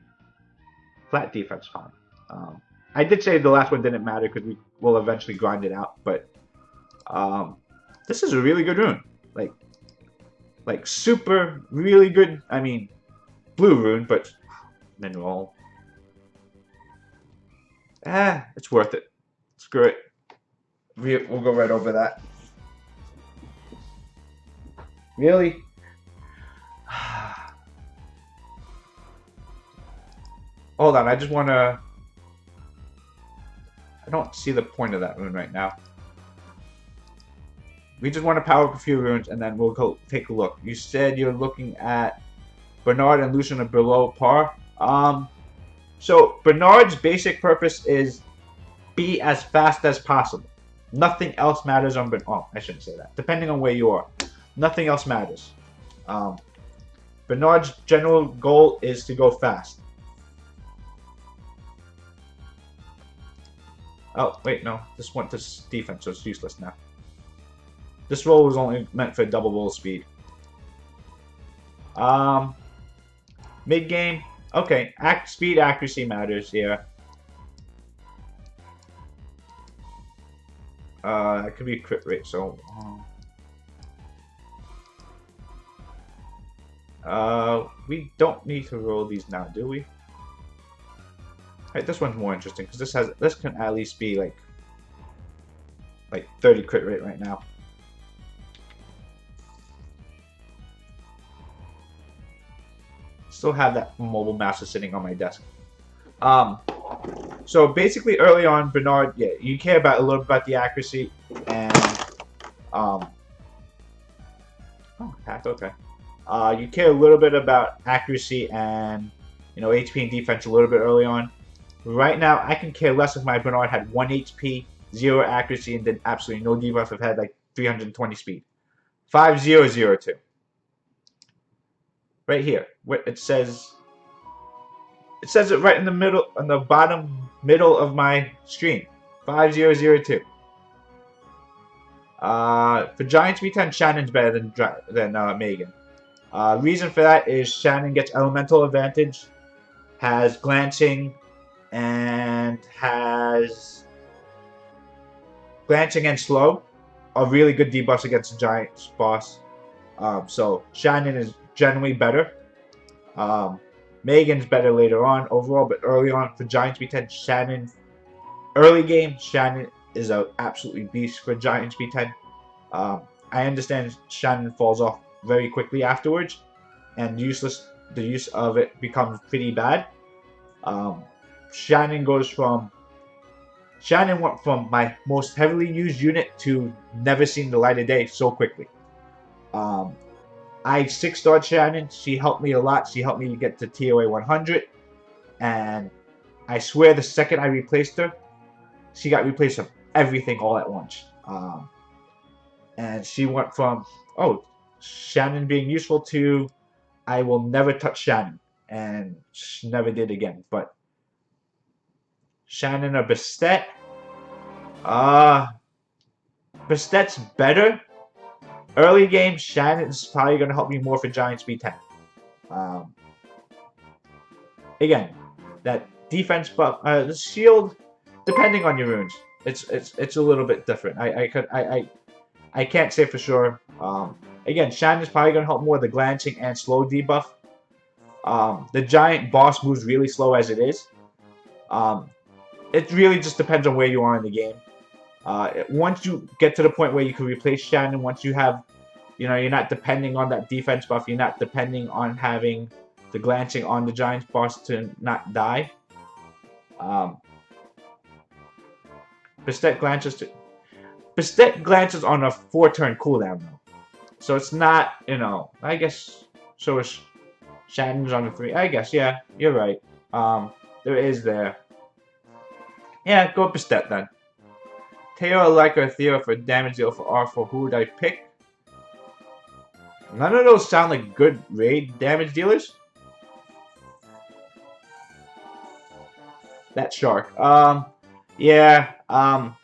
Speaker 1: Flat defense fine. I did say the last one didn't matter because we will eventually grind it out, but this is a really good rune. Like super, really good. I mean, blue rune, but mineral. It's worth it. Screw it. We'll go right over that. Really? Hold on, I just want to... I don't see the point of that rune right now. We just want to power up a few runes, and then we'll go take a look. You said you're looking at Bernard and Lucian are below par. So Bernard's basic purpose is be as fast as possible. Nothing else matters on Bernard. Oh, I shouldn't say that. Depending on where you are. Nothing else matters. Bernard's general goal is to go fast. Oh, wait, no. This went to defense, so it's useless now. This roll was only meant for double roll speed. Mid-game, Okay, speed accuracy matters, yeah. It could be crit rate, so... we don't need to roll these now, do we? Alright, this one's more interesting, because this can at least be, like 30 crit rate right now. Still have that mobile master sitting on my desk. So basically early on, Bernard, yeah, you care about a little bit about the accuracy and oh, attack, okay. You care a little bit about accuracy and HP and defense a little bit early on. Right now, I can care less if my Bernard had 1 HP, 0 accuracy, and then absolutely no debuff if it had like 320 speed. 5002. Right here, where it says it right in the middle, on the bottom middle of my screen. 5002. For Giant Speed 10, Shannon's better than Megan. Reason for that is Shannon gets elemental advantage, has glancing, and has glancing and slow are really good debuffs against the Giant boss. So Shannon is generally better. Megan's better later on overall, but early on for Giant Speed 10, Shannon, early game, Shannon is an absolutely beast for Giant Speed 10. I understand Shannon falls off very quickly afterwards, and the use of it becomes pretty bad. Shannon went from my most heavily used unit to never seeing the light of day so quickly. I 6-starred Shannon. She helped me a lot. She helped me get to TOA 100. And I swear the second I replaced her, she got replaced from everything all at once. And she went from, oh, Shannon being useful to, I will never touch Shannon. And she never did again. But Shannon or Bastet? Bastet's better. Early game, Shannon's probably going to help me more for Giant Speed 10. Again, that defense buff, the shield, depending on your runes, it's a little bit different. I can't say for sure. Again, Shannon's probably going to help more the glancing and slow debuff. The giant boss moves really slow as it is. It really just depends on where you are in the game. Once you get to the point where you can replace Shannon, once you have, you're not depending on that defense buff, you're not depending on having the glancing on the giant boss to not die. Bastet glances on a 4-turn cooldown though. So it's not, I guess, so is Shannon's on a 3. I guess, yeah, you're right. There is there. Yeah, go Bastet then. Teo, Leica, or Theo for damage deal for R4. Who would I pick? None of those sound like good raid damage dealers. That shark. Yeah. Oh,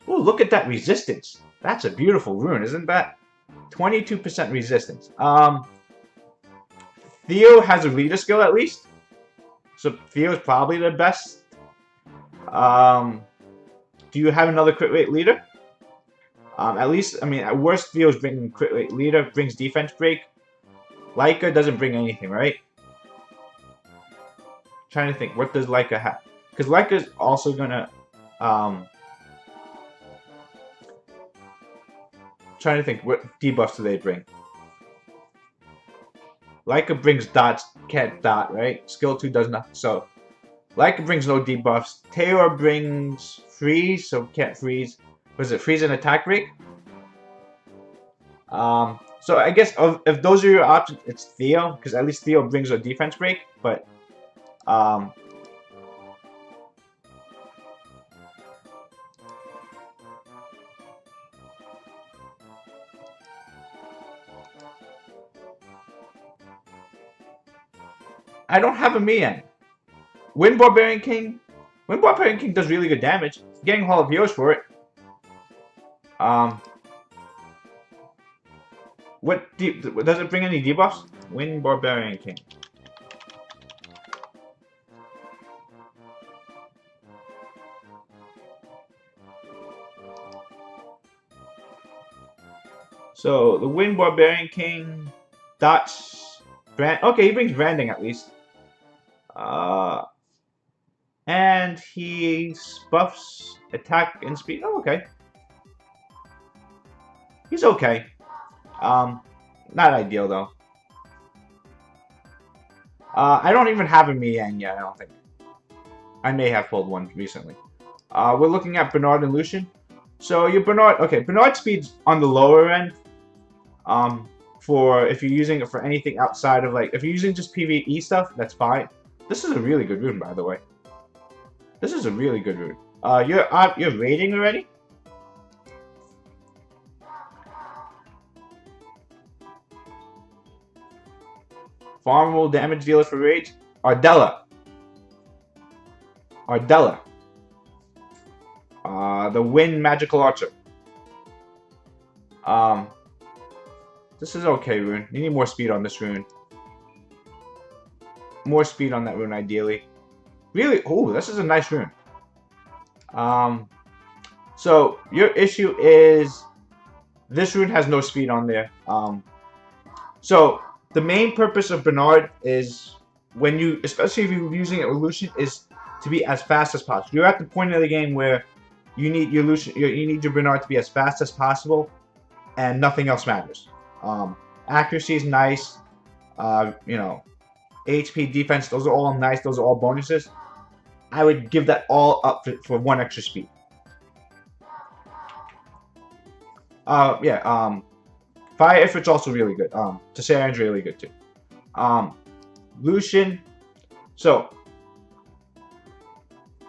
Speaker 1: look at that resistance. That's a beautiful rune, isn't that? 22% resistance. Theo has a leader skill at least. So Theo's probably the best. Do you have another crit rate leader? At least, I mean, at worst, Theo's bringing crit rate leader, brings defense break. Leica doesn't bring anything, right? Trying to think, what does Leica have? Because Leica's also gonna, trying to think, what debuffs do they bring? Leica brings dots, can't dot, right? Skill 2 does nothing, so Leica brings no debuffs. Taylor brings freeze, so can't freeze. Was it freeze and attack break? So I guess if those are your options, it's Theo, because at least Theo brings a defense break, but I don't have a Mian. Wind Barbarian King does really good damage. Getting Hall of Heroes for it. Does it bring any debuffs? Wind Barbarian King. So the Wind Barbarian King dots brand. Okay, he brings branding at least. And he buffs attack and speed. Oh, okay. He's okay. Not ideal though. I don't even have a Miang yet. I don't think. I may have pulled one recently. We're looking at Bernard and Lucian. So your Bernard, okay, Bernard speed's on the lower end. For if you're using it for anything outside of like, if you're using just PvE stuff, that's fine. This is a really good rune, by the way. This is a really good rune. You're raiding already? Farmable damage dealer for raids. Ardella. The Wind Magical Archer. This is okay, rune. You need more speed on this rune. More speed on that rune, ideally. Really? Oh, this is a nice rune. So your issue is this rune has no speed on there. So the main purpose of Bernard is when you, especially if you're using it with Lucian, is to be as fast as possible. You're at the point of the game where you need your Lucian, you need your Bernard to be as fast as possible, and nothing else matters. Accuracy is nice. You know, HP, defense, those are all nice. Those are all bonuses. I would give that all up for one extra speed. Yeah. Fire Ifrit's also really good. Tesserion's really good too. Lucian. So,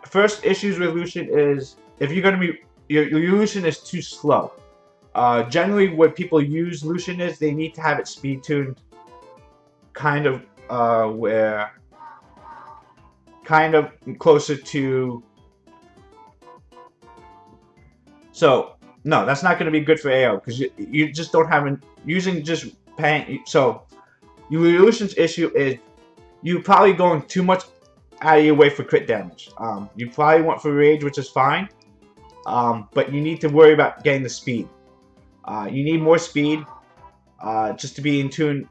Speaker 1: first issues with Lucian is if you're gonna be your Lucian is too slow. Generally, what people use Lucian is they need to have it speed tuned, kind of closer to. So no, that's not going to be good for AO because you just don't have using just paying. So your Lucian's issue is you probably going too much out of your way for crit damage. You probably want for rage, which is fine, but you need to worry about getting the speed. You need more speed just to be in tune.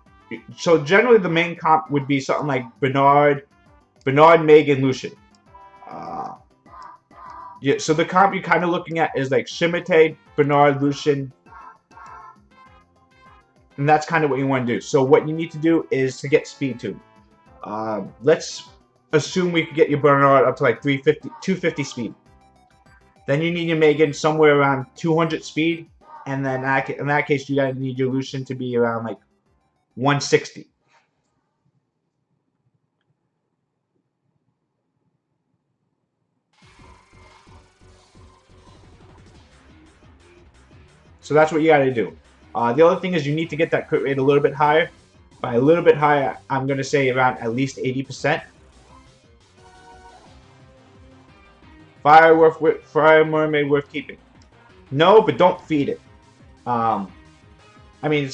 Speaker 1: So generally the main comp would be something like Bernard, Meg, and Lucian. Yeah, so the comp you're kind of looking at is like Shimate, Bernard, Lucian. And that's kind of what you want to do. So what you need to do is to get speed tuned. Let's assume we could get your Bernard up to like 250 speed. Then you need your Megan somewhere around 200 speed. And then in that case, you gotta need your Lucian to be around like 160. So that's what you gotta do. The other thing is you need to get that crit rate a little bit higher. By a little bit higher, I'm gonna say around at least 80%. Fire Mermaid worth keeping? No, but don't feed it. I mean,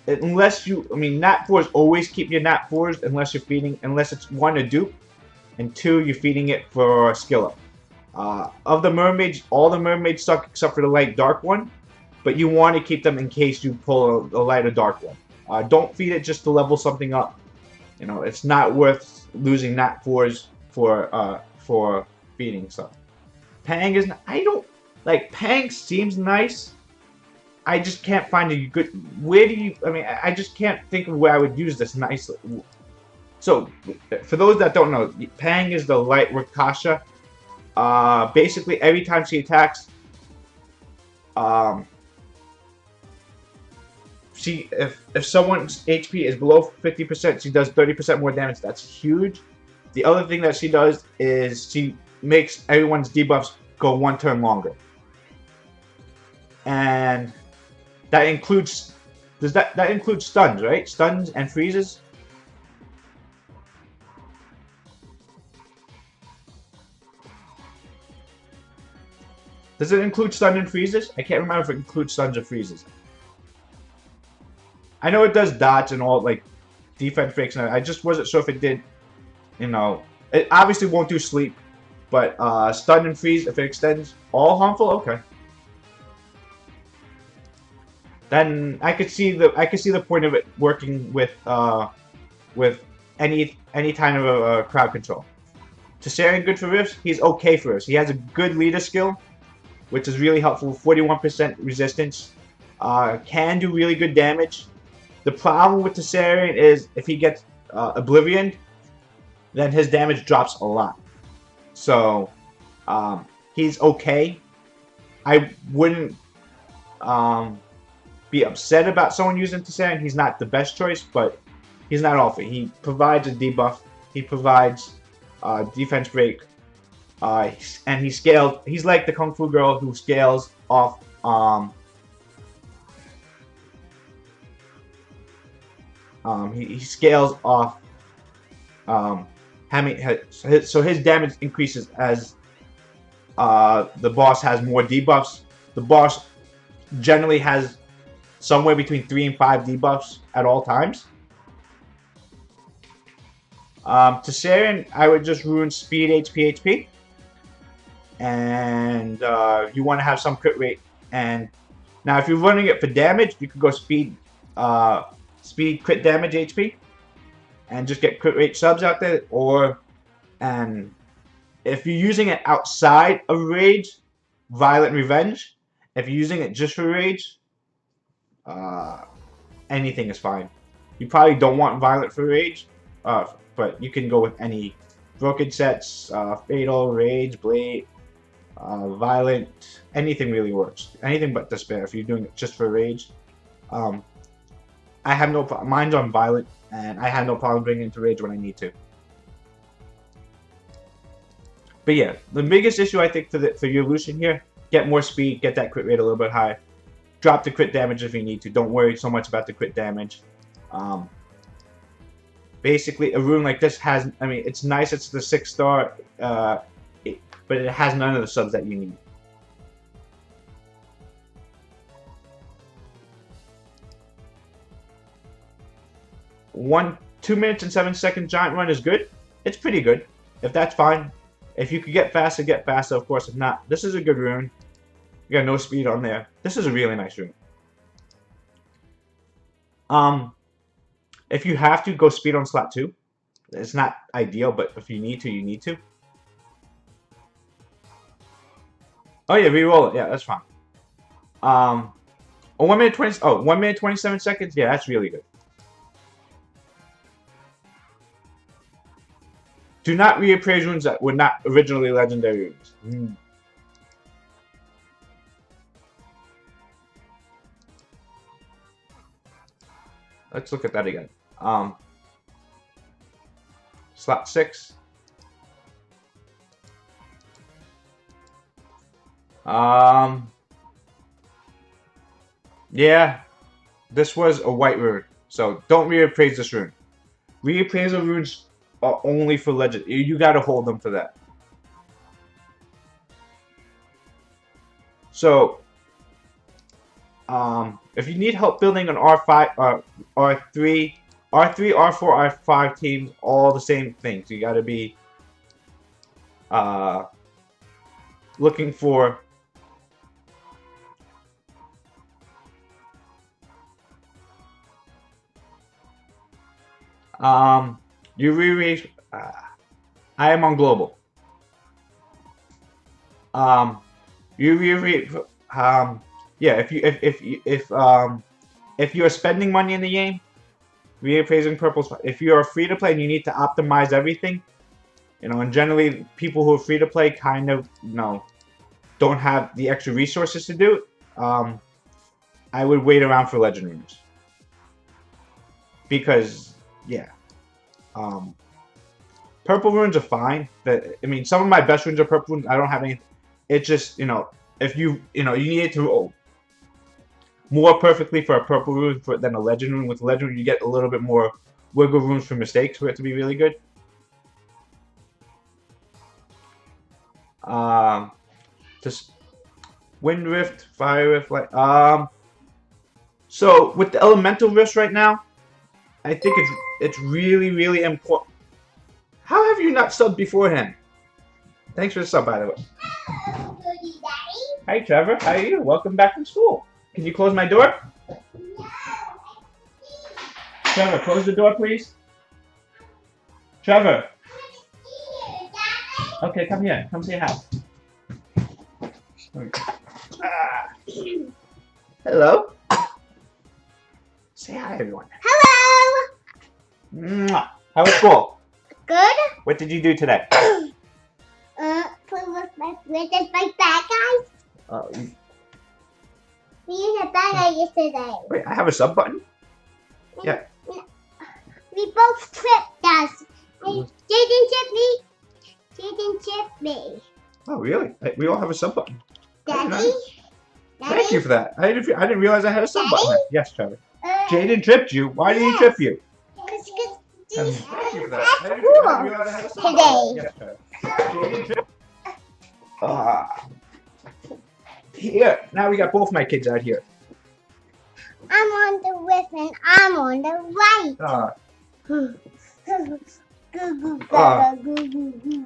Speaker 1: unless you, I mean, Nat 4s always keep your Nat 4s unless you're feeding, unless it's one, a dupe, and two, you're feeding it for skill up. Of the mermaids, all the mermaids suck except for the light dark one, but you want to keep them in case you pull a light or dark one. Don't feed it just to level something up. You know, it's not worth losing Nat 4s for feeding stuff. Pang is, I don't, like, Pang seems nice. I just can't find a good, where do you, I mean, I just can't think of where I would use this nicely. So, for those that don't know, Pang is the light Rakasha. Basically, every time she attacks, if someone's HP is below 50%, she does 30% more damage. That's huge. The other thing that she does is she makes everyone's debuffs go one turn longer. And that includes, that includes stuns, right? Stuns and freezes. Does it include stun and freezes? I can't remember if it includes stuns or freezes. I know it does dots and all, like, defense breaks, and I just wasn't sure if it did, you know. It obviously won't do sleep, but stun and freeze, if it extends all harmful, okay. then I could see the point of it working with any kind of a crowd control. Tessarian good for Rifts, he's okay for Rifts. He has a good leader skill, which is really helpful. 41% resistance, can do really good damage. The problem with Tessarian is if he gets Oblivion, then his damage drops a lot. So he's okay. I wouldn't be upset about someone using Tessarian. He's not the best choice, but he's not awful. He provides a debuff. He provides defense break. And he scaled. He's like the Kung Fu girl who scales off. He scales off. So his damage increases as the boss has more debuffs. The boss generally has somewhere between 3 and 5 debuffs at all times. Tessarian, I would just ruin speed, HP. And you want to have some crit rate. And now, if you're running it for damage, you could go speed, crit damage, HP, and just get crit rate subs out there. And if you're using it outside of rage, violent revenge. If you're using it just for rage, anything is fine. You probably don't want violent for rage, but you can go with any broken sets, fatal, rage, blade. Violent, anything really works. Anything but despair if you're doing it just for rage. I have no problem. Mine's on violent, and I have no problem bringing it into rage when I need to. But yeah, the biggest issue I think for your Lucian here, get more speed, get that crit rate a little bit higher. Drop the crit damage if you need to. Don't worry so much about the crit damage. Basically, a rune like this has, I mean, it's nice. It's the 6-star. But it has none of the subs that you need. One 2 minutes and 7 second giant run is good. It's pretty good. If that's fine. If you could get faster, get faster. Of course, if not, this is a good rune. You got no speed on there. This is a really nice rune. If you have to, go speed on slot 2. It's not ideal, but if you need to, you need to. Oh yeah, re-roll it. Yeah, that's fine. 1 minute 20. Oh, 1 minute 27 seconds. Yeah, that's really good. Do not reappraise runes that were not originally legendary runes. Let's look at that again. Slot 6. Yeah, this was a white rune, so don't reappraise this rune. Reappraisal runes are only for legend. You gotta hold them for that. So, if you need help building an R5, R3, R4, R5 teams, all the same things. You gotta be looking for you re I am on global. Yeah, if you're spending money in the game, reappraising purple's. If you're free to play and you need to optimize everything, you know, and generally people who are free to play kind of, you know, don't have the extra resources to do it. I would wait around for legend runes because, yeah, purple runes are fine. I mean, some of my best runes are purple runes. I don't have any. It's just, you know, if you need it to more perfectly for a purple rune than a legend rune. With a legend rune, you get a little bit more wiggle rooms for mistakes for it to be really good. Just wind rift, fire rift, like so with the elemental rifts right now, I think it's really important. How have you not subbed beforehand? Thanks for the sub, by the way. Hi Trevor, how are you? Welcome back from school. Can you close my door? Trevor, close the door, please. Trevor. Okay, come here. Come say hi. Ah. Hello. Say hi, everyone.
Speaker 3: Hello.
Speaker 1: Mwah. How was school?
Speaker 3: Good.
Speaker 1: What did you do today?
Speaker 3: Play with my bad guys. We used a bad guy yesterday.
Speaker 1: Wait, I have a sub button? Yeah.
Speaker 3: We both tripped us. Jaden tripped me. Jaden tripped me.
Speaker 1: Oh, really? We all have a sub button.
Speaker 3: Daddy?
Speaker 1: Thank you for that. I didn't realize I had a sub
Speaker 3: Daddy?
Speaker 1: button. Yes, Trevor. Jaden tripped you. Why did he trip you?
Speaker 3: Because
Speaker 1: Thank you for that. I didn't
Speaker 3: school
Speaker 1: realize I had a sub
Speaker 3: today.
Speaker 1: button. Yes, Trevor. Jaden tripped. Here. Now we got both my kids out here.
Speaker 3: I'm on the left and I'm on the right.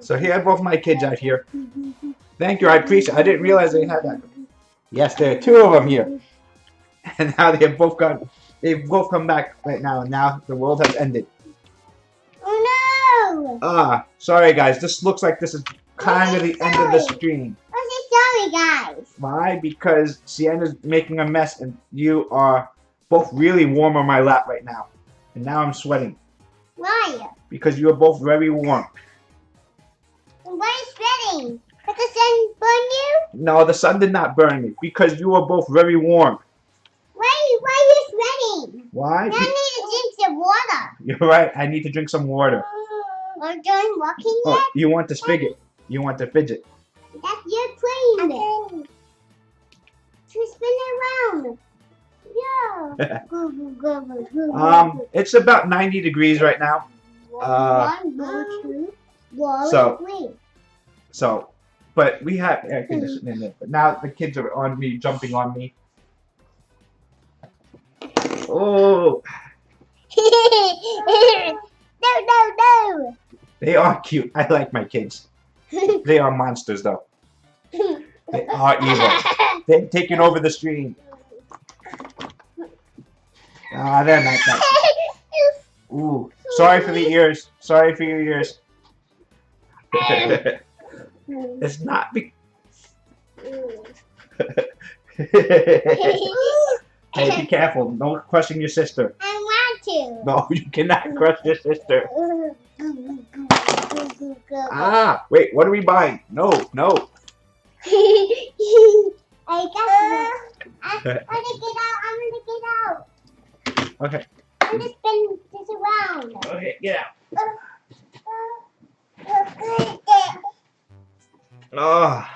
Speaker 1: So here are both my kids out here. Thank you. I appreciate it. I didn't realize they had that. Yes, there are two of them here. And now they've both come back right now, and now the world has ended.
Speaker 3: Oh no!
Speaker 1: Sorry guys, this looks like this is kind of the end of the stream.
Speaker 3: I'm so sorry, guys.
Speaker 1: Why? Because Sienna's making a mess, and you are both really warm on my lap right now. And now I'm sweating.
Speaker 3: Why?
Speaker 1: Because you are both very warm.
Speaker 3: Why are you sweating? Did the sun burn you?
Speaker 1: No, the sun did not burn me, because you are both very warm.
Speaker 3: Why are you sweating?
Speaker 1: Why?
Speaker 3: Now I need to drink some water.
Speaker 1: You're right, I need to drink some water.
Speaker 3: Are you done walking yet?
Speaker 1: Oh, you want to fidget. You want to fidget.
Speaker 3: That's your playing with. To spin around. Yeah.
Speaker 1: It's about 90 degrees right now. So, but we have air conditioning in there. But now the kids are on me, jumping on me. Oh.
Speaker 3: No.
Speaker 1: They are cute. I like my kids. They are monsters, though. They are evil. They've taken over the stream. They're not that. Ooh. Sorry for the ears. Sorry for your ears. It's not be. Hey, be careful. Don't crushing your sister.
Speaker 3: I want to.
Speaker 1: No, you cannot crush your sister. Wait, what are we buying? No.
Speaker 3: I'm gonna get out.
Speaker 1: Okay.
Speaker 3: I'm gonna spin this around.
Speaker 1: Okay, get out. Oh.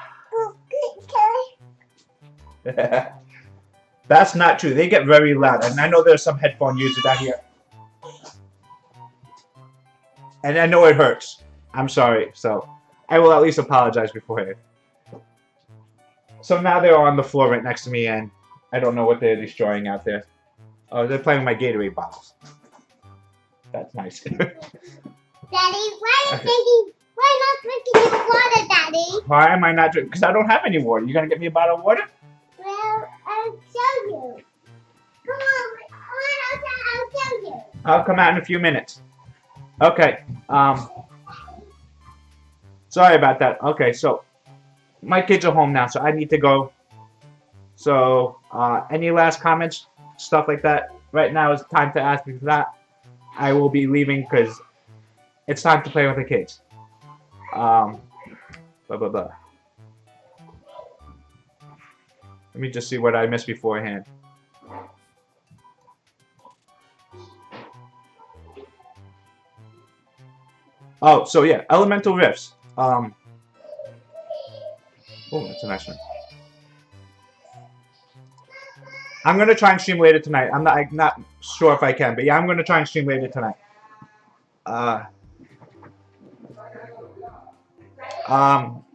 Speaker 1: That's not true. They get very loud, and I know there's some headphone users out here. And I know it hurts. I'm sorry, so I will at least apologize beforehand. So now they're on the floor right next to me, and I don't know what they're destroying out there. Oh, they're playing with my Gatorade bottles. That's nice.
Speaker 3: Daddy, why not drinking your water, Daddy?
Speaker 1: Why am I not drinking? Because I don't have any water. You gonna get me a bottle of water?
Speaker 3: Well, I'll show you. Come on, I'll show you.
Speaker 1: I'll come out in a few minutes. Okay. Sorry about that. Okay, so my kids are home now, so I need to go. So, any last comments, stuff like that? Right now is time to ask me for that. I will be leaving because it's time to play with the kids. Blah, blah, blah. Let me just see what I missed beforehand. Oh, so yeah, Elemental Rifts. Oh, that's a nice one. I'm gonna try and stream later tonight. I'm not sure if I can, but yeah, I'm gonna try and stream later tonight.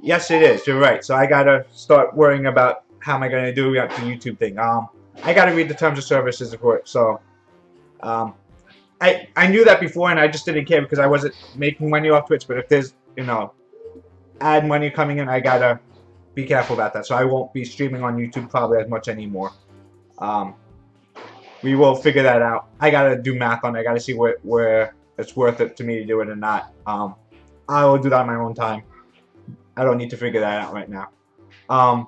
Speaker 1: Yes, it is. You're right. So I gotta start worrying about how am I gonna do the YouTube thing. I gotta read the terms of services for it. So, I knew that before, and I just didn't care because I wasn't making money off Twitch. But if there's, ad money coming in, I gotta be careful about that. So I won't be streaming on YouTube probably as much anymore. we will figure that out. I gotta do math on it. I gotta see where it's worth it to me to do it or not. I will do that on my own time. I don't need to figure that out right now. Um,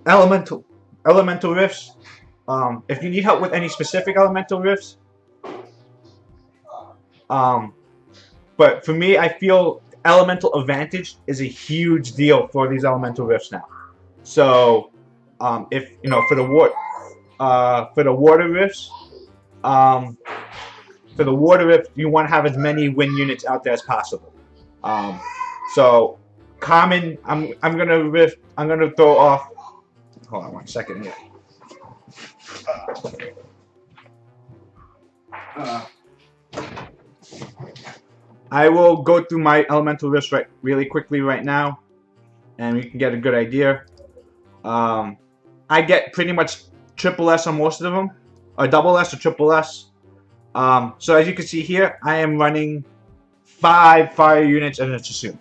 Speaker 1: elemental rifts. If you need help with any specific elemental rifts, but for me, I feel elemental advantage is a huge deal for these elemental rifts now. So, if you know, for the water rifts, you want to have as many wind units out there as possible. So, common, I'm gonna throw off. Hold on 1 second here. I will go through my elemental rifts really quickly right now, and we can get a good idea. I get pretty much triple S on most of them, or double S or triple S. So as you can see here, I am running 5 fire units and a Chasun.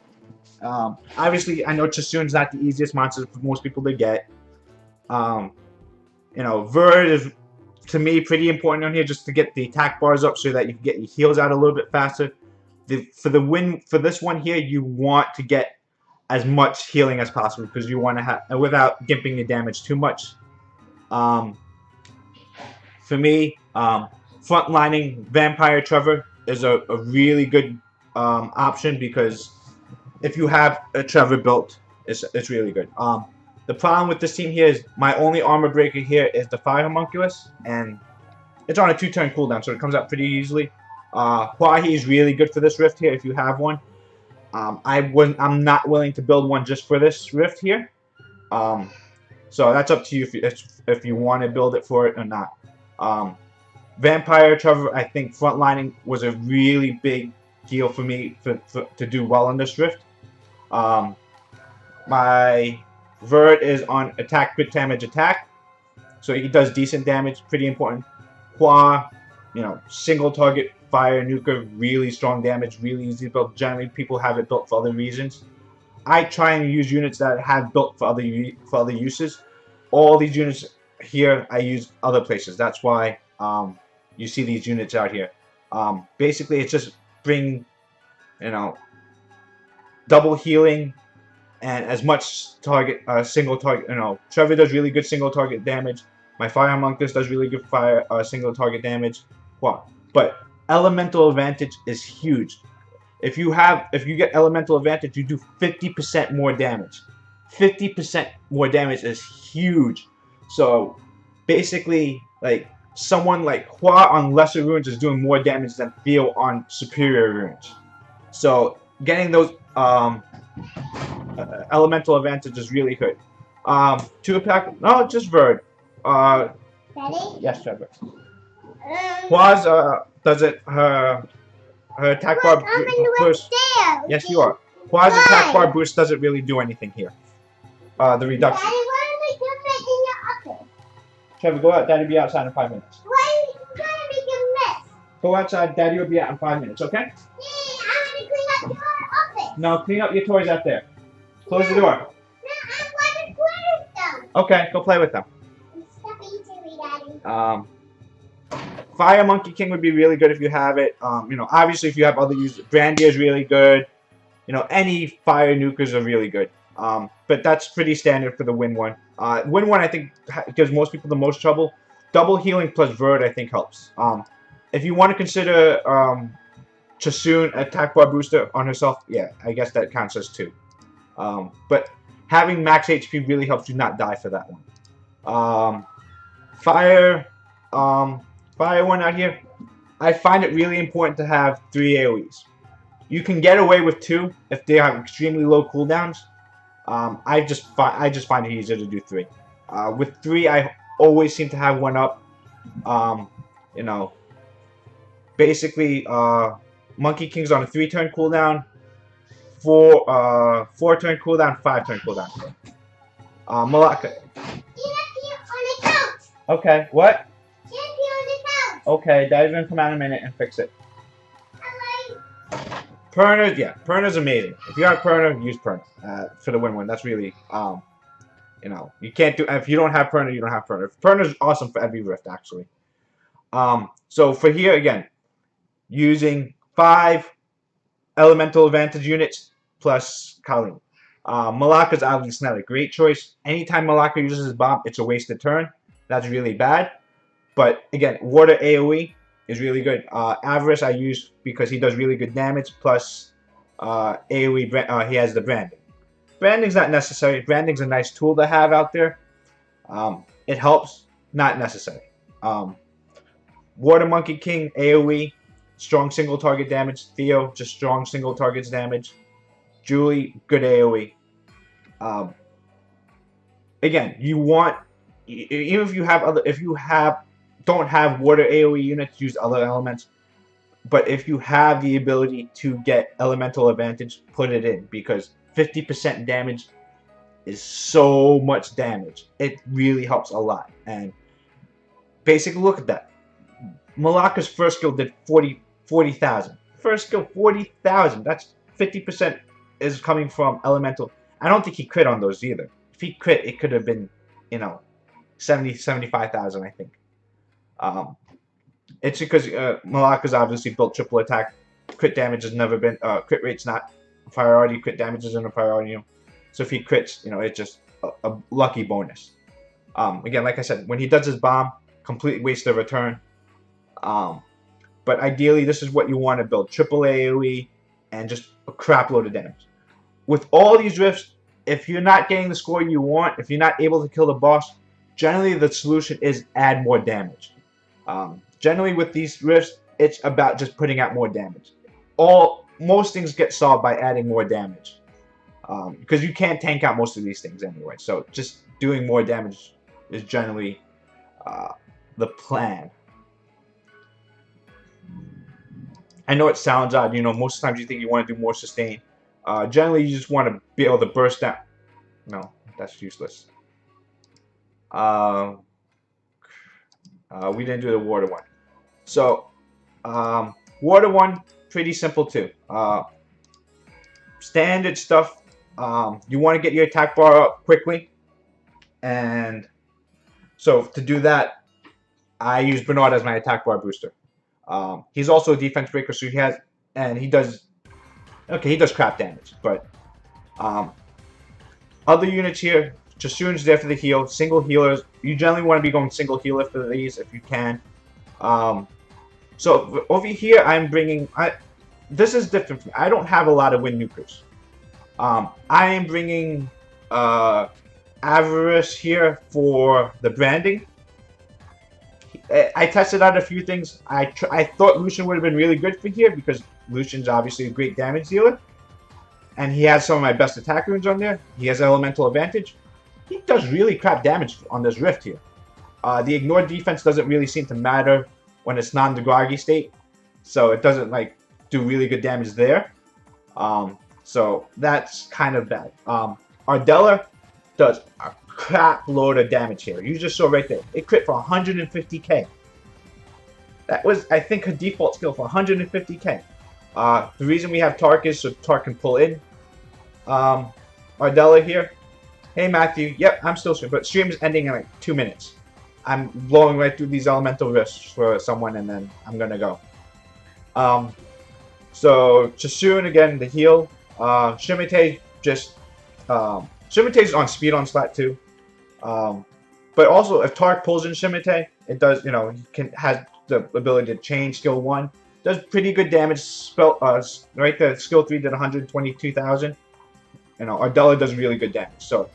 Speaker 1: Obviously, I know Chasun's not the easiest monster for most people to get. You know, Verd is, to me, pretty important on here just to get the attack bars up so that you can get your heals out a little bit faster. For this one here, you want to get as much healing as possible because you want to have, without gimping the damage too much. For me, frontlining Vampire Trevor is a really good option because if you have a Trevor built, it's really good. The problem with this team here is my only armor breaker here is the Fire Homunculus, and it's on a 2-turn cooldown, so it comes out pretty easily. Huahi is really good for this rift here if you have one. I'm not willing to build one just for this rift here. So that's up to you if you want to build it for it or not. Vampire Trevor, I think frontlining was a really big deal for me to do well on this rift. My Verd is on attack crit damage attack, so he does decent damage, pretty important. Hua, you know, single target fire nuker, really strong damage, really easy to build. Generally, people have it built for other reasons. I try and use units that have built for other uses. All these units here, I use other places. That's why you see these units out here. Basically, it's just bring, you know, double healing and as much target, single target. You know, Trevor does really good single target damage. My Fire Homunculus does really good single target damage. Well, but elemental advantage is huge. If you get elemental advantage, you do 50% more damage. 50% more damage is huge. So basically, like someone like Hua on lesser runes is doing more damage than Theo on superior runes. So getting those elemental advantage is really good. 2-pack, no, just Verd.
Speaker 3: Daddy?
Speaker 1: Yes, Trevor. Hua's does it her attack bar boost? Yes, you are. Hua's attack bar boost doesn't really do anything here. The reduction.
Speaker 3: Daddy, why don't we do it in your office?
Speaker 1: Trevor, go out. Daddy will be outside in 5 minutes.
Speaker 3: Why are you trying to make a mess?
Speaker 1: Go outside. Daddy will be out in 5 minutes, okay?
Speaker 3: Hey, I'm going to clean up your office.
Speaker 1: No, clean up your toys out there. Close the door.
Speaker 3: No, I want to play with them.
Speaker 1: Okay, go play with them.
Speaker 3: Stop eating me, Daddy.
Speaker 1: Fire Monkey King would be really good if you have it. You know, obviously if you have other users, Brandy is really good. You know, any fire nukers are really good. But that's pretty standard for the Win one. Win one I think gives most people the most trouble. Double healing plus Verd I think helps. If you want to consider Chasun attack bar booster on herself, yeah, I guess that counts as 2. But having max HP really helps you not die for that one. Fire one out here, I find it really important to have 3 AoEs. You can get away with 2 if they have extremely low cooldowns. I just find it easier to do 3. With 3, I always seem to have 1 up. You know, basically, Monkey King's on a 3-turn cooldown, 4-turn cooldown, 5-turn cooldown. Malaka. Okay, what? Okay, Daddy's gonna come out in a minute and fix it. Perna, yeah, Perna's amazing. If you have Perna, use Perna for the win-win. That's really, you know, you can't do, if you don't have Perna, you don't have Perna. Perna's awesome for every rift, actually. So for here again, using 5 elemental advantage units plus Colleen. Malaka's obviously not a great choice. Anytime Malaka uses his bomb, it's a wasted turn. That's really bad. But again, water AoE is really good. Avarice I use because he does really good damage. Plus AoE, he has the branding. Branding's not necessary. Branding's a nice tool to have out there. It helps, not necessary. Water Monkey King AoE, strong single target damage. Theo, just strong single targets damage. Julie, good AoE. Again, you want, even if you have other, don't have water AoE units, use other elements. But if you have the ability to get elemental advantage, put it in, because 50% damage is so much damage. It really helps a lot. And basically, look at that. Malaka's first skill did 40,000. First skill, 40,000. That's 50% is coming from elemental. I don't think he crit on those either. If he crit, it could have been, 75,000, I think. It's because Malaka's obviously built triple attack. Crit damage has never been, crit rate's not a priority. Crit damage isn't a priority. So if he crits, it's just a lucky bonus. Again, like I said, when he does his bomb, complete waste of a turn. But ideally, this is what you want to build. Triple AoE and just a crap load of damage. With all these rifts, if you're not getting the score you want, if you're not able to kill the boss, generally the solution is add more damage. Generally with these rifts, it's about just putting out more damage. Most things get solved by adding more damage. Because you can't tank out most of these things anyway. So just doing more damage is generally the plan. I know it sounds odd, most times you think you want to do more sustain. Generally, you just want to be able to burst down. No, that's useless. We didn't do the water one. So, water one, pretty simple too. Standard stuff. You want to get your attack bar up quickly. And so, to do that, I use Bernard as my attack bar booster. He's also a defense breaker, so he does crap damage, but other units here, Jasoon's there for the heal, single healers. You generally want to be going single healer for these if you can. So over here, I'm bringing, this is different for me. I don't have a lot of wind nukers. I am bringing Avarice here for the branding. I tested out a few things. I thought Lucian would have been really good for here because Lucian's obviously a great damage dealer. And he has some of my best attack runes on there. He has elemental advantage. He does really crap damage on this rift here. The ignored defense doesn't really seem to matter when it's non-Degragi state. So it doesn't do really good damage there. So that's kind of bad. Ardella does a crap load of damage here. You just saw right there. It crit for 150k. That was, I think, her default skill for 150k. The reason we have Tark is so Tark can pull in. Ardella here. Hey, Matthew. Yep, I'm still streaming, but stream is ending in 2 minutes. I'm blowing right through these elemental rifts for someone, and then I'm gonna go. So Jasoon again, the heal. Shimite just Shimite's on speed on slat too. But also if Tark pulls in Shimite, it does, he has the ability to change skill 1. Does pretty good damage. Right there, skill 3 did 122,000. Ardella does really good damage. So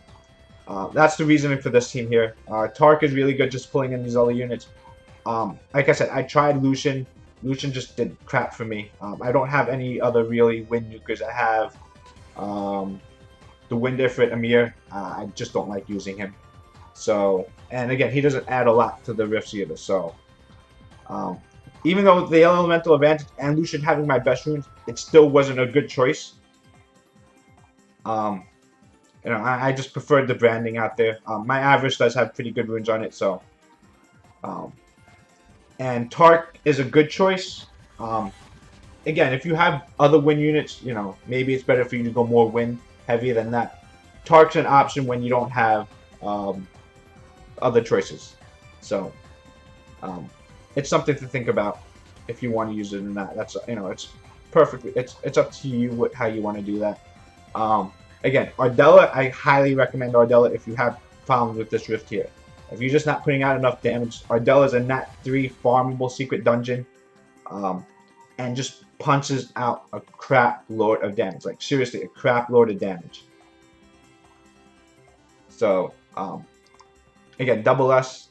Speaker 1: that's the reasoning for this team here. Tark is really good just pulling in these other units. Like I said, I tried Lucian. Lucian just did crap for me. I don't have any other really wind nukers. I have the Wind Ifrit Amir. I just don't like using him. So, and again, he doesn't add a lot to the rifts either. So, even though the elemental advantage and Lucian having my best runes, it still wasn't a good choice. I just preferred the branding out there. My Avarice does have pretty good runes on it, so. And Tark is a good choice. Again, if you have other wind units, maybe it's better for you to go more wind heavier than that. Tark's an option when you don't have other choices. So, it's something to think about if you want to use it or not. That's it's perfectly. It's up to you how you want to do that. Again, Ardella, I highly recommend Ardella if you have problems with this rift here. If you're just not putting out enough damage, Ardella is a Nat 3 farmable secret dungeon, and just punches out a crap load of damage. Like seriously, a crap load of damage. So again, double S.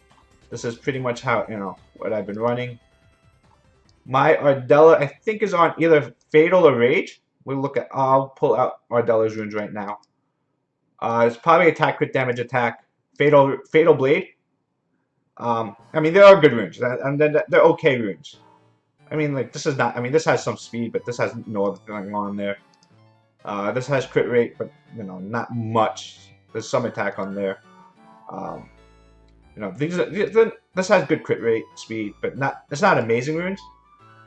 Speaker 1: This is pretty much how what I've been running. My Ardella, I think, is on either Fatal or Rage. We'll look at. I'll pull out Ardella's runes right now. It's probably attack, crit damage, attack, fatal blade. I mean, there are good runes, and they're okay runes. I mean, like this is not. I mean, this has some speed, but this has no other thing on there. This has crit rate, but not much. There's some attack on there. This has good crit rate, speed, but it's not amazing runes.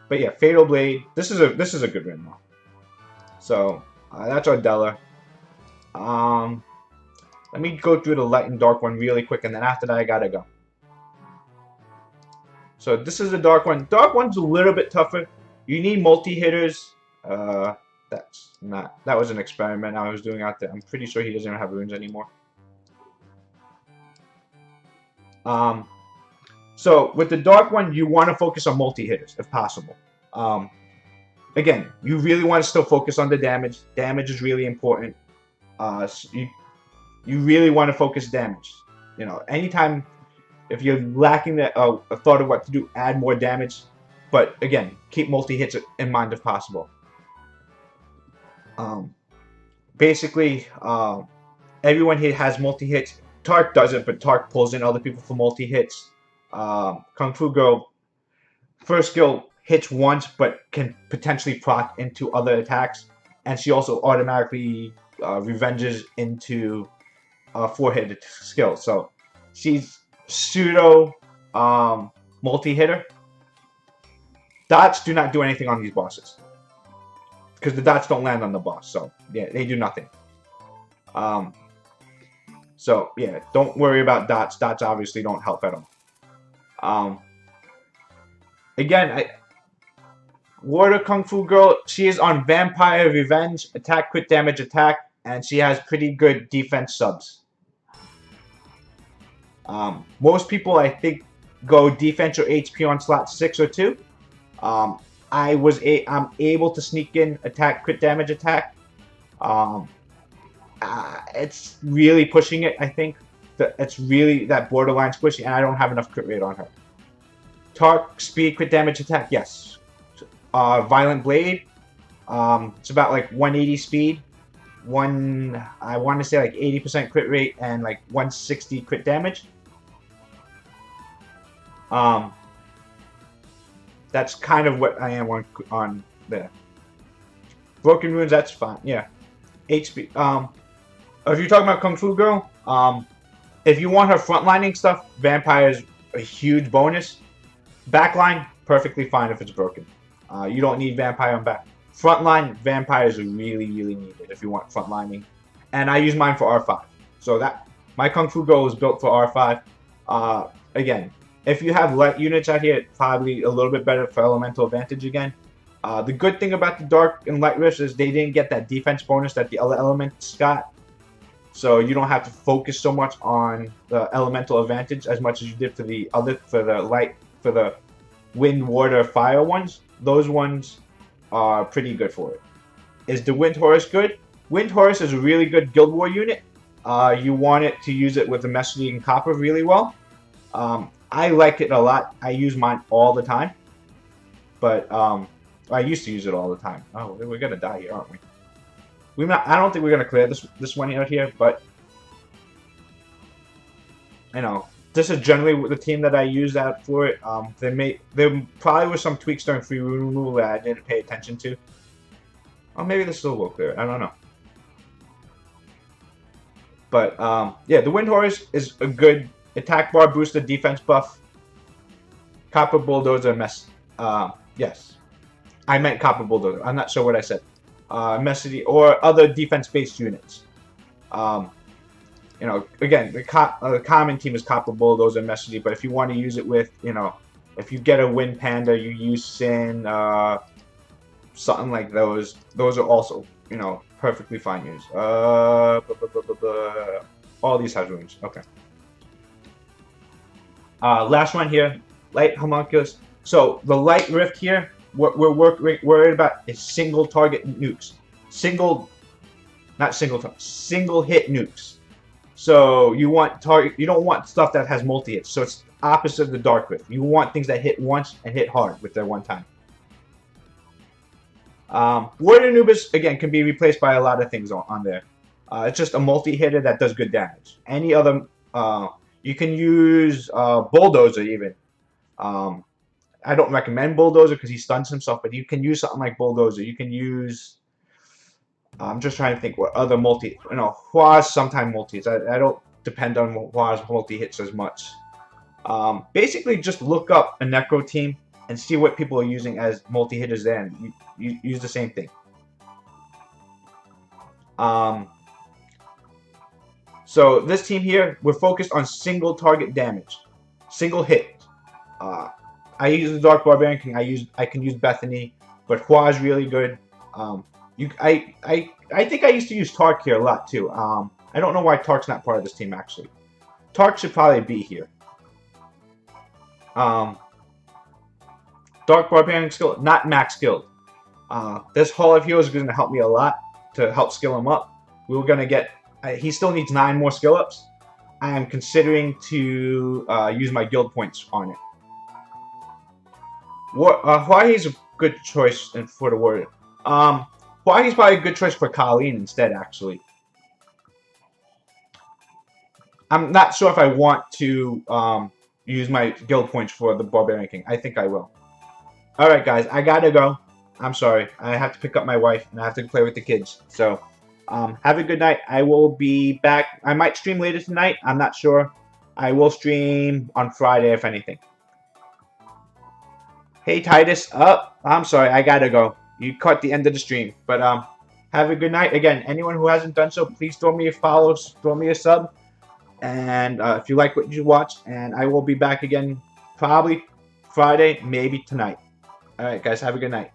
Speaker 1: But yeah, Fatal Blade. This is a good rune though. So that's Ardella. Let me go through the light and dark one really quick, and then after that I gotta go. So this is the dark one. Dark one's a little bit tougher. You need multi-hitters. That was an experiment I was doing out there. I'm pretty sure he doesn't even have runes anymore. So with the dark one, you want to focus on multi-hitters if possible. Again, you really want to still focus on the damage. Damage is really important. So you really want to focus damage. Anytime if you're lacking a thought of what to do, add more damage. But again, keep multi-hits in mind if possible. Basically, everyone here has multi-hits. Tark doesn't, but Tark pulls in other people for multi-hits. Kung Fu Girl, first skill hits once, but can potentially proc into other attacks. And she also automatically revenges into a 4-hit skill. So she's pseudo multi-hitter. Dots do not do anything on these bosses, because the dots don't land on the boss. So yeah, they do nothing. So yeah, don't worry about dots. Dots obviously don't help at all. Again, Water Kung Fu Girl, she is on Vampire Revenge, attack, crit damage, attack, and she has pretty good defense subs. Most people, I think, go defense or HP on slot 6 or 2. I'm able to sneak in attack, crit damage, attack. It's really pushing it, I think. It's really that borderline squishy, and I don't have enough crit rate on her. Tark, speed, crit damage, attack, yes. Violent Blade, it's about like 180 speed. I want to say like 80% crit rate and like 160 crit damage. That's kind of what I am on there. Broken Runes, that's fine, yeah. HP, if you're talking about Kung Fu Girl, if you want her frontlining stuff, Vampire is a huge bonus. Backline, perfectly fine if it's broken. You don't need Vampire on back. Frontline, Vampires are really, really needed if you want frontlining. And I use mine for R5. So my Kung Fu Girl is built for R5. Again, if you have light units out here, it's probably a little bit better for elemental advantage again. The good thing about the Dark and Light Rifts is they didn't get that defense bonus that the other elements got. So you don't have to focus so much on the elemental advantage as much as you did for the wind, water, fire ones. Those ones are pretty good for it. Is the Wind Horse good? Wind Horse is a really good Guild War unit. You want it to use it with the Message and Copper really well. I like it a lot. I use mine all the time. But I used to use it all the time. Oh, we're gonna die here, aren't we? I don't think we're gonna clear this one out here, but this is generally the team that I use out for it. There probably were some tweaks during free rune removal that I didn't pay attention to. Or maybe this still will clear it. I don't know. But yeah, the Wind Horse is a good attack bar booster, defense buff. Copper Bulldozer yes. I meant Copper Bulldozer. I'm not sure what I said. Messity or other defense-based units. Again, the common team is Copper Bulldozer and Messity, but if you want to use it with, If you get a Wind Panda, you use Sin, something like those. Those are also, you know, perfectly fine use. All these have runes. Okay. Last one here, light homunculus. So the light rift here, what we're worried about is single target nukes. Single hit nukes. So you want you don't want stuff that has multi hits. So it's opposite of the dark rift. You want things that hit once and hit hard with their one time. Warrior Anubis again can be replaced by a lot of things on there. It's just a multi hitter that does good damage. Any other you can use Bulldozer even. I don't recommend Bulldozer because he stuns himself, but you can use something like Bulldozer. You can use. I'm just trying to think what other multi. You know, Hua's sometimes multi hits. I don't depend on Hua's multi hits as much. Basically, just look up a Necro team and see what people are using as multi hitters. Then you use the same thing. So this team here, we're focused on single target damage, single hit. I use the Dark Barbarian King. I can use Bethany, but Hua is really good. I think I used to use Tark here a lot too. I don't know why Tark's not part of this team actually. Tark should probably be here. Dark Barbarian skill, not max skilled. This Hall of Heroes is going to help me a lot to help skill him up. We're going to get. He still needs 9 more skill ups. I am considering to use my guild points on it. Huahi's a good choice for the warrior. Huahi's probably a good choice for Colleen instead, actually. I'm not sure if I want to use my guild points for the Barbarian King. I think I will. Alright, guys, I gotta go. I'm sorry. I have to pick up my wife, and I have to play with the kids. So, have a good night. I will be back. I might stream later tonight. I'm not sure. I will stream on Friday, if anything. Hey, Titus. I'm sorry. I gotta go. You caught the end of the stream. But, have a good night. Again, anyone who hasn't done so, please throw me a follow, throw me a sub. And if you like what you watched, and I will be back again probably Friday, maybe tonight. Alright, guys. Have a good night.